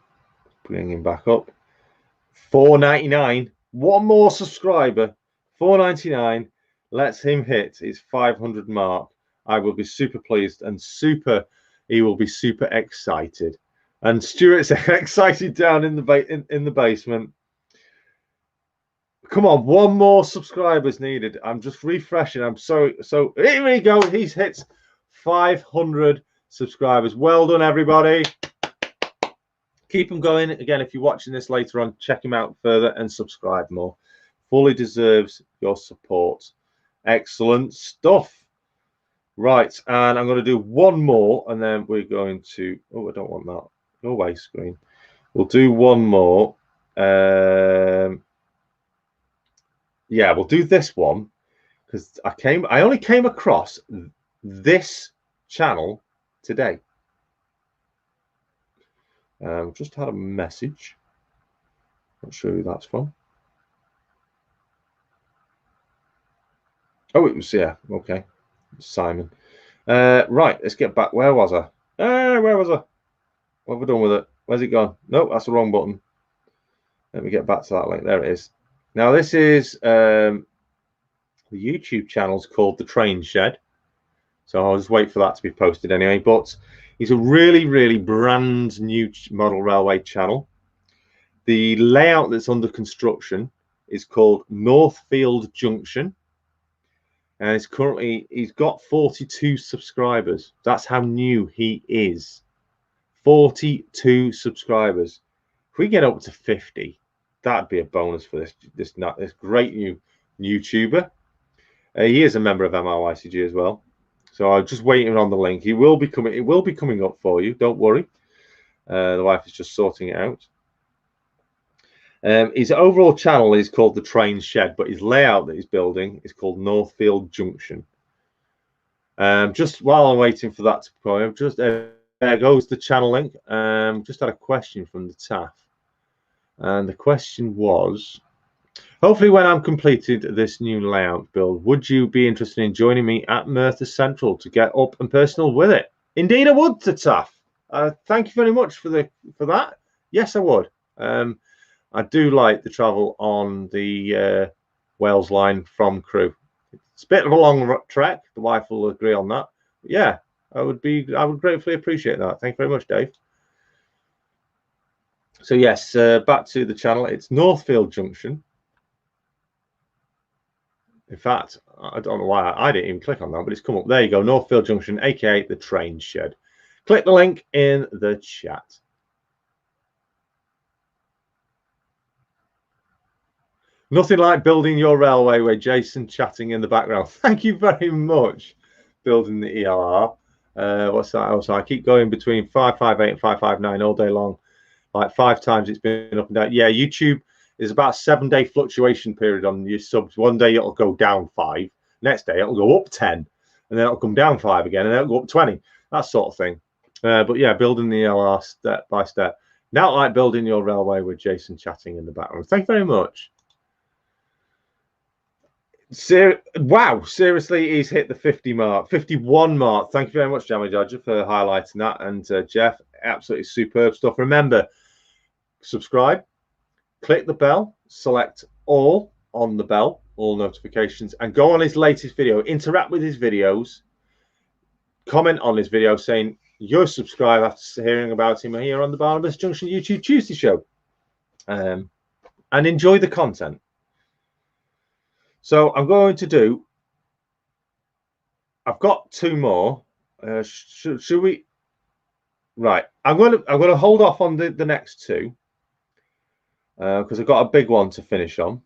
Speaker 1: Bring him back up. 499. One more subscriber. 499. Let's him hit his 500 mark. I will be super pleased and he will be super excited. And Stuart's excited down in the basement. Come on, one more subscriber's needed. I'm just refreshing. I'm so here we go. He's hit 500 subscribers. Well done, everybody. Keep them going. Again, if you're watching this later on, check him out further and subscribe more. Fully deserves your support. Excellent stuff. Right, and I'm going to do one more, and then we're going to... Oh, I don't want that. Go away, screen. We'll do one more. Yeah, we'll do this one because I only came across this channel today. Just had a message. Not sure who that's from. Oh, it was, yeah, okay. Simon. Right, let's get back. Where was I? Where was I? What have I done with it? Where's it gone? Nope, that's the wrong button. Let me get back to that link. There it is. Now, this is the YouTube channel's called The Train Shed. So I'll just wait for that to be posted anyway. But it's a really, really brand new model railway channel. The layout that's under construction is called Northfield Junction. And he's got 42 subscribers. That's how new he is. 42 subscribers. If we get up to 50, that'd be a bonus for this great new YouTuber. He is a member of MRYCG as well. So I'm just waiting on the link. It will be coming up for you. Don't worry. The wife is just sorting it out. His overall channel is called The Train Shed, but his layout that he's building is called Northfield Junction. Just while I'm waiting for that to come up, just there goes the channel link. Just had a question from the TAF. And the question was, hopefully when I'm completed this new layout build, would you be interested in joining me at Merthyr Central to get up and personal with it? Indeed I would, the TAF. Thank you very much for that. Yes, I would. I do like the travel on the Wales line from Crewe. It's a bit of a long trek. The wife will agree on that. But yeah, I would gratefully appreciate that. Thank you very much, Dave. So yes, back to the channel. It's Northfield Junction. In fact, I don't know why I didn't even click on that, but it's come up. There you go, Northfield Junction, aka the train shed. Click the link in the chat. Nothing like building your railway with Jason chatting in the background. Thank you very much. Building the ELR. What's that else? I keep going between 558 and 559 all day long. Like 5 times it's been up and down. Yeah, YouTube is about a 7-day fluctuation period on your subs. One day it'll go down 5. Next day it'll go up 10. And then it'll come down 5 again. And then it'll go up 20. That sort of thing. But yeah, building the ELR step by step. Now like building your railway with Jason chatting in the background. Thank you very much. Wow, seriously, he's hit the 50 mark, 51 mark. Thank you very much, Jammy Dodger, for highlighting that. And Jeff, absolutely superb stuff. Remember, subscribe, click the bell, select all on the bell, all notifications, and go on his latest video. Interact with his videos. Comment on his video saying you're subscribed after hearing about him here on the Barnabas Junction YouTube Tuesday show. And enjoy the content. So I'm going to do. I've got 2 more. Should we? Right. I'm going to hold off on the next 2 because I've got a big one to finish on.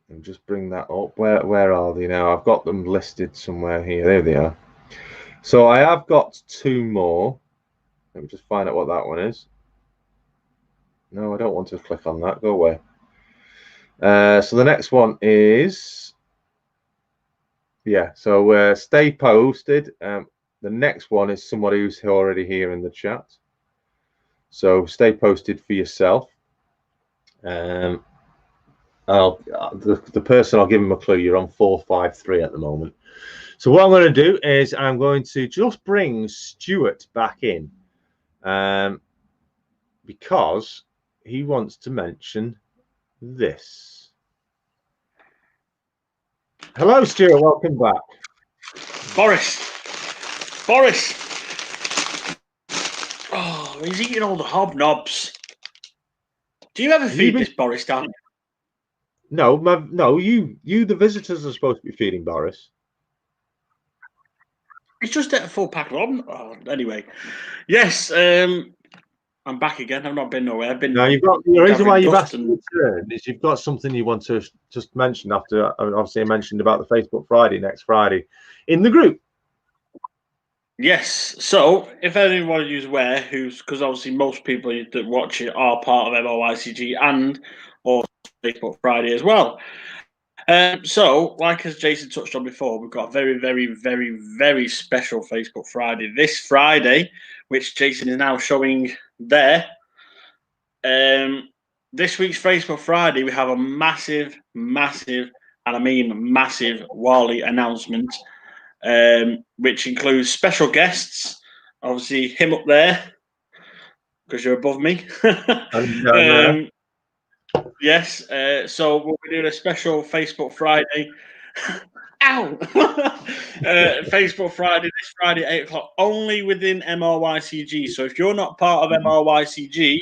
Speaker 1: And just bring that up. Where are they now? I've got them listed somewhere here. There they are. So I have got 2 more. Let me just find out what that one is. No, I don't want to click on that. Go away. So the next one is, yeah, so stay posted. The next one is somebody who's already here in the chat. So stay posted for yourself. The person, I'll give him a clue. You're on 453 at the moment. So what I'm going to do is I'm going to just bring Stuart back in because he wants to mention this. Hello, Stuart. Welcome back.
Speaker 5: Boris. Oh, he's eating all the hobnobs. Do you ever feed this Boris down?
Speaker 1: No, no. You, the visitors, are supposed to be feeding Boris.
Speaker 5: It's just at a full pack of them. Oh, anyway, yes. I'm back again. I've not been nowhere. I've been.
Speaker 1: Now you've got the reason why you've asked to return is you've got something you want to just mention after. Obviously, I mentioned about the Facebook Friday next Friday in the group.
Speaker 5: Yes. So, if anyone is aware, because obviously most people that watch it are part of MRYCG and or Facebook Friday as well. So, like as Jason touched on before, we've got a very, very, very, very special Facebook Friday this Friday, which Jason is now showing there. This week's Facebook Friday, we have a massive, and I mean massive, Wally announcement, which includes special guests. Obviously, him up there, because you're above me. Yes, so we'll be doing a special Facebook Friday. Ow! Facebook Friday, this Friday, 8 o'clock, only within MRYCG. So if you're not part of MRYCG,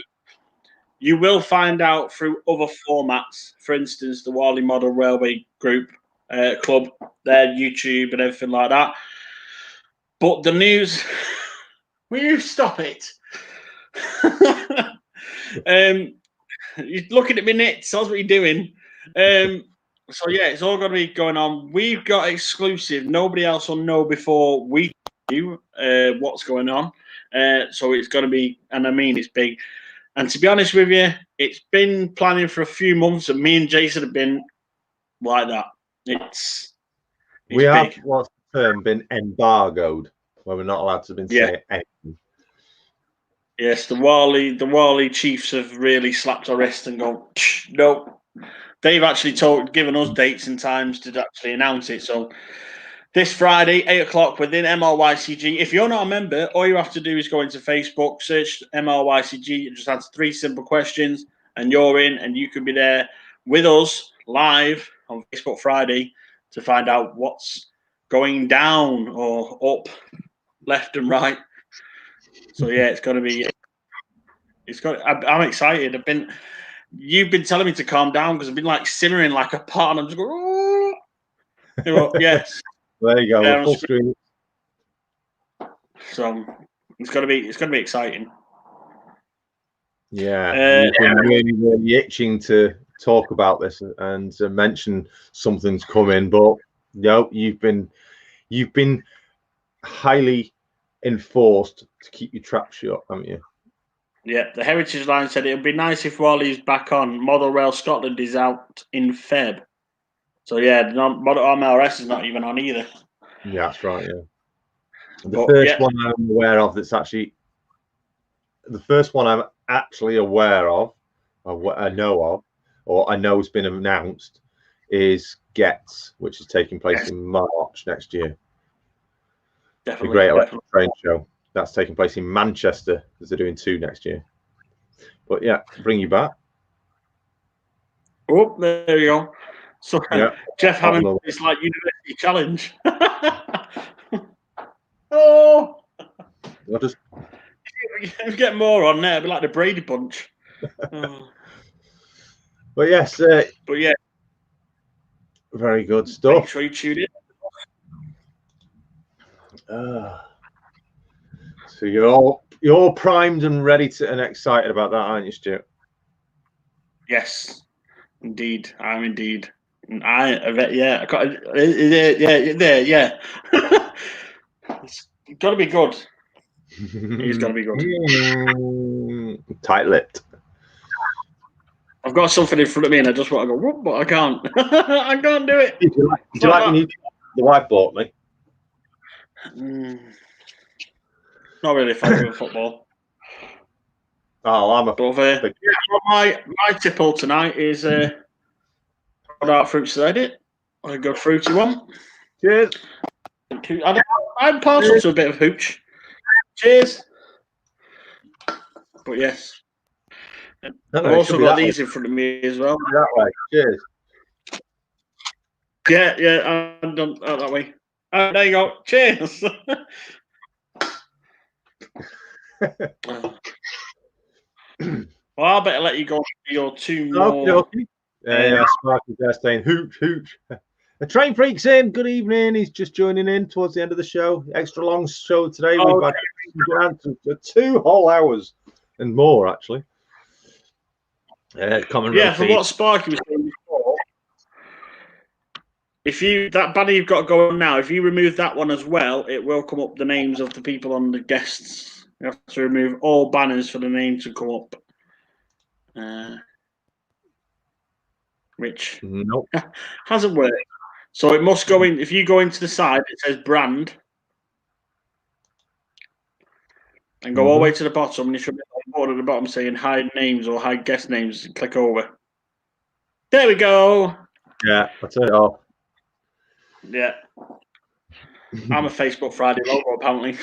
Speaker 5: you will find out through other formats. For instance, the Wally Model Railway Group Club, their YouTube and everything like that. But the news... Will you stop it? You're looking at me nits. That's what you're doing. So yeah, it's all going to be going on. We've got exclusive. Nobody else will know before we do what's going on. So it's going to be, and I mean it's big. And to be honest with you, it's been planning for a few months, and me and Jason have been like that. It's
Speaker 1: we have big. What's the term been embargoed, where we're not allowed to be saying anything.
Speaker 5: Yes, the Wally Chiefs have really slapped our wrist and gone, no. They've actually given us dates and times to actually announce it. So this Friday, 8 o'clock within MRYCG. If you're not a member, all you have to do is go into Facebook, search MRYCG, and just answer 3 simple questions, and you're in, and you can be there with us live on Facebook Friday to find out what's going down or up, left and right. So yeah, it's going to be. I'm excited. You've been telling me to calm down because I've been like simmering like a pot, and I'm just going. Oh. You know, yes.
Speaker 1: There you go. Full screen.
Speaker 5: So it's going to be exciting.
Speaker 1: Yeah, you've been really itching to talk about this and mention something's coming, but no, you've been highly enforced to keep your trap shut, haven't you?
Speaker 5: Yeah, the Heritage Line said it would be nice if Wally's back on. Model Rail Scotland is out in Feb. So yeah, Model MLRS is not even on either.
Speaker 1: Yeah, that's right. Yeah, the first one I'm aware of that's actually the first one I'm actually aware of, or what I know of, or I know has been announced, is Getz, which is taking place in March next year.
Speaker 5: Definitely,
Speaker 1: the Great Electric Train Show. That's taking place in Manchester because they're doing 2 next year. But yeah, bring you back.
Speaker 5: Oh, there you go. So
Speaker 1: yeah,
Speaker 5: Jeff Hammond, it's like University Challenge. Oh,
Speaker 1: I'll just
Speaker 5: get more on there. It'd be like the Brady Bunch. Oh.
Speaker 1: But yes,
Speaker 5: but yeah,
Speaker 1: very good stuff.
Speaker 5: Make sure you tune in.
Speaker 1: So you're all primed and ready and excited about that, aren't you, Stuart?
Speaker 5: Yes, indeed. I'm indeed. Yeah. Yeah. It's got to be good. It's got to be good.
Speaker 1: Tight-lipped.
Speaker 5: I've got something in front of me and I just want to go, whoop, but I can't. I can't do it.
Speaker 1: Do you like the wife bought me?
Speaker 5: Not really a fan of football.
Speaker 1: Oh, I'm a.
Speaker 5: But, my tipple tonight is Dark Fruits Edit. I go fruity one.
Speaker 1: Cheers.
Speaker 5: I'm partial to a bit of hooch. Cheers. But yes. I've also got these in front of me as well.
Speaker 1: That way. Cheers.
Speaker 5: Yeah, I'm done that way. There you go. Cheers. Well, I better let you go for your 2 more.
Speaker 1: Okay. Yeah, Sparky's there saying hooch. The Train Freak's in. Good evening. He's just joining in towards the end of the show. Extra long show today. We've had answers for 2 whole hours and more, actually.
Speaker 5: From what Sparky was saying before, that banner you've got going now, if you remove that one as well, it will come up the names of the people on the guests. You have to remove all banners for the name to come up. Which hasn't worked. So it must go in. If you go into the side, it says brand, and go all the way to the bottom, and you should be on the board at the bottom saying hide names or hide guest names. And click over. There we go.
Speaker 1: Yeah, I'll turn it off.
Speaker 5: Yeah. I'm a Facebook Friday logo, apparently.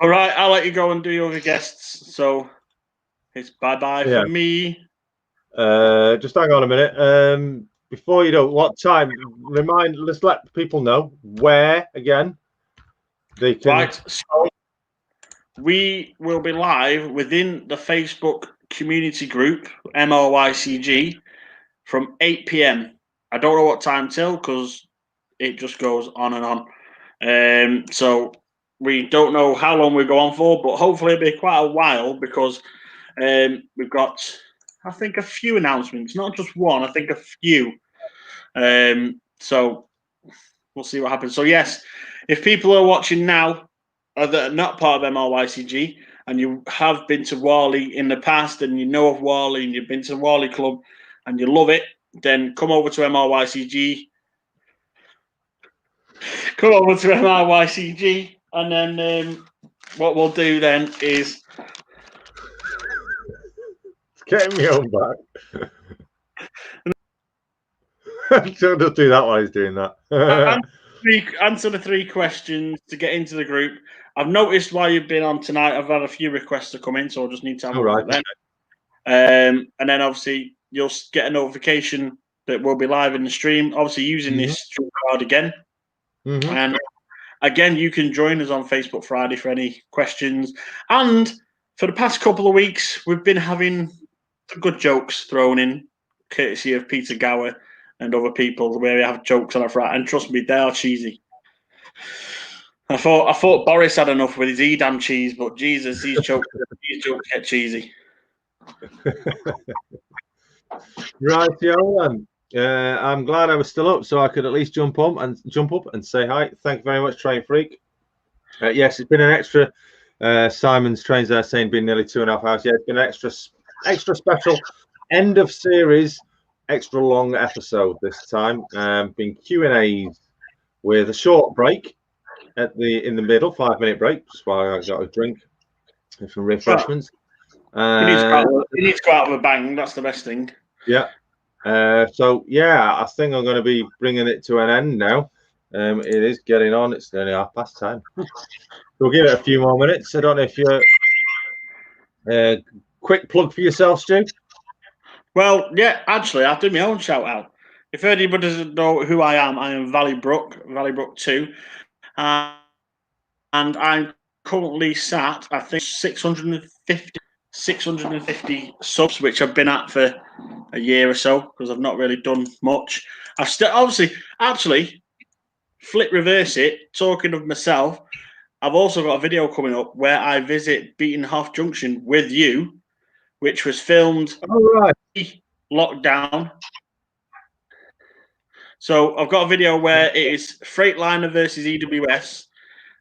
Speaker 5: All right, I'll let you go and do your other guests. So it's bye-bye for me.
Speaker 1: Just hang on a minute. Before you do, what time? Let's let people know where again they can.
Speaker 5: Right, so we will be live within the Facebook community group MRYCG from 8 p.m. I don't know what time till because it just goes on and on. So we don't know how long we go on for, but hopefully it'll be quite a while because we've got, I think, a few announcements, not just one, I think a few. So we'll see what happens. So yes, if people are watching now that are not part of MRYCG and you have been to Whalley in the past and you know of Whalley and you've been to Whalley Club and you love it, then come over to MRYCG. Come over to MRYCG, and then what we'll do then is
Speaker 1: getting me on back. So just do that while he's doing that.
Speaker 5: Answer the 3 questions to get into the group. I've noticed while you've been on tonight, I've had a few requests to come in, so I'll just need to have a look at them. And then obviously you'll get a notification that will be live in the stream, obviously using this card again. And again, you can join us on Facebook Friday for any questions. And for the past couple of weeks, we've been having some good jokes thrown in, courtesy of Peter Gower and other people, where we have jokes on our Friday. And trust me, they are cheesy. I thought Boris had enough with his Edam cheese, but Jesus, these jokes get cheesy.
Speaker 1: Right, then. I'm glad I was still up, so I could at least jump up and say hi. Thank you very much, Train Freak. Yes, it's been an extra. Simon's trains there saying been nearly 2.5 hours. Yeah, it's been an extra special end of series, extra long episode this time. Been Q&As with a short break in the middle, 5-minute break, just while I got a drink and some refreshments.
Speaker 5: You need to go out with a bang. That's the best thing.
Speaker 1: Yeah. So yeah, I think I'm going to be bringing it to an end now. It is getting on. It's nearly 10:30. We'll give it a few more minutes. I don't know if you're quick plug for yourself, Stu.
Speaker 5: Well, yeah, actually, I'll do my own shout out. If anybody doesn't know who I am Valley Brook 2, and I'm currently sat, I think, 650 subs, which I've been at for a year or so because I've not really done much. I've still actually flip reverse it. Talking of myself, I've also got a video coming up where I visit Beatonhoff Junction with you, which was filmed lockdown. So I've got a video where it is Freightliner versus EWS.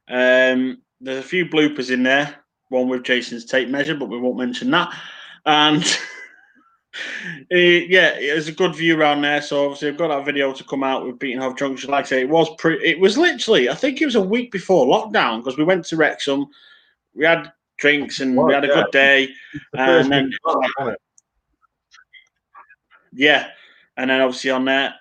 Speaker 5: There's a few bloopers in there. One with Jason's tape measure, but we won't mention that. And yeah, it's a good view around there. So obviously I've got that video to come out with Beatonhoff Junction. Like I say, it was literally, I think it was a week before lockdown because we went to Wrexham, we had drinks and we had a good day. And then and then obviously on there,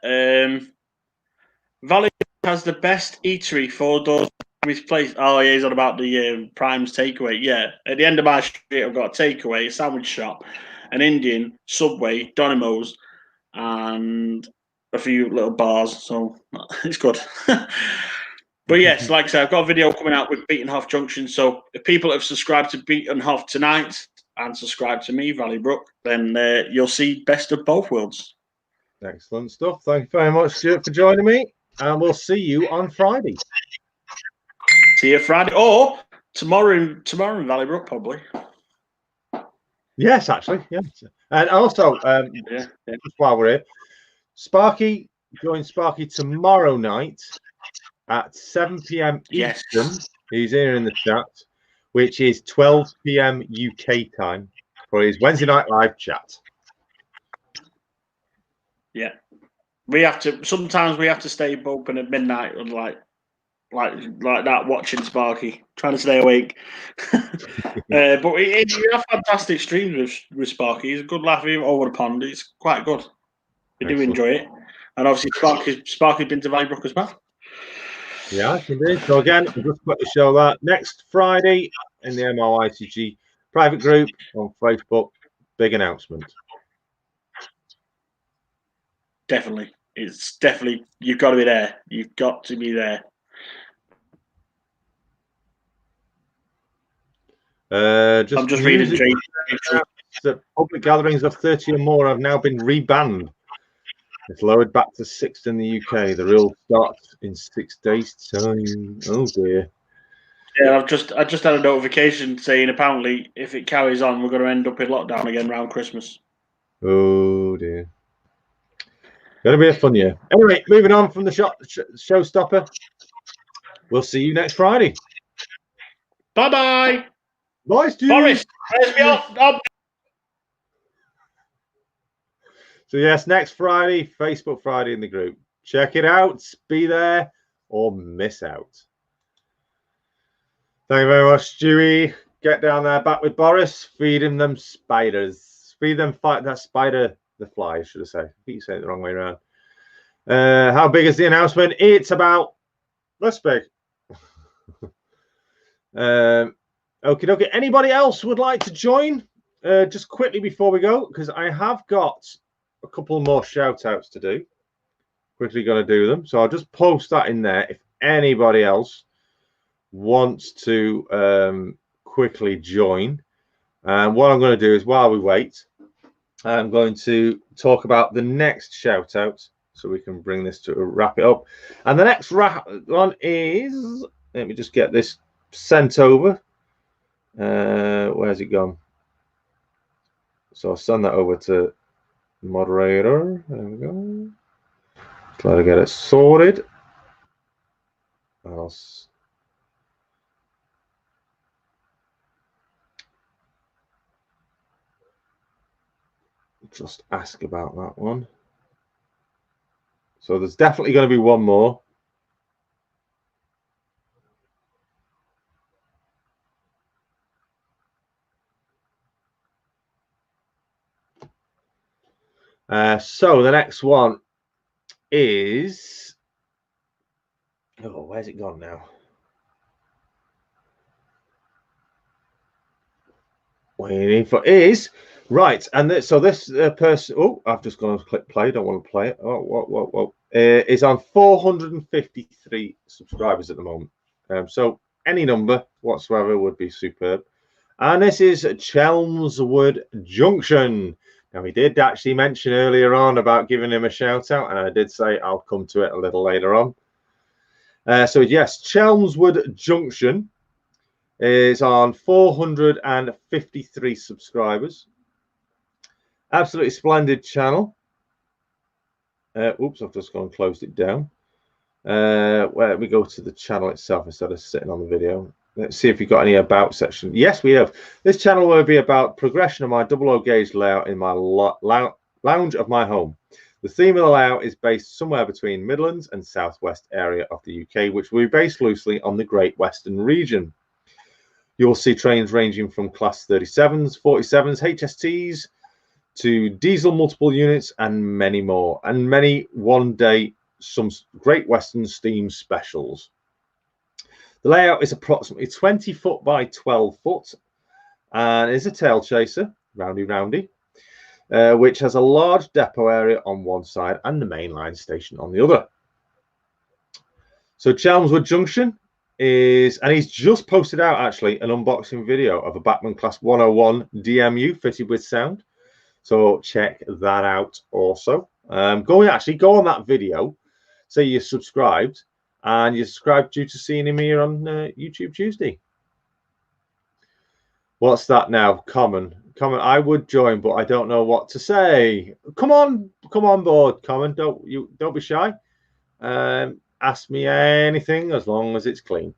Speaker 5: Valley has the best eatery 4 doors from his place. Oh yeah, he's on about the Prime's takeaway. Yeah, at the end of my street, I've got a takeaway, a sandwich shop, an Indian, Subway, Donimo's, and a few little bars. So it's good. But yes, like I said, I've got a video coming out with Beatonhoff Junction. So if people have subscribed to Beatonhoff tonight and subscribed to me, Valley Brook, then you'll see best of both worlds.
Speaker 1: Excellent stuff. Thank you very much, Stuart, for joining me. And we'll see you on Friday.
Speaker 5: See you Friday. Or tomorrow in Valley Brook, probably.
Speaker 1: Yes, actually. Yes. And also, just while we're here, Sparky, join Sparky tomorrow night at 7 p.m. Eastern. He's here in the chat, which is 12 p.m. UK time for his Wednesday night live chat.
Speaker 5: Yeah. Sometimes we have to stay open at midnight and like that, watching Sparky, trying to stay awake. But you have fantastic streams with Sparky. He's a good laugh over the pond. It's quite good. We do enjoy it. And obviously Sparky's been to Valley Brook as well.
Speaker 1: Yeah, indeed. So again, I'll just quickly show that next Friday in the MRYCG private group on Facebook. Big announcement.
Speaker 5: Definitely. It's definitely, you've got to be there. You've got to be there. I'm just reading.
Speaker 1: The public gatherings of 30 or more have now been rebanned. It's lowered back to 6 in the UK. The rule starts in 6 days' time. Oh dear.
Speaker 5: Yeah, I just had a notification saying apparently if it carries on, we're going to end up in lockdown again around Christmas.
Speaker 1: Oh dear. Gonna be a fun year. Anyway, moving on from the showstopper. We'll see you next Friday.
Speaker 5: Bye-bye.
Speaker 1: Bye, Stu.
Speaker 5: Boris, where's me off?
Speaker 1: So yes, next Friday, Facebook Friday in the group. Check it out. Be there or miss out. Thank you very much, Stewie. Get down there, back with Boris. Feed him them spiders. Feed them fight that spider. The fly, should I say? I think you say it the wrong way around. How big is the announcement? It's about this big. Okay. Anybody else would like to join? Just quickly before we go, because I have got a couple more shout outs to do. Quickly going to do them. So I'll just post that in there. If anybody else wants to quickly join. And what I'm going to do is, while we wait, I'm going to talk about the next shout out so we can bring this to wrap it up. And the next one is, let me just get this sent over. Where's it gone? So I'll send that over to the moderator. There we go. Try to get it sorted. I'll just ask about that one. So there's definitely going to be one more. So the next one is, oh, where's it gone now? Waiting for is right, and so this person. Oh, I've just gone to click play. Don't want to play it. Oh, whoa. Is on 453 subscribers at the moment. So any number whatsoever would be superb. And this is Chelmsford Junction. Now, he did actually mention earlier on about giving him a shout out, and I did say I'll come to it a little later on. So yes, Chelmsford Junction is on 453 subscribers. Absolutely splendid channel. Oops, I've just gone and closed it down. Where we go to the channel itself instead of sitting on the video. Let's see if we've got any about section. Yes, we have. This channel will be about progression of my 00 gauge layout in my lounge of my home. The theme of the layout is based somewhere between Midlands and Southwest area of the UK, which will be based loosely on the Great Western region. You'll see trains ranging from Class 37s, 47s, HSTs to diesel multiple units and many more. And many one day, some Great Western steam specials. The layout is approximately 20 foot by 12 foot and is a tail chaser, roundy, which has a large depot area on one side and the main line station on the other. So Chelmsford Junction is, and he's just posted out actually an unboxing video of a Bachmann Class 101 DMU fitted with sound. So check that out also. Go on that video, say you're subscribed, and you're subscribed due to seeing him here on YouTube Tuesday. What's that now? Common. I would join, but I don't know what to say. Come on board, Common. Don't be shy. Ask me anything as long as it's clean.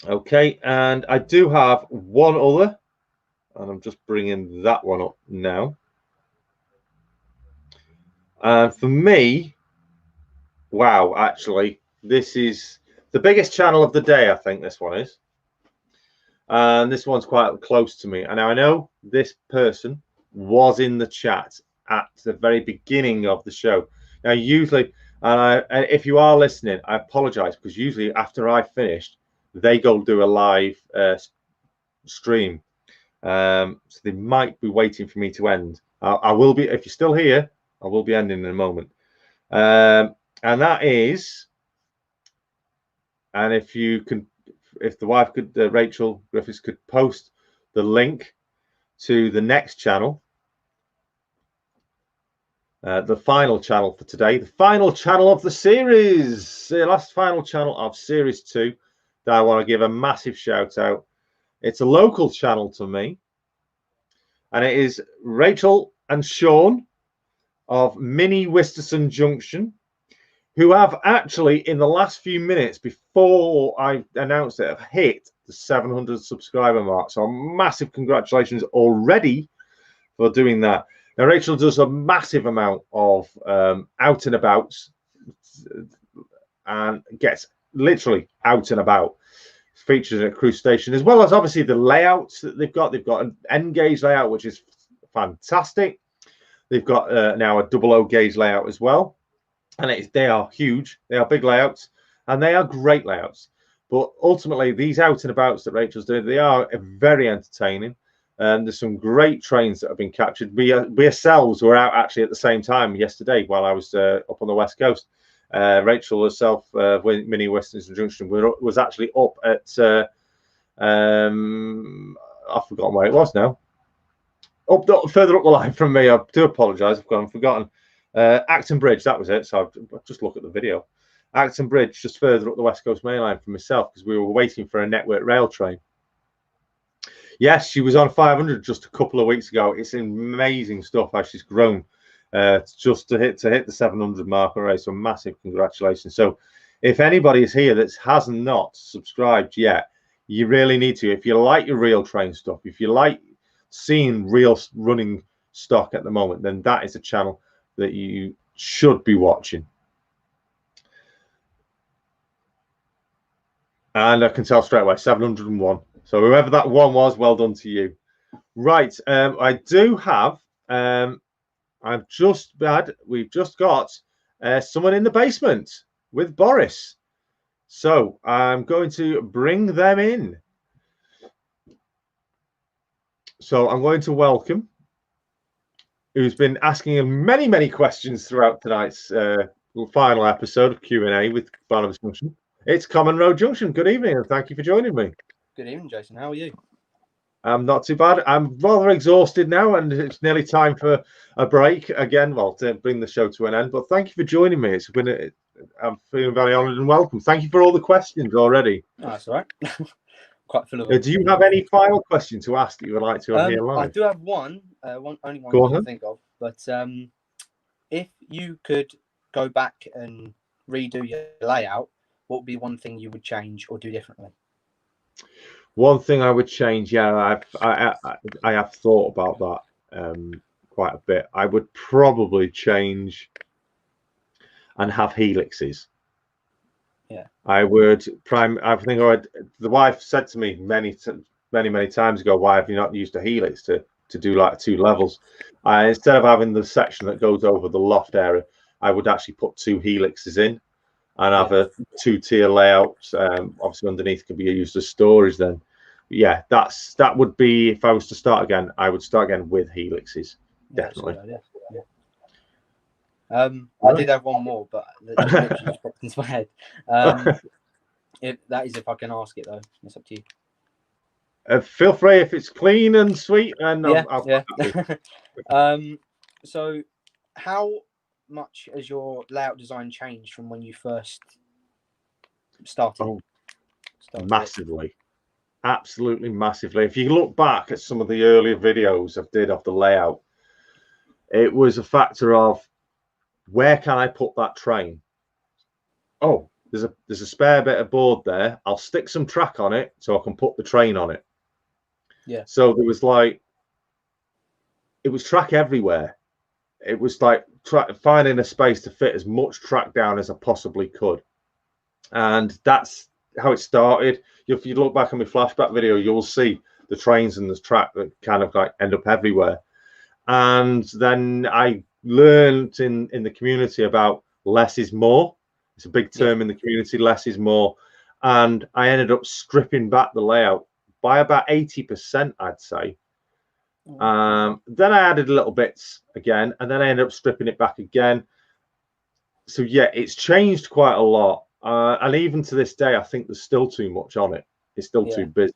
Speaker 1: Okay, and I do have one other, and I'm just bringing that one up now. And for me, wow, actually, this is the biggest channel of the day, I think this one is. And this one's quite close to me. And I know this person was in the chat at the very beginning of the show. Now, usually, and if you are listening, I apologize, because usually after I finished, they go do a live stream. So they might be waiting for me to end. I will be, if you're still here, I will be ending in a moment. And that is, and if you can, if the wife could, Rachel Griffiths could post the link to the next channel, the final channel for today, the final channel of the series, the last final channel of series 2 that I want to give a massive shout out. It's a local channel to me, and it is Rachel and Sean of Mini Wisterson Junction, who have actually, in the last few minutes before I announced it, have hit the 700 subscriber mark. So massive congratulations already for doing that. Now, Rachel does a massive amount of out and abouts and gets literally out and about. Features at Cruise Station, as well as obviously the layouts that they've got. They've got an N gauge layout, which is fantastic. They've got now a 00 gauge layout as well. And they are huge. They are big layouts, and they are great layouts. But ultimately, these out and abouts that Rachel's doing, they are very entertaining. And there's some great trains that have been captured. We ourselves were out actually at the same time yesterday while I was up on the West Coast. Rachel herself, Mini Western Junction, was actually up at I've forgotten where it was now. Further up the line from me. I do apologise. I've forgotten. Acton Bridge, that was it. So I've just look at the video. Acton Bridge, just further up the West Coast Main Line from myself, because we were waiting for a Network Rail train. Yes, she was on 500 just a couple of weeks ago. It's amazing stuff how she's grown just to hit the 700 mark already. So massive congratulations. So if anybody is here that has not subscribed yet, you really need to. If you like your real train stuff, if you like seeing real running stock at the moment, then that is a channel that you should be watching. And I can tell straight away, 701. So whoever that one was, well done to you. Right, I do have. We've just got someone in the basement with Boris. So I'm going to bring them in. So I'm going to welcome, who's been asking many, many questions throughout tonight's final episode of Q&A with Barnabas Junction. It's Common Road Junction. Good evening, and thank you for joining me.
Speaker 8: Good evening, Jason. How are you? I'm
Speaker 1: not too bad. I'm rather exhausted now, and it's nearly time for a break again. Well, to bring the show to an end. But thank you for joining me. It's been. I'm feeling very honoured and welcome. Thank you for all the questions already.
Speaker 8: Oh, that's all right. Quite full of them.
Speaker 1: Do you have any final question to ask that you would like to hear live?
Speaker 8: I do have one. Only one
Speaker 1: I
Speaker 8: can think of. But if you could go back and redo your layout, what would be one thing you would change or do differently?
Speaker 1: One thing I would change, yeah, I have thought about that quite a bit. I would probably change and have helixes.
Speaker 8: Yeah,
Speaker 1: I would the wife said to me many times ago, why have you not used a helix to do like 2 levels? Instead of having the section that goes over the loft area, I would actually put 2 helixes in and have a 2-tier layout. Obviously underneath can be used as storage then. Yeah, that would be, if I was to start again, I would start again with helixes. Definitely.
Speaker 8: I did have one more, but that just popped into my head. If I can ask it though, it's up to you.
Speaker 1: Feel free, if it's clean and sweet, and
Speaker 8: so how much has your layout design changed from when you first started?
Speaker 1: Massively. Absolutely massively. If you look back at some of the earlier videos I did of the layout, it was a factor of, where can I put that train? Oh, there's a spare bit of board there. I'll stick some track on it so I can put the train on it.
Speaker 8: Yeah.
Speaker 1: So there was it was track everywhere. It was like finding a space to fit as much track down as I possibly could. And that's how it started. If you look back on my flashback video, you'll see the trains and the track that kind of end up everywhere. And then I learned in the community about less is more. It's a big term in the community, less is more. And I ended up stripping back the layout by about 80%, I'd say. Then I added little bits again, and then I ended up stripping it back again. So yeah, it's changed quite a lot. And even to this day, I think there's still too much on it. It's still too busy.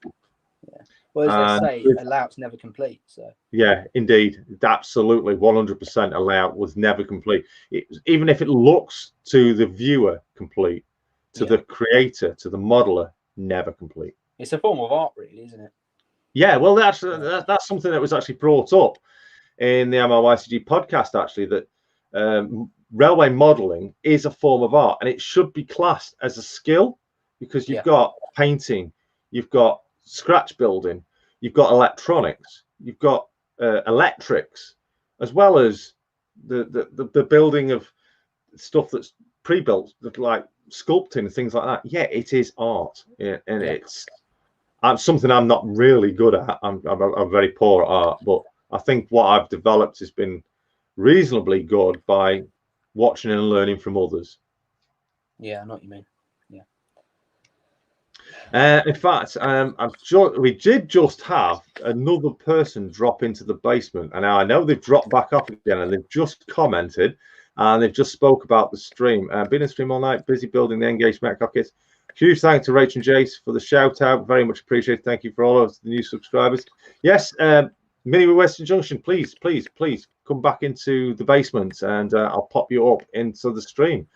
Speaker 8: Yeah. Well, as they say, a layout's never complete. So
Speaker 1: yeah, indeed, absolutely, 100%. A layout was never complete. Even if it looks to the viewer complete, to the creator, to the modeler, never complete.
Speaker 8: It's a form of art, really, isn't it?
Speaker 1: Yeah, well, that's something that was actually brought up in the MRYCG podcast, actually, that railway modelling is a form of art, and it should be classed as a skill, because you've got painting, you've got scratch building, you've got electronics, you've got electrics, as well as the building of stuff that's pre-built, like sculpting and things like that. Yeah, it is art, and it's something I'm not really good at. I'm very poor at art, but I think what I've developed has been reasonably good by watching and learning from others.
Speaker 8: Yeah, I know what you mean. Yeah.
Speaker 1: In fact, I'm sure we did just have another person drop into the basement, and now I know they've dropped back up again, and they've just commented, and they've just spoke about the stream. Been in stream all night, busy building the engaged Metcalf kits. Huge thanks to Rachel and Jace for the shout out. Very much appreciated. Thank you for all of the new subscribers. Yes, Mini Western Junction, please come back into the basement, and I'll pop you up into the stream.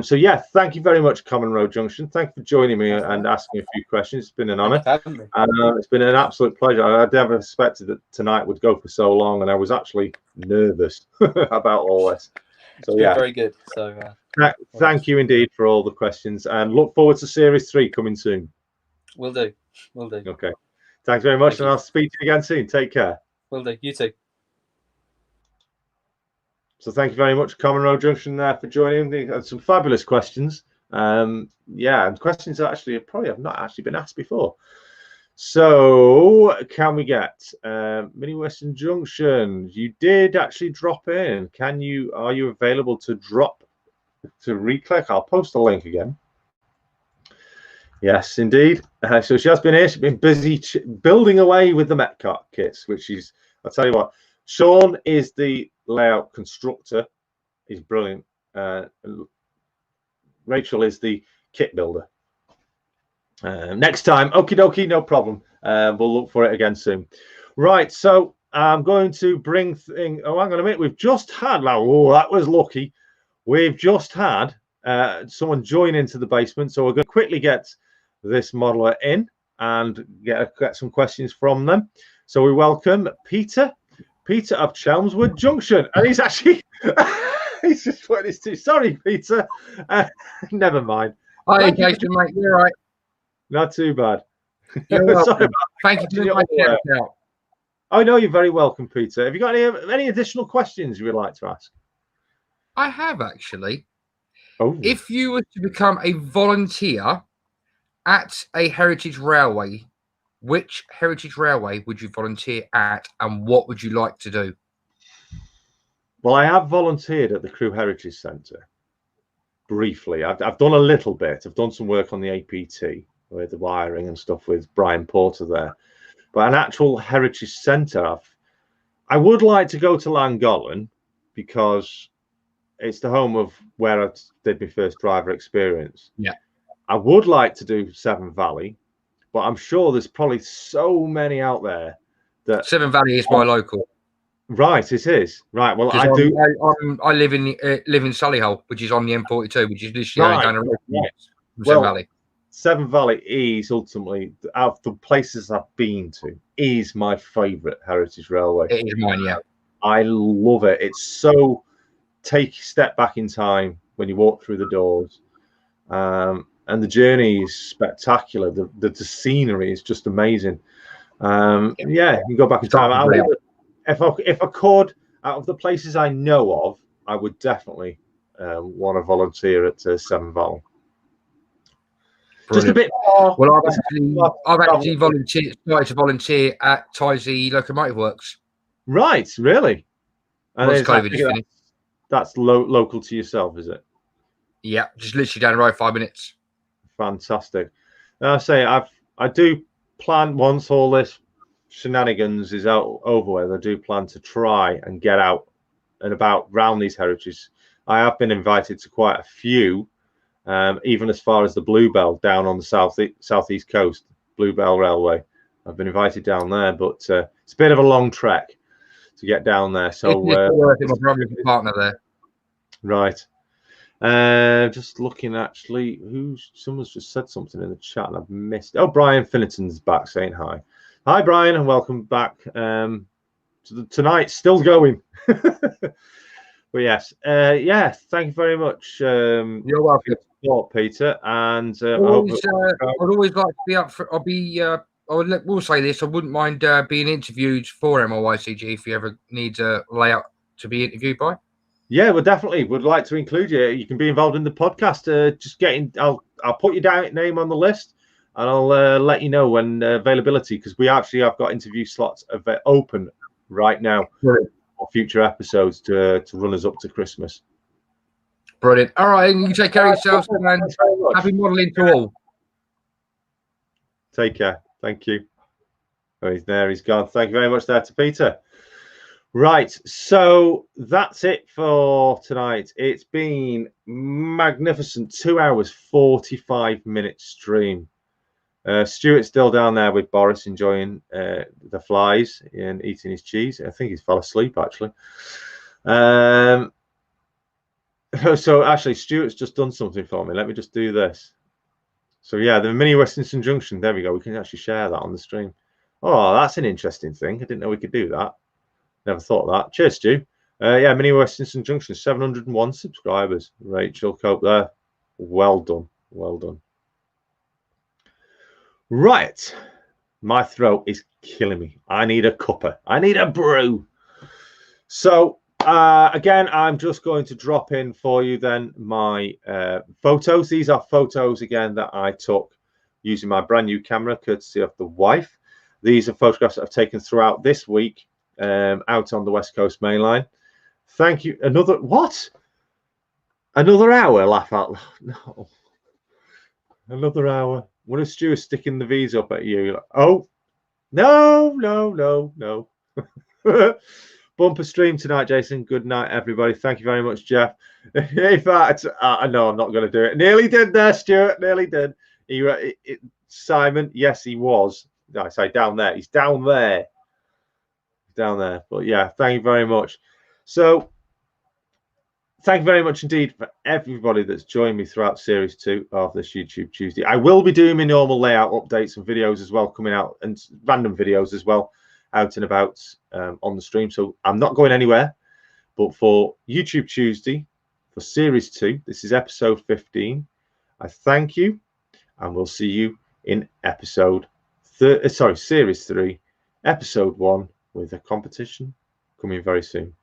Speaker 1: So yeah, thank you very much, Common Road Junction. Thank you for joining me and asking a few questions. It's been an honor. It's been an absolute pleasure. I never expected that tonight would go for so long, and I was actually nervous about all this. So yeah,
Speaker 8: very good. So
Speaker 1: thank you indeed for all the questions, and look forward to Series 3 coming soon.
Speaker 8: Will do.
Speaker 1: Okay, thanks very much, and I'll speak to you again soon. Take care.
Speaker 8: Will do. You too.
Speaker 1: So thank you very much, Common Road Junction, there for joining. They had some fabulous questions. Yeah, and questions that actually probably have not actually been asked before. So can we get Mini Western Junction? You did actually drop in. Are you available to re-click? I'll post a link again. Yes, indeed. So she has been here. She's been busy building away with the Metcalf kits, which is, I'll tell you what, Sean is the layout constructor. He's brilliant. Rachel is the kit builder. Next time, okie dokie, no problem. We'll look for it again soon. Right, so I'm going to bring oh, hang on a minute. We've just had, oh, that was lucky. We've just had someone join into the basement, so we're going to quickly get this modeler in and get some questions from them. So we welcome Peter of Chelmsford Junction, and he's actually he's just putting his two. Sorry, Peter. Never mind.
Speaker 9: Hi, Jason, mate. You're right.
Speaker 1: Not too bad.
Speaker 9: You're welcome. Thank you for my shout out.
Speaker 1: Oh no, you're very welcome, Peter. Have you got any additional questions you would like to ask?
Speaker 9: I have actually.
Speaker 1: Oh.
Speaker 9: If you were to become a volunteer at a heritage railway, which heritage railway would you volunteer at, and what would you like to do?
Speaker 1: Well, I have volunteered at the Crew Heritage Centre briefly. I've done a little bit. I've done some work on the APT with the wiring and stuff with Brian Porter there. But an actual heritage centre, I would like to go to Llangollen because it's the home of where I did my first driver experience.
Speaker 9: Yeah.
Speaker 1: I would like to do Severn Valley, but I'm sure there's probably so many out there that
Speaker 9: Severn Valley is my local.
Speaker 1: Right, it is. Right. Well, I
Speaker 9: live in Solihull, which is on the M42, which is literally down the road from Severn Valley.
Speaker 1: Severn Valley is ultimately, out of the places I've been to, is my favourite heritage railway.
Speaker 9: It is mine, yeah.
Speaker 1: I love it. It's so take a step back in time when you walk through the doors. And the journey is spectacular. The scenery is just amazing. Yeah, you can go back in time. If I could, out of the places I know of, I would definitely want to volunteer at Severn Valley. Just a bit more.
Speaker 9: Well, I've actually started to volunteer at Tynesy Locomotive Works.
Speaker 1: Right, really? And
Speaker 9: COVID
Speaker 1: that's local to yourself, is it?
Speaker 9: Yeah, just literally down the road, 5 minutes.
Speaker 1: Fantastic. I say I do plan, once all this shenanigans is over with, I do plan to try and get out and about round these heritages. I have been invited to quite a few, even as far as the Bluebell down on the southeast coast, Bluebell Railway. I've been invited down there, but it's a bit of a long trek to get down there. So
Speaker 9: my brother's partner there.
Speaker 1: Right. Just looking, actually, someone's just said something in the chat and I've missed. Oh, Brian Finneton's back saying hi. Hi, Brian, and welcome back. Tonight's still going. But yes, yeah, thank you very much.
Speaker 9: You're welcome,
Speaker 1: Peter. And
Speaker 9: I'd always like to be up for. We'll say this. I wouldn't mind being interviewed for MRYCG if you ever need a layout to be interviewed by.
Speaker 1: Yeah, well, definitely would like to include you. You can be involved in the podcast. Just I'll put your name on the list, and I'll let you know when availability, because we actually have got interview slots open right now for future episodes to run us up to Christmas.
Speaker 9: Brilliant. All right, you take care of yourselves, and happy modelling to all.
Speaker 1: Take care. Thank you. Oh, he's there. He's gone. Thank you very much there to Peter. Right. So that's it for tonight. It's been magnificent. 2 hours, 45 minute stream. Stuart's still down there with Boris enjoying the flies and eating his cheese. I think he's fell asleep actually. So actually, Stuart's just done something for me. Let me just do this. So yeah, the mini Westminster Junction. There we go. We can actually share that on the stream. Oh, that's an interesting thing. I didn't know we could do that. Never thought of that. Cheers, Stu. Yeah, mini Westminster Junction, 701 subscribers. Rachel Cope there. Well done. Well done. Right. My throat is killing me. I need a cuppa. I need a brew. So again, I'm just going to drop in for you then my photos. These are photos again that I took using my brand new camera, courtesy of the wife. These are photographs that I've taken throughout this week out on the West Coast Main Line. Thank you. Another what? Another hour? Laugh out loud. No. Another hour. What if Stuart sticking the V's up at you? Like, oh, no, no, no, no. Bumper stream tonight, Jason. Good night, everybody. Thank you very much, Jeff. In fact, I know I'm not going to do it. Nearly did there, Stuart. Nearly did. Simon, yes, he was. No, I say down there. He's down there. Down there. But yeah, thank you very much. So thank you very much indeed for everybody that's joined me throughout Series 2 of this YouTube Tuesday. I will be doing my normal layout updates and videos as well coming out, and random videos as well out and about on the stream. So I'm not going anywhere. But for YouTube Tuesday, for Series 2, this is episode 15. I thank you, and we'll see you in Series 3, episode 1, with a competition coming very soon.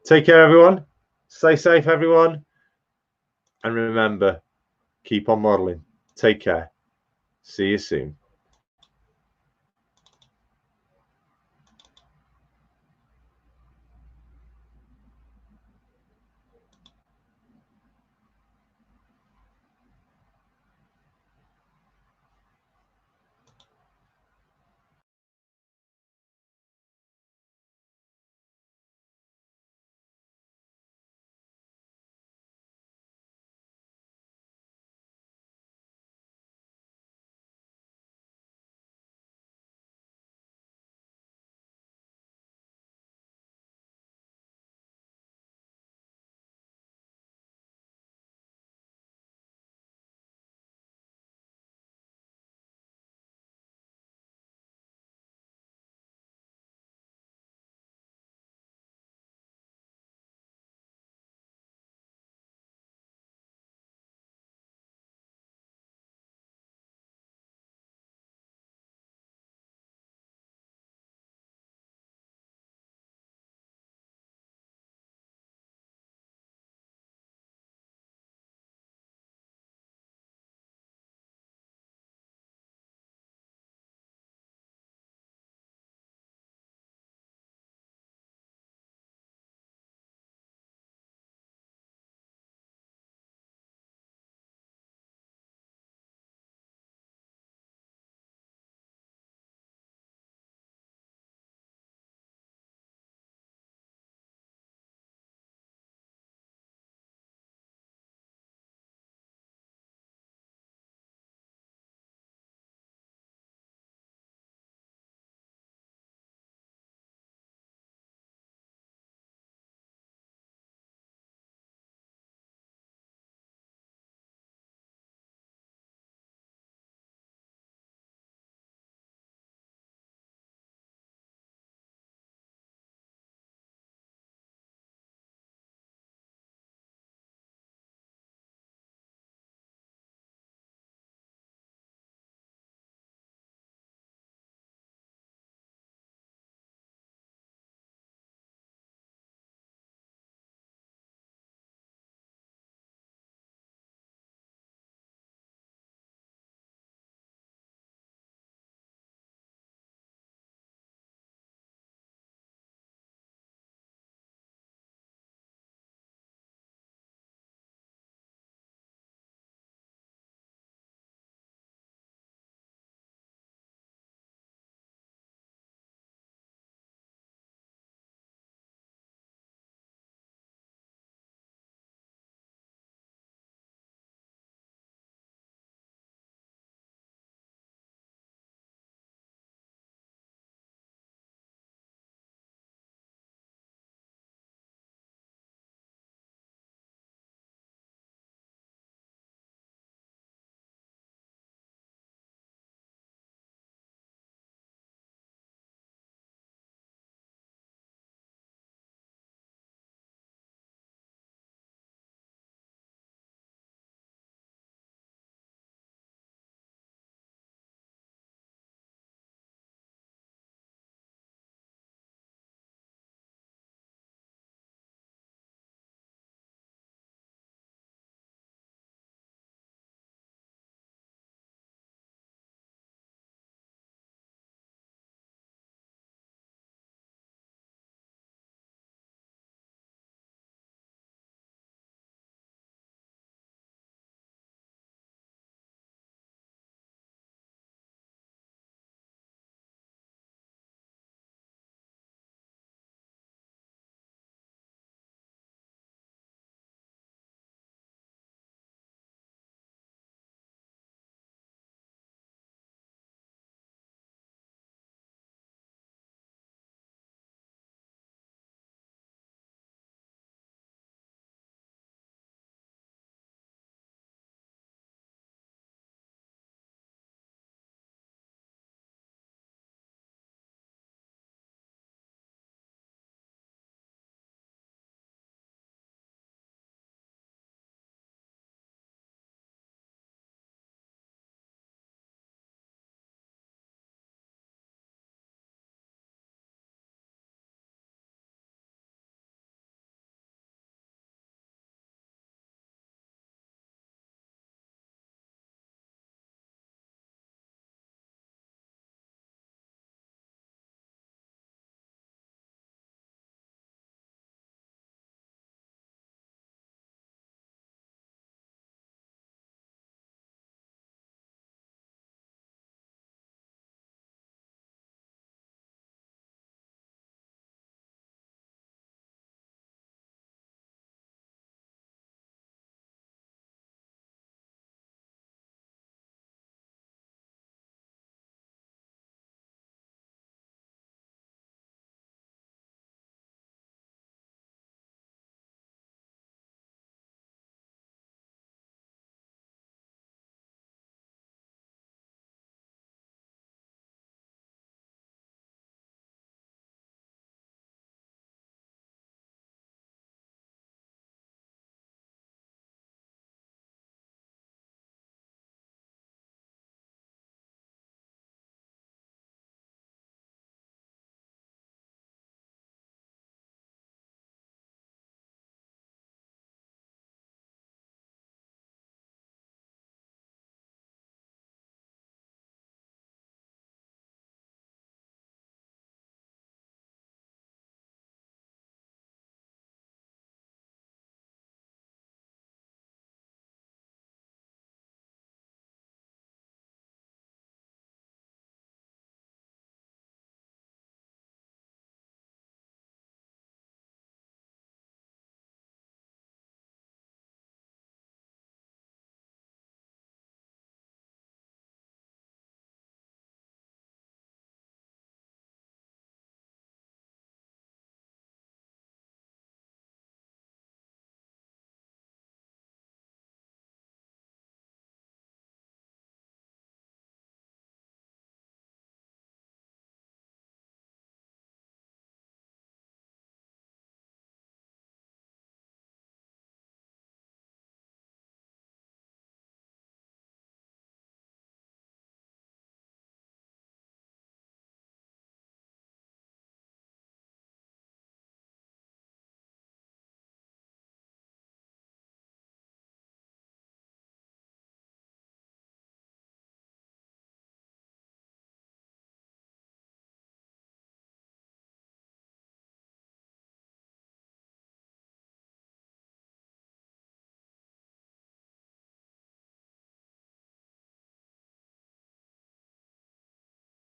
Speaker 1: Take care, everyone. Stay safe, everyone. And remember, keep on modeling. Take care. See you soon.